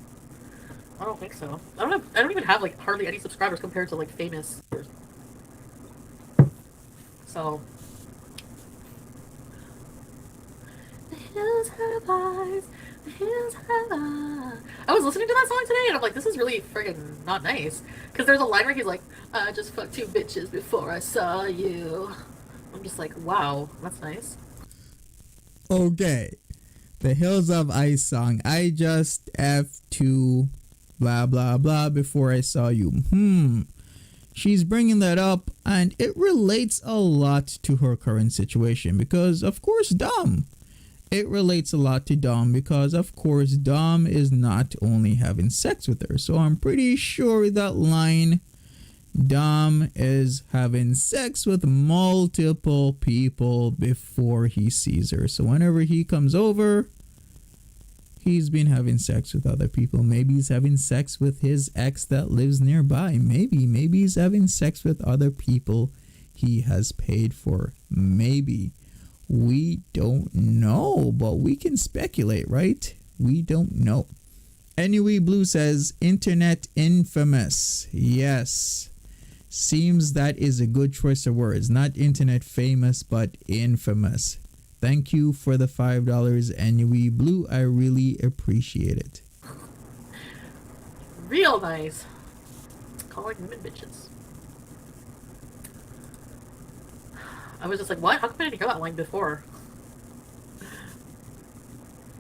I don't think so. I don't even have like hardly any subscribers compared to like famous. So the hills have eyes, the hills have eyes. I was listening to that song today and I'm like, this is really friggin' not nice. Because there's a line where he's like, I just fucked 2 bitches before I saw you. I'm just like, wow, that's nice. Okay. The Hills of Ice song. I just F2 blah blah blah before I saw you. She's bringing that up and it relates a lot to her current situation because of course Dom. It relates a lot to Dom because of course Dom is not only having sex with her. So I'm pretty sure that line, Dom is having sex with multiple people before he sees her. So whenever he comes over, he's been having sex with other people. Maybe he's having sex with his ex that lives nearby. Maybe he's having sex with other people he has paid for. Maybe. We don't know, but we can speculate, right? We don't know. Anyway, Blue says, internet infamous. Yes. Seems that is a good choice of words. Not internet famous, but infamous. Thank you for the $5, Anyway, Blue. I really appreciate it. Real nice. Calling women bitches. I was just like, what? How come I didn't hear that line before?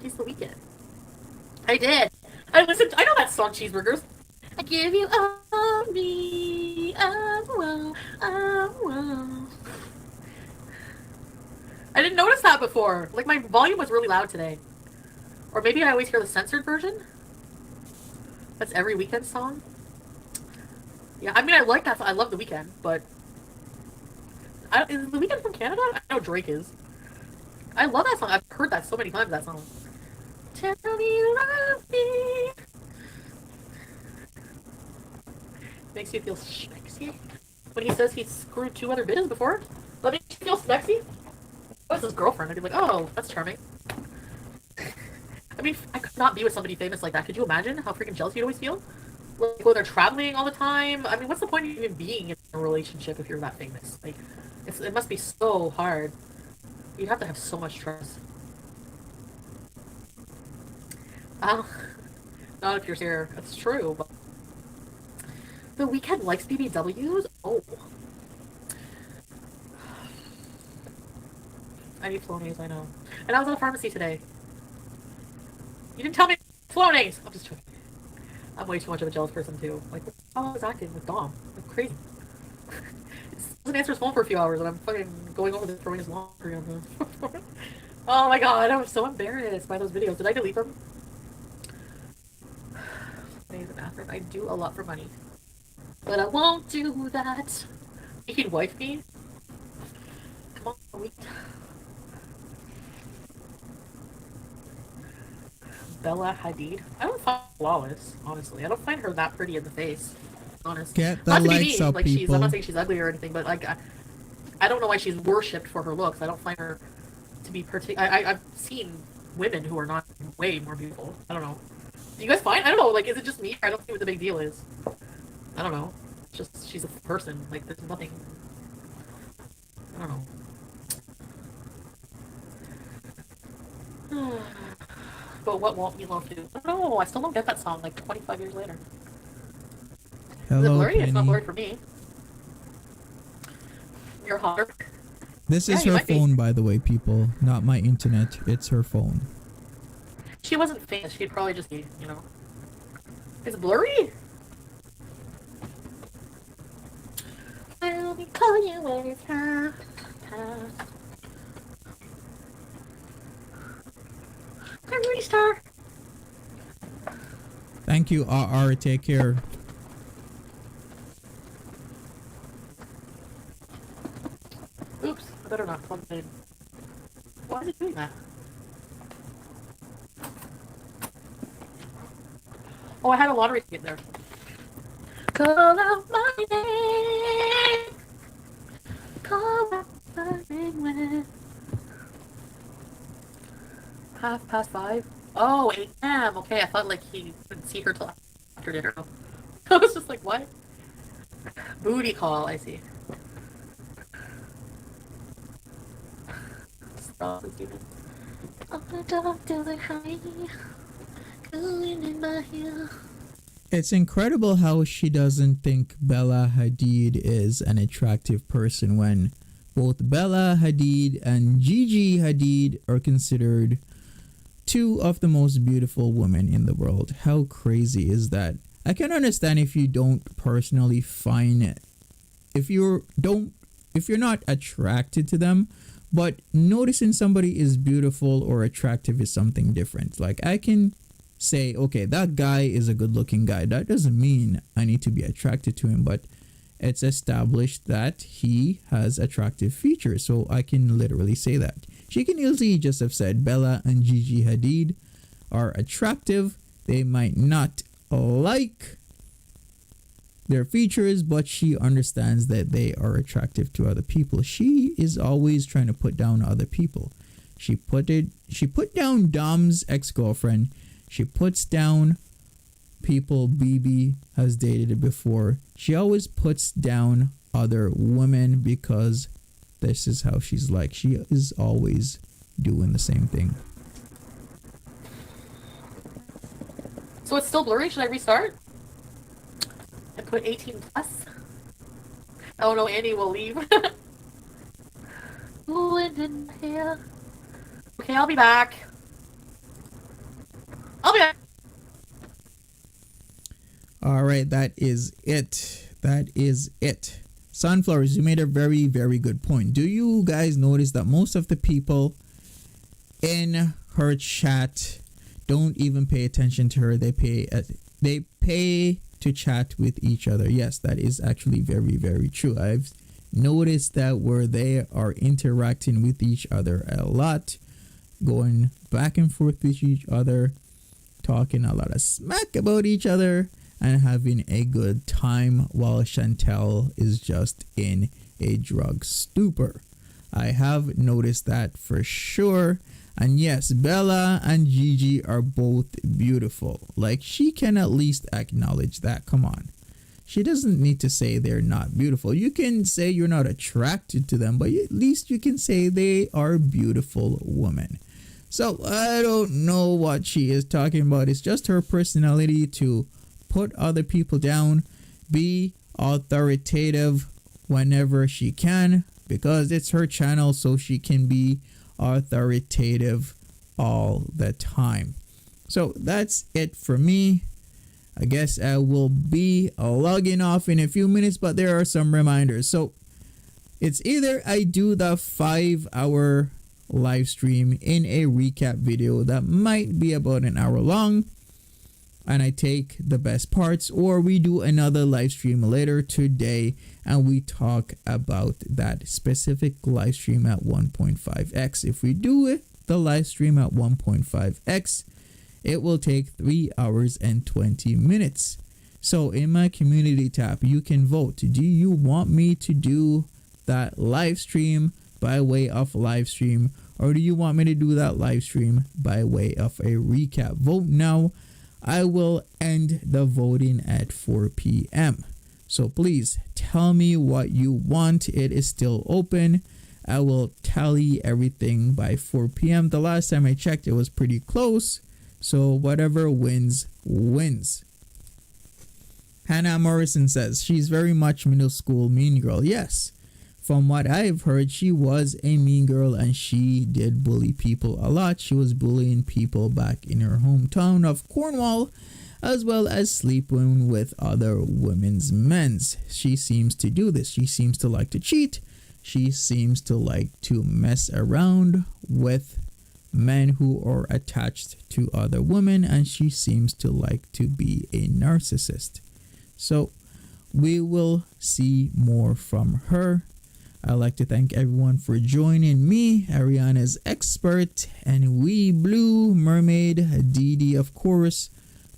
It's the weekend. I did. I listened. I know that song, Cheeseburgers. I give you all me. Oh, oh, oh, oh. I didn't notice that before. Like, my volume was really loud today. Or maybe I always hear the censored version. That's every weekend song. Yeah, I mean, I like that. I love The Weeknd, but is The Weeknd from Canada? I know Drake is. I love that song. I've heard that so many times, that song. Tell me you love me. Makes you feel sexy. When he says he screwed 2 other bitches before, that makes you feel sexy. I was his girlfriend. I'd be like, oh, that's charming. I mean, I could not be with somebody famous like that. Could you imagine how freaking jealous you'd always feel? Like, when they're traveling all the time. I mean, what's the point of even being in a relationship if you're that famous? Like, it must be so hard. You'd have to have so much trust. Not if you're here. That's true, but The Weeknd likes BBWs? Oh. I need Flonase, I know. And I was at a pharmacy today. You didn't tell me Flonase! I'm just joking. I'm way too much of a jealous person, too. Like, I was acting with Dom. Like, crazy. He doesn't answer his phone for a few hours, and I'm fucking going over there throwing his laundry on the floor. Oh my god, I was so embarrassed by those videos. Did I delete them? I do a lot for money. But I won't do that. He'd wife me? Come on, wait. Bella Hadid. I don't find her flawless, honestly. I don't find her that pretty in the face, honest. Get the not to be likes mean, up, like people. I'm not saying she's ugly or anything, but like I don't know why she's worshipped for her looks. I don't find her to be I've seen women who are not way more beautiful. I don't know. Do you guys find? I don't know. Like, is it just me? I don't see what the big deal is. I don't know. It's just she's a person. Like, there's nothing. I don't know. But what won't you love to? I don't know. I still don't get that song. Like 25 years later. Hello, is it blurry? Penny. It's not blurry for me. You're hotter. This is her phone, by the way, people. Not my internet. It's her phone. She wasn't famous. She'd probably just be, you know. It's blurry? I'll be calling you when it's time. Restart. Thank you, RR. Take care. Oops, I better not plug it in. Why is it doing that? Oh, I had a lottery ticket there. Call out my name. Call out my name when 5:30. Oh, 8 a.m. Okay, I thought like he couldn't see her till after dinner. I was just like, what? Booty call, I see. Stop with you. On the dog till they're high. Going in my heel. It's incredible how she doesn't think Bella Hadid is an attractive person when both Bella Hadid and Gigi Hadid are considered two of the most beautiful women in the world. How crazy is that? I can understand if you don't personally find it, if you're not attracted to them, but noticing somebody is beautiful or attractive is something different. Like I can say, okay, that guy is a good looking guy. That doesn't mean I need to be attracted to him, but it's established that he has attractive features, so I can literally say that. She can easily just have said Bella and Gigi Hadid are attractive. They might not like their features, but she understands that they are attractive to other people. She is always trying to put down other people. She put down Dom's ex-girlfriend. She puts down people BB has dated before. She always puts down other women because this is how she's like. She is always doing the same thing. So it's still blurry. Should I restart? And put 18 plus? Oh no, Andy will leave. Okay, I'll be back. I'll be back. All right, that is it. That is it. Sunflowers, you made a very, very good point. Do you guys notice that most of the people in her chat don't even pay attention to her? They pay to chat with each other. Yes, that is actually very, very true. I've noticed that where they are interacting with each other a lot, going back and forth with each other, talking a lot of smack about each other, and having a good time while Chantel is just in a drug stupor. I have noticed that for sure. And yes, Bella and Gigi are both beautiful. Like, she can at least acknowledge that. Come on. She doesn't need to say they're not beautiful. You can say you're not attracted to them, but at least you can say they are beautiful women. So I don't know what she is talking about. It's just her personality to put other people down, be authoritative whenever she can, because it's her channel, so she can be authoritative all the time. So that's it for me. I guess I will be logging off in a few minutes, but there are some reminders. So it's either I do the 5-hour live stream in a recap video that might be about an hour long, and I take the best parts, or we do another live stream later today and we talk about that specific live stream at 1.5x. If we do it, the live stream at 1.5x, it will take 3 hours and 20 minutes. So in my community tab, you can vote. Do you want me to do that live stream by way of live stream, or do you want me to do that live stream by way of a recap? Vote now. I will end the voting at 4 p.m. So please tell me what you want. It is still open. I will tally everything by 4 p.m. The last time I checked, it was pretty close. So whatever wins, wins. Hannah Morrison says she's very much middle school mean girl. Yes. From what I've heard, she was a mean girl and she did bully people a lot. She was bullying people back in her hometown of Cornwall, as well as sleeping with other women's men. She seems to do this. She seems to like to cheat. She seems to like to mess around with men who are attached to other women, and she seems to like to be a narcissist. So we will see more from her. I'd like to thank everyone for joining me, Ariana's expert, and Wee Blue Mermaid, Dee Dee, of course,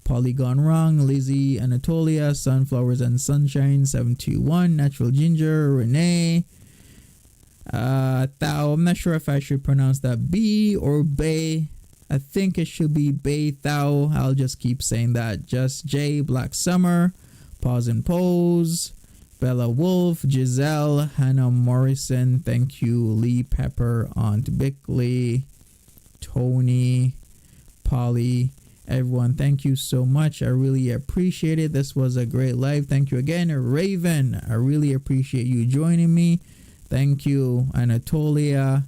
Polygon Wrong, Lizzie, Anatolia, Sunflowers and Sunshine, 721, Natural Ginger, Renee, Thou. I'm not sure if I should pronounce that B or Bay. I think it should be Bay Thou. I'll just keep saying that. Just J, Black Summer, Pause and Pose, Bella Wolf, Giselle, Hannah Morrison, thank you, Lee Pepper, Aunt Bickley, Tony, Polly, everyone, thank you so much. I really appreciate it. This was a great live. Thank you again, Raven. I really appreciate you joining me. Thank you, Anatolia.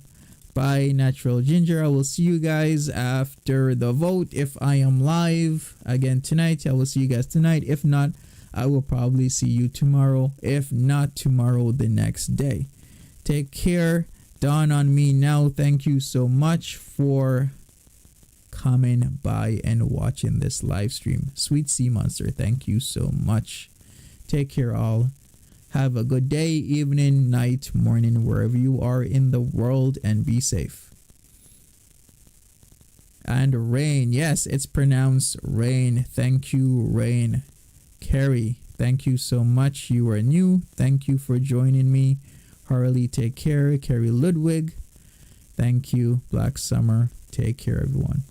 Bye, Natural Ginger. I will see you guys after the vote if I am live again tonight. I will see you guys tonight. If not, I will probably see you tomorrow. If not tomorrow, the next day. Take care. Dawn on me now. Thank you so much for coming by and watching this live stream. Sweet Sea Monster, thank you so much. Take care all. Have a good day, evening, night, morning, wherever you are in the world, and be safe. And Rain, yes, it's pronounced Rain. Thank you, Rain. Carrie, thank you so much. You are new. Thank you for joining me. Harley, take care. Carrie Ludwig, thank you. Black Summer, take care, everyone.